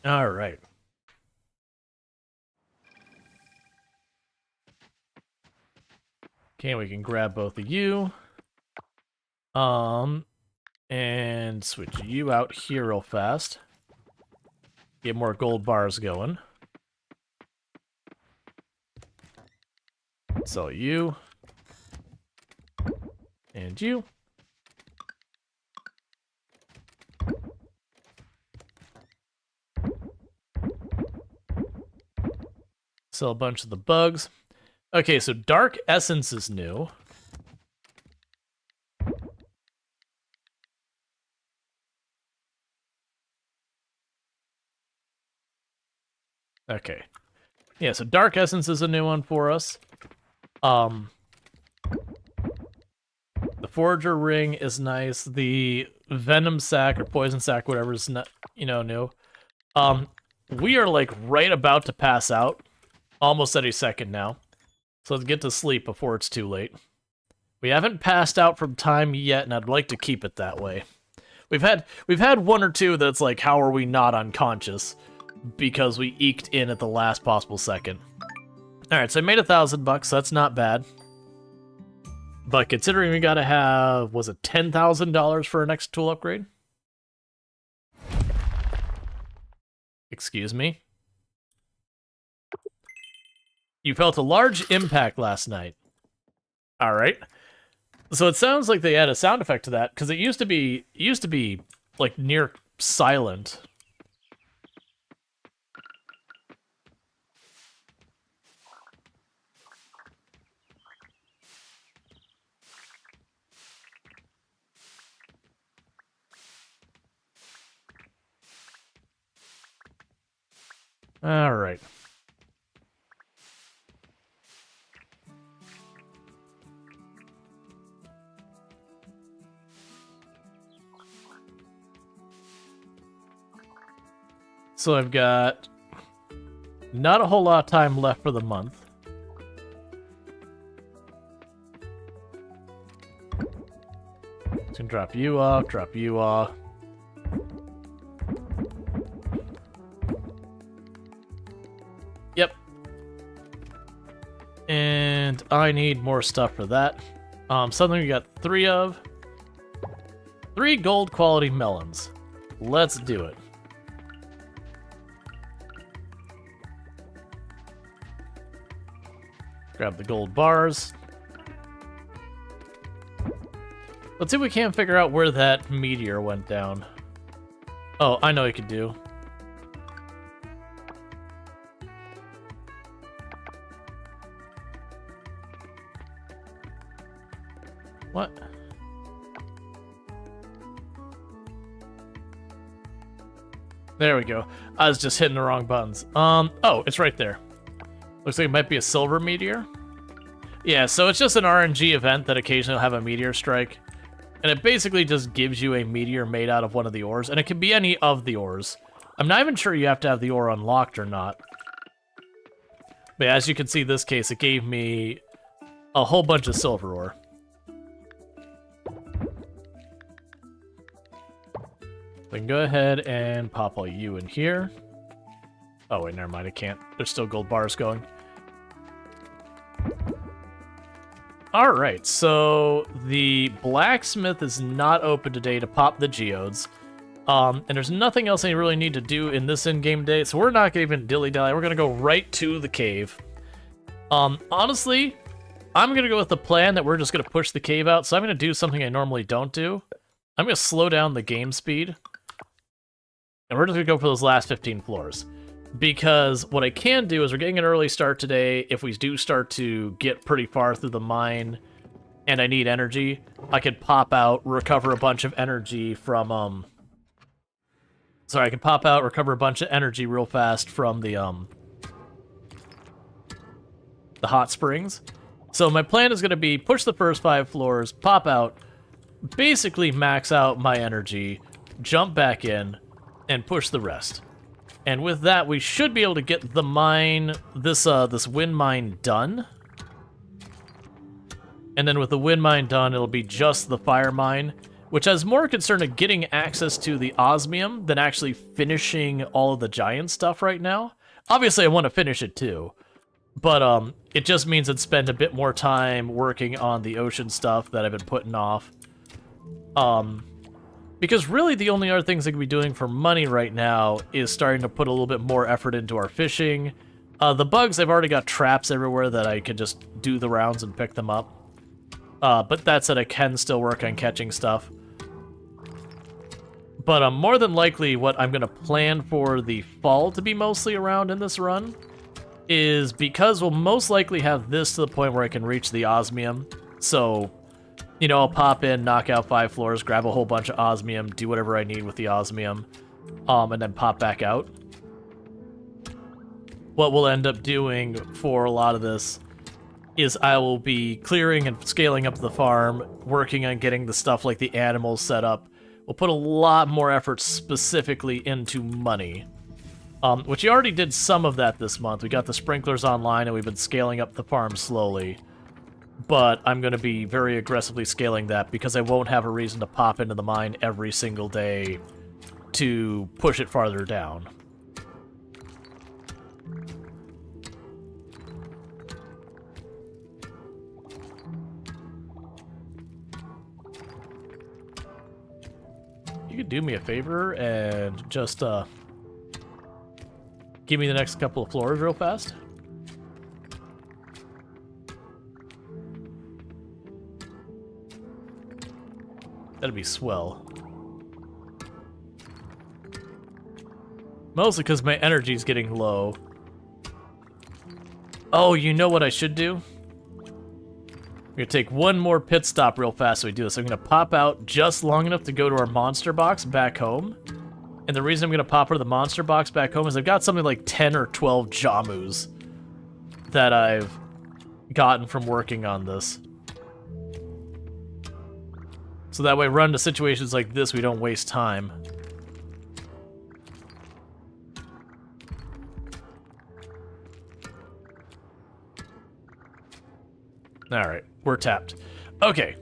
All right. Okay, we can grab both of you. And switch you out here real fast. Get more gold bars going. So you. And you. Sell a bunch of the bugs. Okay, so Dark Essence is new. Okay. Yeah, so Dark Essence is a new one for us. The Forager Ring is nice. The Venom Sac or Poison Sac, whatever is not, new. We are like right about to pass out. Almost any second now. So let's get to sleep before it's too late. We haven't passed out from time yet, and I'd like to keep it that way. We've had 1 or 2 that's like, how are we not unconscious? Because we eked in at the last possible second. Alright, so I made $1,000, that's not bad. But considering we gotta have, was it $10,000 for our next tool upgrade? Excuse me? You felt a large impact last night. Alright. So it sounds like they add a sound effect to that, because it used to be like near silent. Alright. So I've got not a whole lot of time left for the month. Just gonna drop you off, drop you off. Yep. And And I need more stuff for that. Something we got 3 of. 3 gold quality melons. Let's do it. Grab the gold bars. Let's see if we can't figure out where that meteor went down. Oh, I know what you could do. What? There we go. I was just hitting the wrong buttons. Oh, it's right there. Looks like it might be a silver meteor. Yeah, so it's just an RNG event that occasionally will have a meteor strike. And it basically just gives you a meteor made out of one of the ores, and it can be any of the ores. I'm not even sure you have to have the ore unlocked or not. But as you can see, this case, it gave me a whole bunch of silver ore. We can go ahead and pop all you in here. Oh wait, never mind, I can't. There's still gold bars going. Alright, so the blacksmith is not open today to pop the geodes. And there's nothing else I really need to do in this in-game day, so we're not gonna even dilly-dally. We're gonna go right to the cave. Honestly, I'm gonna go with the plan that we're just gonna push the cave out, so I'm gonna do something I normally don't do. I'm gonna slow down the game speed. And we're just gonna go for those last 15 floors. Because what I can do is we're getting an early start today. If we do start to get pretty far through the mine and I need energy, I could pop out, recover a bunch of energy from, sorry, I can pop out, recover a bunch of energy real fast from the hot springs. So my plan is going to be push the first 5 floors, pop out, basically max out my energy, jump back in, and push the rest. And with that, we should be able to get the mine, this wind mine done. And then with the wind mine done, it'll be just the fire mine, which has more concern of getting access to the osmium than actually finishing all of the giant stuff right now. Obviously, I want to finish it too. But it just means I'd spend a bit more time working on the ocean stuff that I've been putting off. Because really the only other things I could be doing for money right now is starting to put a little bit more effort into our fishing. The bugs, I've already got traps everywhere that I can just do the rounds and pick them up. But that said, I can still work on catching stuff. But more than likely, what I'm going to plan for the fall to be mostly around in this run is because we'll most likely have this to the point where I can reach the osmium. So, you know, I'll pop in, knock out 5 floors, grab a whole bunch of osmium, do whatever I need with the osmium, and then pop back out. What we'll end up doing for a lot of this is I will be clearing and scaling up the farm, working on getting the stuff like the animals set up. We'll put a lot more effort specifically into money, which we already did some of that this month. We got the sprinklers online and we've been scaling up the farm slowly. But I'm going to be very aggressively scaling that because I won't have a reason to pop into the mine every single day to push it farther down. You could do me a favor and just give me the next couple of floors real fast. That'd be swell. Mostly because my energy's getting low. Oh, you know what I should do? I'm gonna take one more pit stop real fast so we do this. I'm gonna pop out just long enough to go to our monster box back home. And the reason I'm gonna pop out of the monster box back home is I've got something like 10 or 12 Jamus that I've gotten from working on this. So that way, run into situations like this, we don't waste time. Alright, we're tapped. Okay,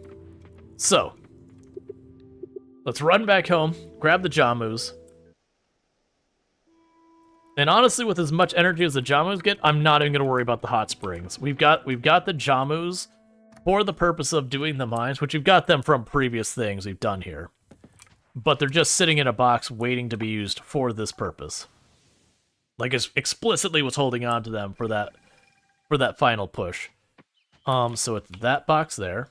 so let's run back home, grab the Jamus. And honestly, with as much energy as the Jamus get, I'm not even going to worry about the hot springs. We've got the Jamus for the purpose of doing the mines, which we've got them from previous things we've done here. But they're just sitting in a box waiting to be used for this purpose. Like, it explicitly was holding on to them for that final push. So it's that box there.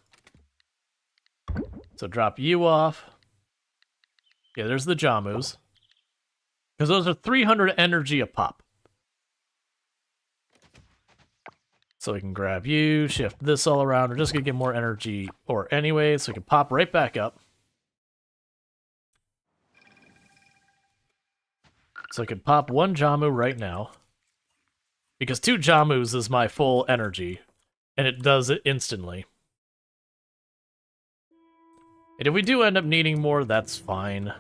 So drop you off. Yeah, there's the Jamus. Because those are 300 energy a pop. So we can grab you, shift this all around. We're just going to get more energy ore anyway, so we can pop right back up. So I can pop one Jamu right now. Because 2 Jamus is my full energy. And it does it instantly. And if we do end up needing more, that's fine.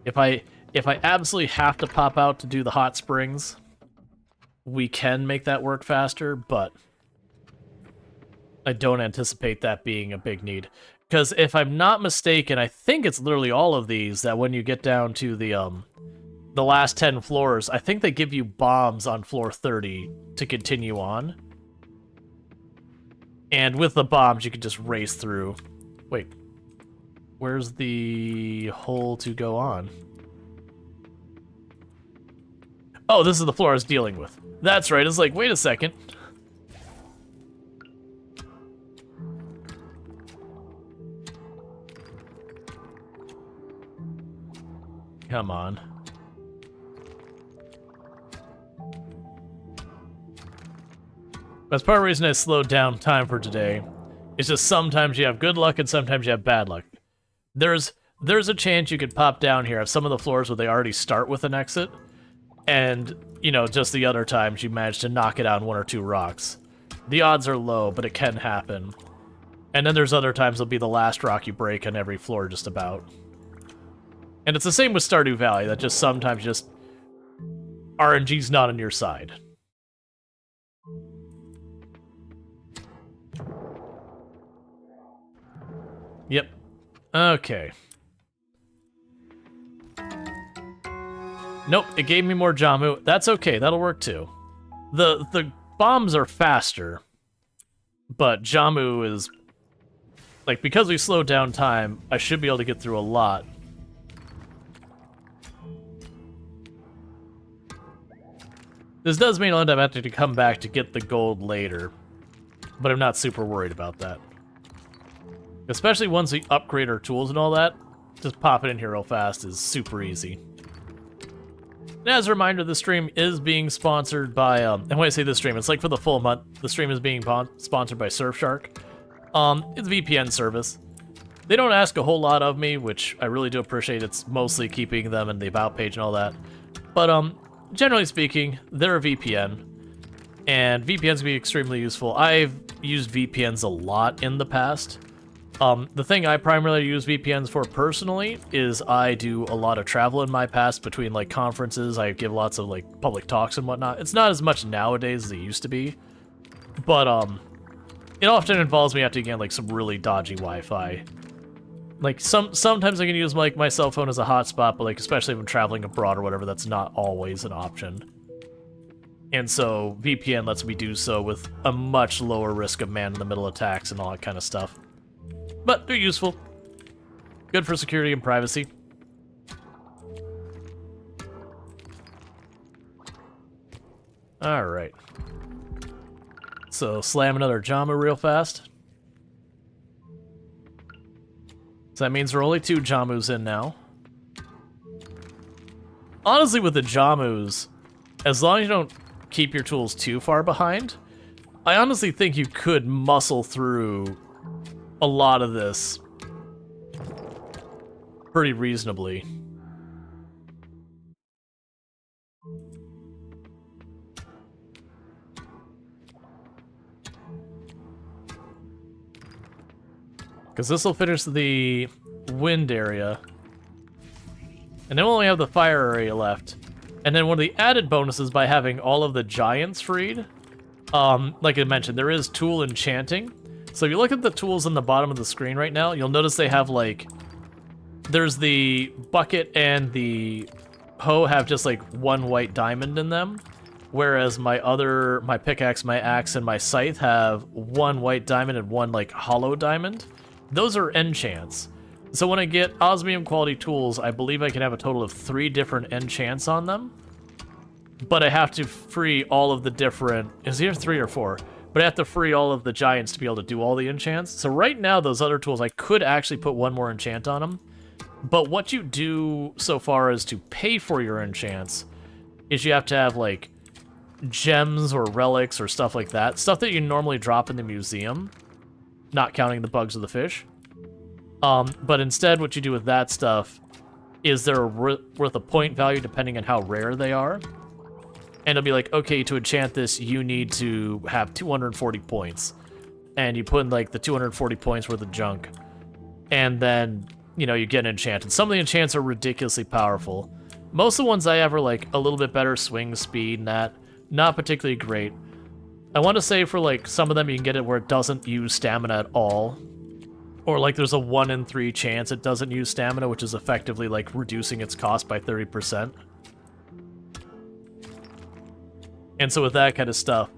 If I absolutely have to pop out to do the hot springs, we can make that work faster, but I don't anticipate that being a big need. Because if I'm not mistaken, I think it's literally all of these that when you get down to the last 10 floors, I think they give you bombs on floor 30 to continue on. And with the bombs, you can just race through. Wait, where's the hole to go on? Oh, this is the floor I was dealing with. That's right, it's like, wait a second. Come on. That's part of the reason I slowed down time for today. It's just sometimes you have good luck and sometimes you have bad luck. There's a chance you could pop down here at some of the floors where they already start with an exit. And, you know, just the other times you manage to knock it out on 1 or 2 rocks. The odds are low, but it can happen. And then there's other times it'll be the last rock you break on every floor just about. And it's the same with Stardew Valley, that just sometimes just RNG's not on your side. Yep. Okay. Nope, it gave me more Jamu. That's okay, that'll work too. The bombs are faster, but Jamu is... Like, because we slowed down time, I should be able to get through a lot. This does mean I'll end up having to come back to get the gold later, but I'm not super worried about that. Especially once we upgrade our tools and all that, just pop it in here real fast is super easy. And as a reminder, this stream is being sponsored by, and when I say this stream, it's like for the full month, the stream is being sponsored by Surfshark. It's a VPN service. They don't ask a whole lot of me, which I really do appreciate. It's mostly keeping them in the About page and all that. But, generally speaking, they're a VPN. And VPNs can be extremely useful. I've used VPNs a lot in the past. The thing I primarily use VPNs for personally is I do a lot of travel in my past between, like, conferences. I give lots of, like, public talks and whatnot. It's not as much nowadays as it used to be. But, it often involves me having to get, like, some really dodgy Wi-Fi. Like, sometimes I can use, like, my cell phone as a hotspot, but, like, especially if I'm traveling abroad or whatever, that's not always an option. And so, VPN lets me do so with a much lower risk of man-in-the-middle attacks and all that kind of stuff. But they're useful. Good for security and privacy. Alright. So, slam another Jamu real fast. So that means we're only 2 Jamus in now. Honestly, with the Jamus, as long as you don't keep your tools too far behind, I honestly think you could muscle through a lot of this pretty reasonably. Because this will finish the wind area. And then we'll only have the fire area left. And then one of the added bonuses by having all of the giants freed, like I mentioned, there is tool enchanting. So if you look at the tools on the bottom of the screen right now, you'll notice they have, like, there's the bucket and the hoe have just like one white diamond in them, whereas my pickaxe, my axe, and my scythe have one white diamond and one like hollow diamond. Those are enchants. So when I get osmium quality tools, I believe I can have a total of 3 different enchants on them. But I have to free all of the different... Is here 3 or 4? But I have to free all of the giants to be able to do all the enchants. So right now, those other tools, I could actually put 1 more enchant on them. But what you do so far as to pay for your enchants is you have to have, like, gems or relics or stuff like that. Stuff that you normally drop in the museum, not counting the bugs or the fish. But instead, what you do with that stuff is they're worth a point value depending on how rare they are. And it'll be like, okay, to enchant this, you need to have 240 points. And you put in, like, the 240 points worth of junk. And then, you know, you get an enchant. And some of the enchants are ridiculously powerful. Most of the ones I have are, like, a little bit better swing speed and that. Not particularly great. I want to say for, like, some of them you can get it where it doesn't use stamina at all. Or, like, there's a 1 in 3 chance it doesn't use stamina, which is effectively, like, reducing its cost by 30%. And so with that kind of stuff,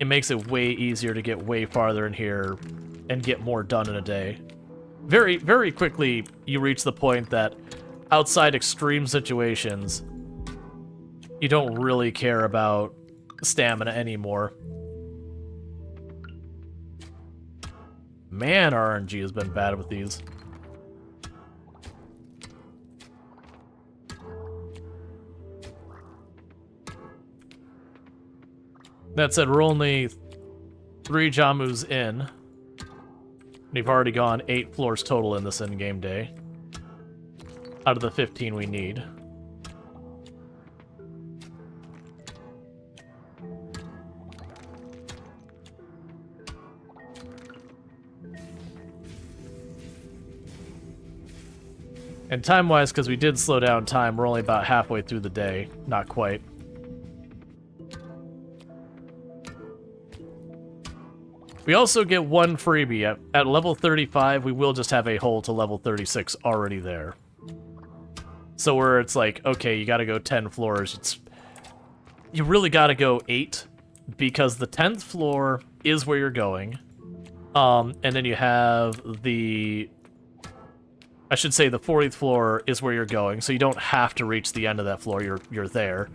it makes it way easier to get way farther in here and get more done in a day. Very, very quickly, you reach the point that outside extreme situations, you don't really care about stamina anymore. Man, RNG has been bad with these. That said, we're only 3 Jamus in. We've already gone 8 floors total in this in-game day. Out of the 15 we need. And time-wise, because we did slow down time, we're only about halfway through the day. Not quite. We also get 1 freebie. At level 35, we will just have a hole to level 36 already there. So where it's like, okay, you gotta go 10 floors, you really gotta go 8, because the 10th floor is where you're going. And then you have the... I should say the 40th floor is where you're going, so you don't have to reach the end of that floor, you're there.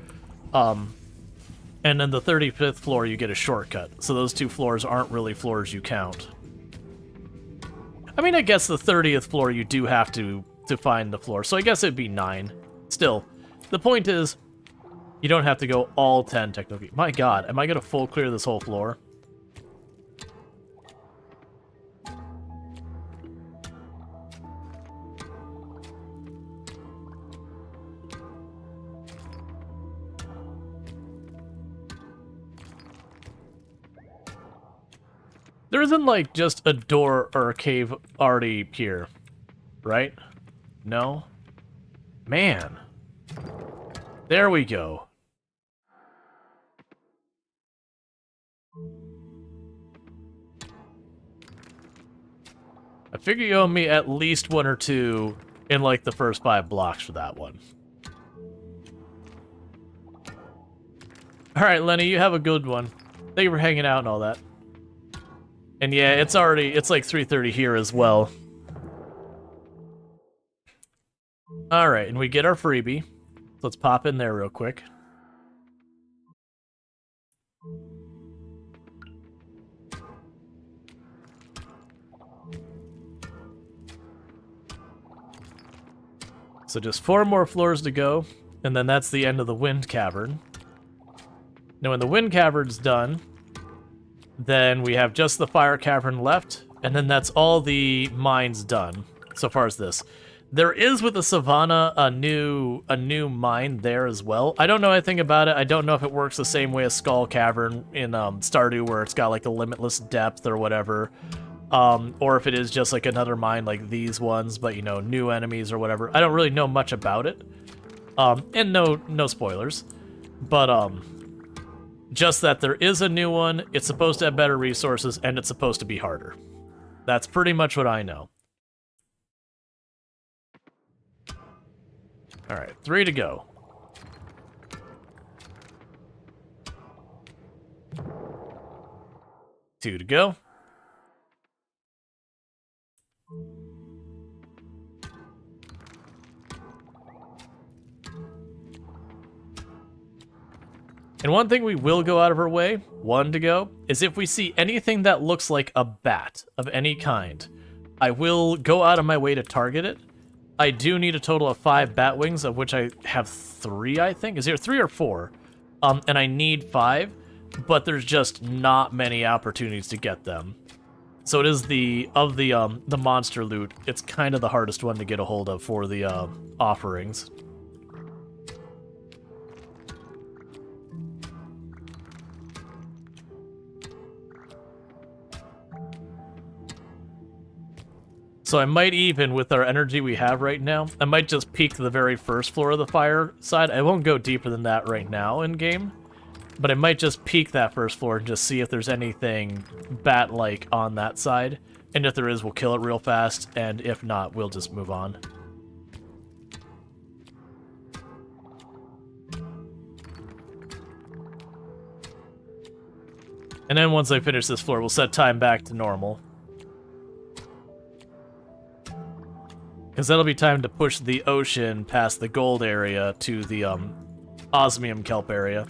And then the 35th floor, you get a shortcut. So those 2 floors aren't really floors you count. I mean, I guess the 30th floor, you do have to find the floor. So I guess it'd be 9. Still, the point is, you don't have to go all 10 technically. My god, am I going to full clear this whole floor? There isn't, like, just a door or a cave already here, right? No? Man. There we go. I figure you owe me at least 1 or 2 in, like, the first 5 blocks for that one. Alright, Lenny, you have a good one. Thank you for hanging out and all that. And yeah, it's like 3:30 here as well. Alright, and we get our freebie. Let's pop in there real quick. So just 4 more floors to go, and then that's the end of the Wind Cavern. Now when the Wind Cavern's done, then we have just the Fire Cavern left, and then that's all the mines done, so far as this. There is, with the Savannah, a new mine there as well. I don't know anything about it. I don't know if it works the same way as Skull Cavern in Stardew, where it's got like a limitless depth or whatever. Or if it is just like another mine like these ones, but you know, new enemies or whatever. I don't really know much about it. And no spoilers. But just that there is a new one, it's supposed to have better resources, and it's supposed to be harder. That's pretty much what I know. Alright, 3 to go. Two to go. And one thing we will go out of our way, 1 to go, is if we see anything that looks like a bat of any kind, I will go out of my way to target it. I do need a total of 5 bat wings, of which I have 3, I think. Is there 3 or 4? And I need 5, but there's just not many opportunities to get them. So it is the monster loot, it's kind of the hardest one to get a hold of for the offerings. So I might even, with our energy we have right now, I might just peek the very first floor of the fire side. I won't go deeper than that right now in game, but I might just peek that first floor and just see if there's anything bat-like on that side. And if there is, we'll kill it real fast, and if not, we'll just move on. And then once I finish this floor, we'll set time back to normal. Because that'll be time to push the ocean past the gold area to the osmium kelp area.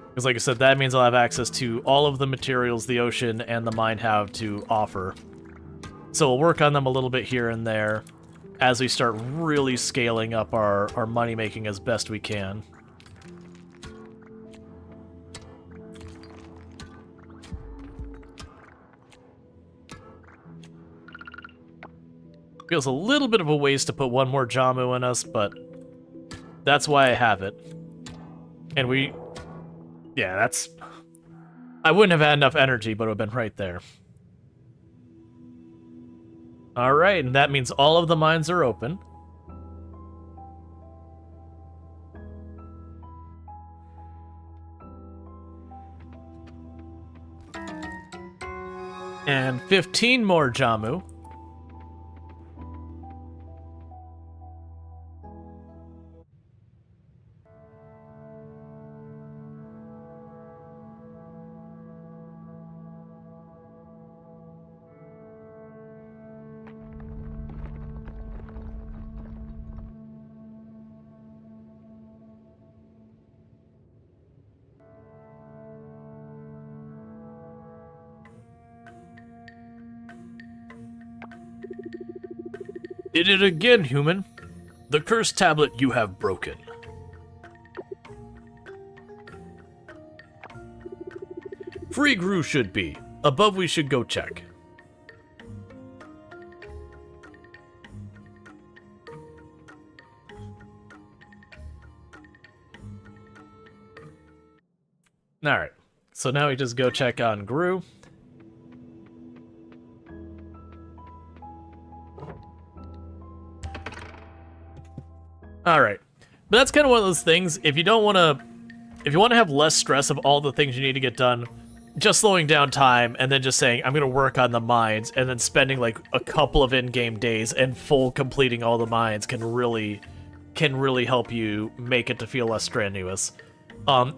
Because like I said, that means I'll have access to all of the materials the ocean and the mine have to offer. So we'll work on them a little bit here and there as we start really scaling up our money making as best we can. Feels a little bit of a waste to put one more Jamu in us, but that's why I have it. And yeah, that's... I wouldn't have had enough energy, but it would have been right there. Alright, and that means all of the mines are open. And 15 more Jamu. Did it again, human. The cursed tablet you have broken. Free Gru should be. Above we should go check. Alright, so now we just go check on Gru. Alright, but that's kind of one of those things, if you want to have less stress of all the things you need to get done, just slowing down time and then just saying, I'm going to work on the mines, and then spending like a couple of in-game days and full completing all the mines can really help you make it to feel less strenuous.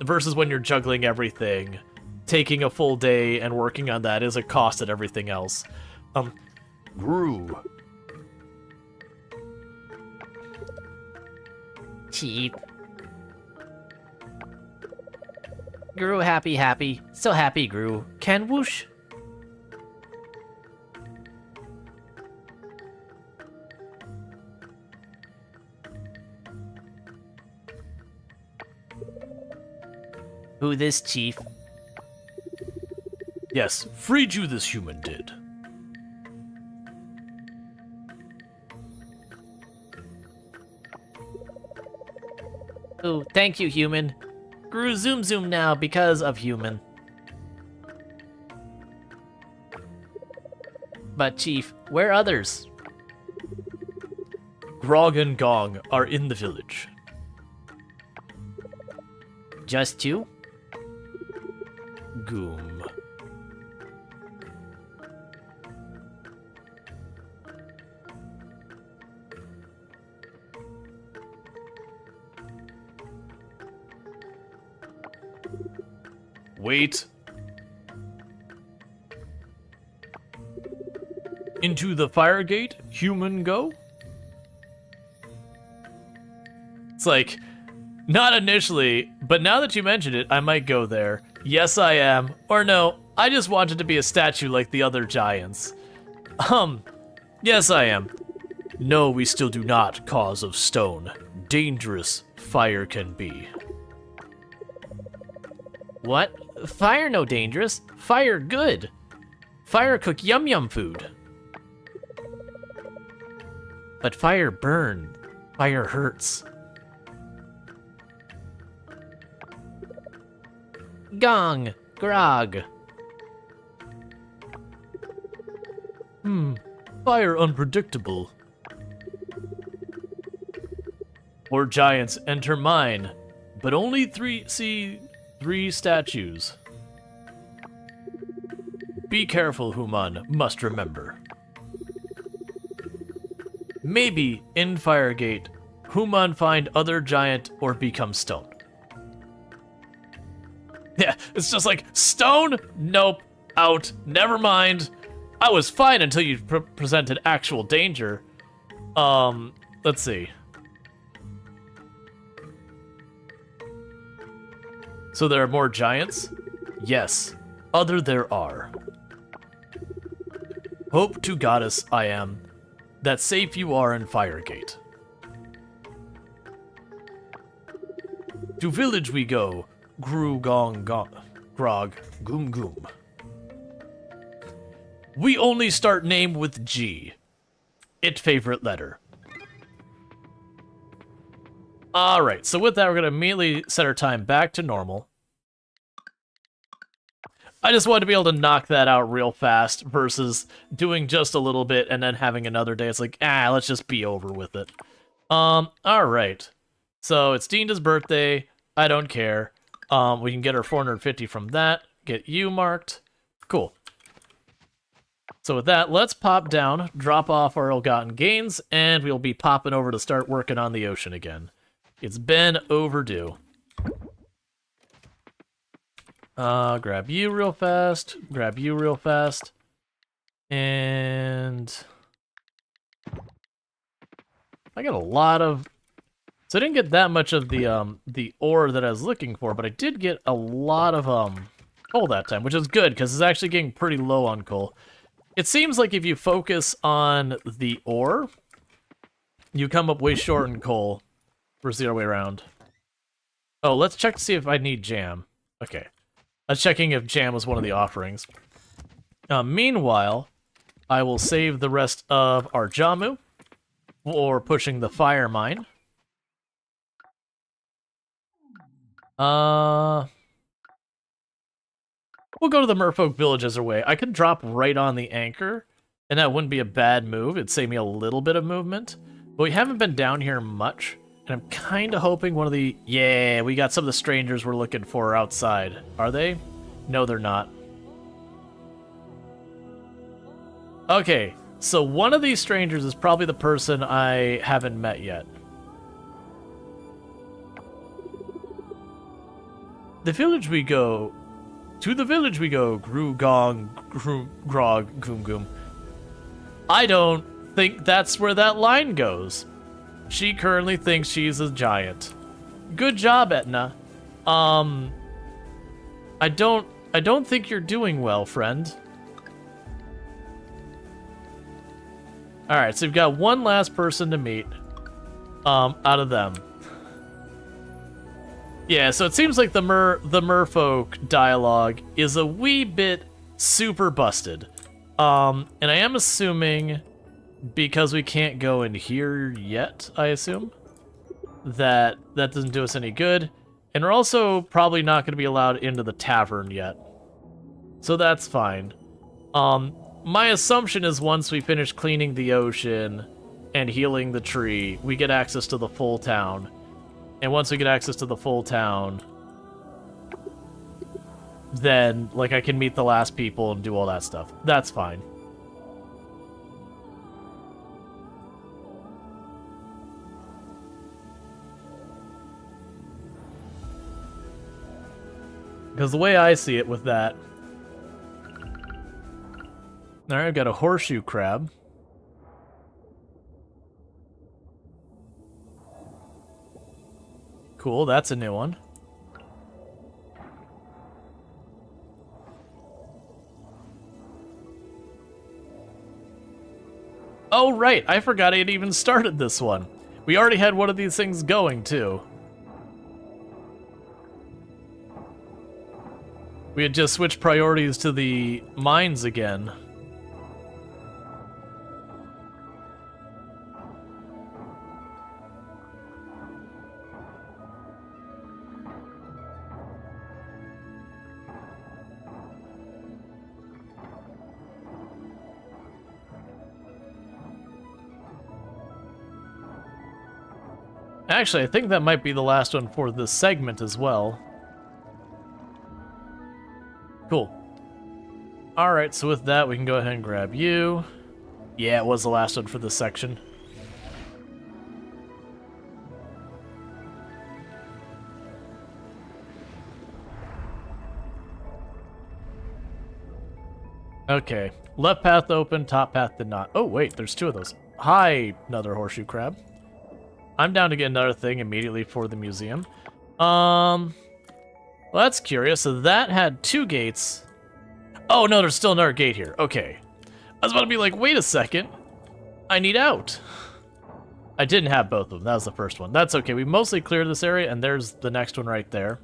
Versus when you're juggling everything, taking a full day and working on that is a cost at everything else. Gru. Cheap. Gru happy. So happy, Gru. Can whoosh. Who this, Chief? Yes, freed you this human did. Oh, thank you, human. Gru zoom now because of human. But Chief, where others? Grog and Gong are in the village. Just you? Goom. Wait. Into the fire gate, human go? It's like, not initially, but now that you mentioned it, I might go there. Yes, I am. Or no, I just wanted to be a statue like the other giants. Yes, I am. No, we still do not cause of stone. Dangerous fire can be. What? Fire no dangerous. Fire good. Fire cook yum yum food. But fire burn. Fire hurts. Gong. Grog. Fire unpredictable. Or giants enter mine, but only three statues. Be careful, Human, must remember. Maybe in Firegate, Human find other giant or become stone. Yeah, it's just like, stone? Nope, out, never mind. I was fine until you presented actual danger. Let's see. So there are more giants? Yes, other there are. Hope to goddess I am, that safe you are in Firegate. To village we go, Gru Gong Gong, Grog, Goom Goom. We only start name with G. It favorite letter. Alright, so with that, we're going to immediately set our time back to normal. I just wanted to be able to knock that out real fast versus doing just a little bit and then having another day. It's like, let's just be over with it. Alright. So it's Dina's birthday. I don't care. We can get our 450 from that. Get you marked. Cool. So with that, let's pop down, drop off our ill-gotten gains, and we'll be popping over to start working on the ocean again. It's been overdue. Grab you real fast, grab you real fast, and I got a lot of, so I didn't get that much of the ore that I was looking for, but I did get a lot of coal that time, which is good because it's actually getting pretty low on coal. It seems like if you focus on the ore, you come up way short in coal versus the other way around. Oh, let's check to see if I need jam. Okay. I was checking if jam was one of the offerings. Meanwhile, I will save the rest of our Jamu for pushing the fire mine. We'll go to the Merfolk Village as our way. I could drop right on the anchor, and that wouldn't be a bad move. It'd save me a little bit of movement. But we haven't been down here much, and I'm kind of hoping one of the... Yeah, we got some of the strangers we're looking for outside. Are they? No, they're not. Okay, so one of these strangers is probably the person I haven't met yet. The village we go... To the village we go, Gru Gong, Grog, Goom Goom. I don't think that's where that line goes. She currently thinks she's a giant. Good job, Etna. I don't think you're doing well, friend. Alright, so we've got one last person to meet. Out of them. Yeah, so it seems like the merfolk dialogue is a wee bit super busted. And I am assuming, because we can't go in here yet, I assume, that doesn't do us any good. And we're also probably not going to be allowed into the tavern yet. So that's fine. My assumption is once we finish cleaning the ocean and healing the tree, we get access to the full town. And once we get access to the full town, then, like, I can meet the last people and do all that stuff. That's fine. Because the way I see it with that... Alright, I've got a horseshoe crab. Cool, that's a new one. Oh, right, I forgot I had even started this one. We already had one of these things going, too. We had just switched priorities to the mines again. Actually, I think that might be the last one for this segment as well. Cool. Alright, so with that, we can go ahead and grab you. Yeah, it was the last one for this section. Okay. Left path open, top path did not. Oh, wait, there's two of those. Hi, another horseshoe crab. I'm down to get another thing immediately for the museum. Well, that's curious. So that had two gates. Oh, no, there's still another gate here. Okay. I was about to be like, wait a second. I need out. I didn't have both of them. That was the first one. That's okay. We mostly cleared this area, and there's the next one right there.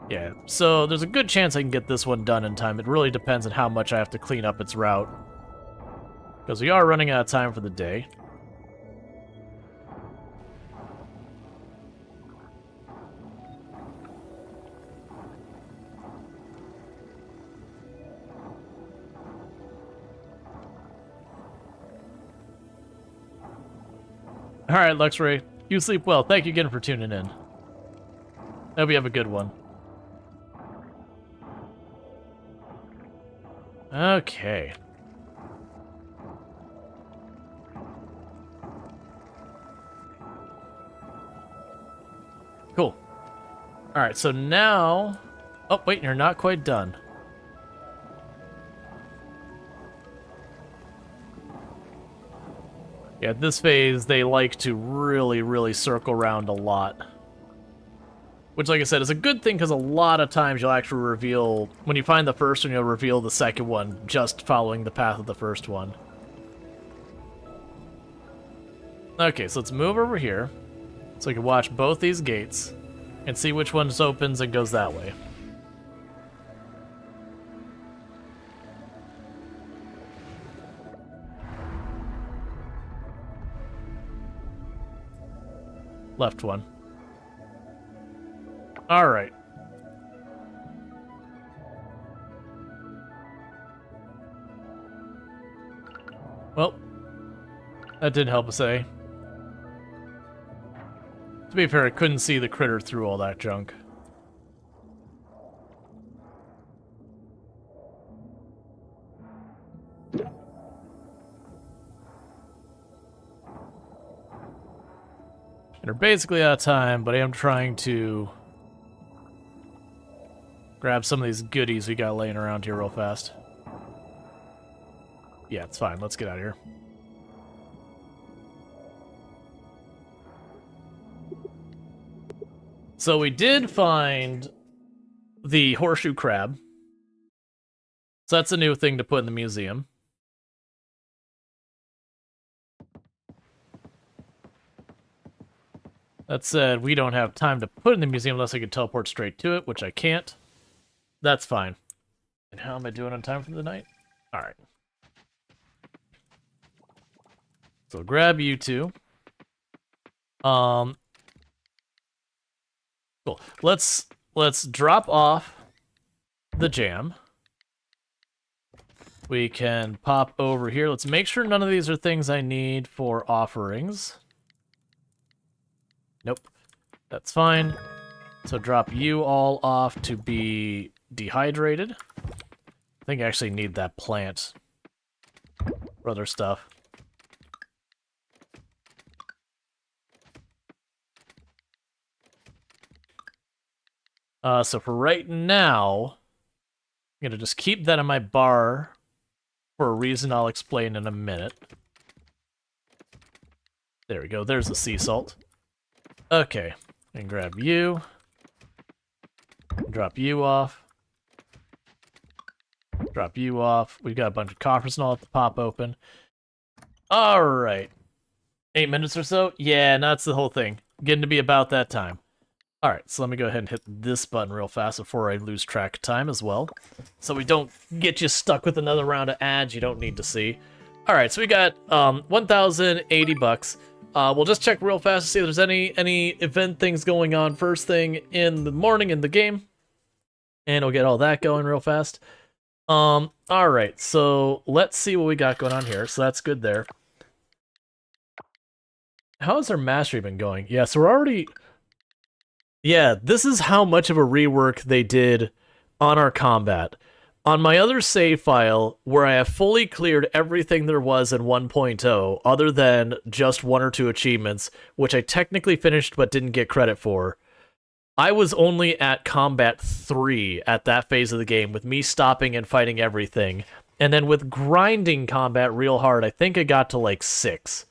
Yeah, so there's a good chance I can get this one done in time. It really depends on how much I have to clean up its route. Because we are running out of time for the day. Alright, Luxray. You sleep well. Thank you again for tuning in. Hope you have a good one. Okay. Cool. Alright, so now... Oh, wait, you're not quite done. Yeah, this phase, they like to really circle around a lot. Which, like I said, is a good thing because a lot of times you'll actually reveal... When you find the first one, you'll reveal the second one just following the path of the first one. Okay, so let's move over here. So we can watch both these gates and see which one opens and goes that way. Left one. Alright. Well, that didn't help us, eh? To be fair, I couldn't see the critter through all that junk. And we're basically out of time, but I am trying to grab some of these goodies we got laying around here real fast. Yeah, it's fine. Let's get out of here. So we did find the horseshoe crab. So that's a new thing to put in the museum. That said, we don't have time to put in the museum unless I can teleport straight to it, which I can't. That's fine. And how am I doing on time for the night? Alright. So grab you two. Cool. Let's drop off the jam. We can pop over here. Let's make sure none of these are things I need for offerings. Nope. That's fine. So drop you all off to be dehydrated. I think I actually need that plant for other stuff. So for right now, I'm gonna just keep that in my bar for a reason I'll explain in a minute. There we go, there's the sea salt. Okay, and grab you. Drop you off. Drop you off. We've got a bunch of coffers and all to pop open. Alright. 8 minutes or so? Yeah, and that's the whole thing. Getting to be about that time. Alright, so let me go ahead and hit this button real fast before I lose track of time as well. So we don't get you stuck with another round of ads you don't need to see. Alright, so we got 1,080 bucks. We'll just check real fast to see if there's any event things going on first thing in the morning in the game. And we'll get all that going real fast. Alright, so let's see what we got going on here. So that's good there. How has our mastery been going? Yeah, so we're already... Yeah, this is how much of a rework they did on our combat. On my other save file, where I have fully cleared everything there was in 1.0, other than just 1 or 2 achievements, which I technically finished but didn't get credit for, I was only at Combat 3 at that phase of the game, with me stopping and fighting everything. And then with grinding combat real hard, I think I got to like 6.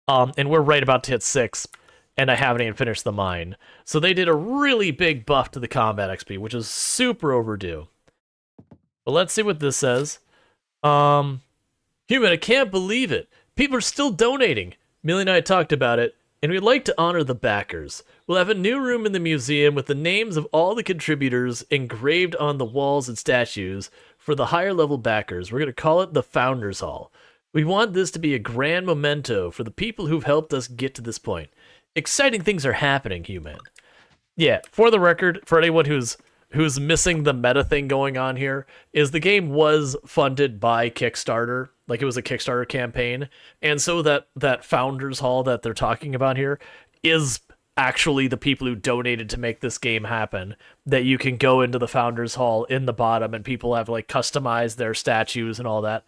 And we're right about to hit 6, and I haven't even finished the mine. So they did a really big buff to the combat XP, which is super overdue. But let's see what this says. Human, I can't believe it. People are still donating. Millie and I talked about it, and we'd like to honor the backers. We'll have a new room in the museum with the names of all the contributors engraved on the walls and statues for the higher level backers. We're going to call it the Founders Hall. We want this to be a grand memento for the people who've helped us get to this point. Exciting things are happening, Human. Yeah, for the record, for anyone who's missing the meta thing going on here, is the game was funded by Kickstarter. Like, it was a Kickstarter campaign. And so that Founders Hall that they're talking about here is actually the people who donated to make this game happen. That you can go into the Founders Hall in the bottom and people have, like, customized their statues and all that.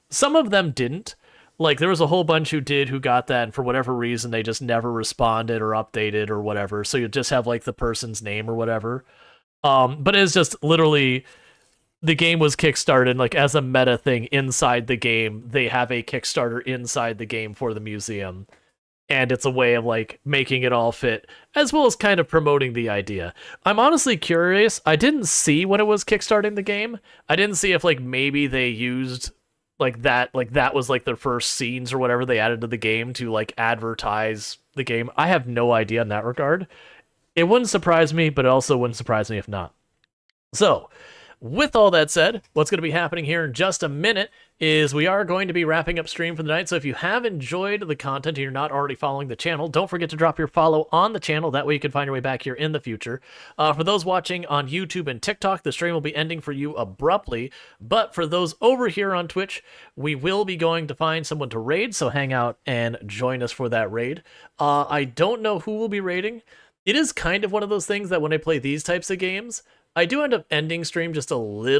Some of them didn't. Like, there was a whole bunch who did who got that, and for whatever reason, they just never responded or updated or whatever. So you just have, like, the person's name or whatever. But it's just literally, the game was kickstarted, like, as a meta thing inside the game. They have a Kickstarter inside the game for the museum. And it's a way of, like, making it all fit, as well as kind of promoting the idea. I'm honestly curious. I didn't see when it was kickstarting the game. I didn't see if, like, maybe they used... like that was like their first scenes or whatever they added to the game to like advertise the game. I have no idea in that regard. It wouldn't surprise me, but it also wouldn't surprise me if not. So, with all that said, what's going to be happening here in just a minute is we are going to be wrapping up stream for the night. So if you have enjoyed the content and you're not already following the channel, don't forget to drop your follow on the channel. That way you can find your way back here in the future. For those watching on YouTube and TikTok, the stream will be ending for you abruptly. But for those over here on Twitch, we will be going to find someone to raid. So hang out and join us for that raid. I don't know who will be raiding. It is kind of one of those things that when I play these types of games, I do end up ending stream just a little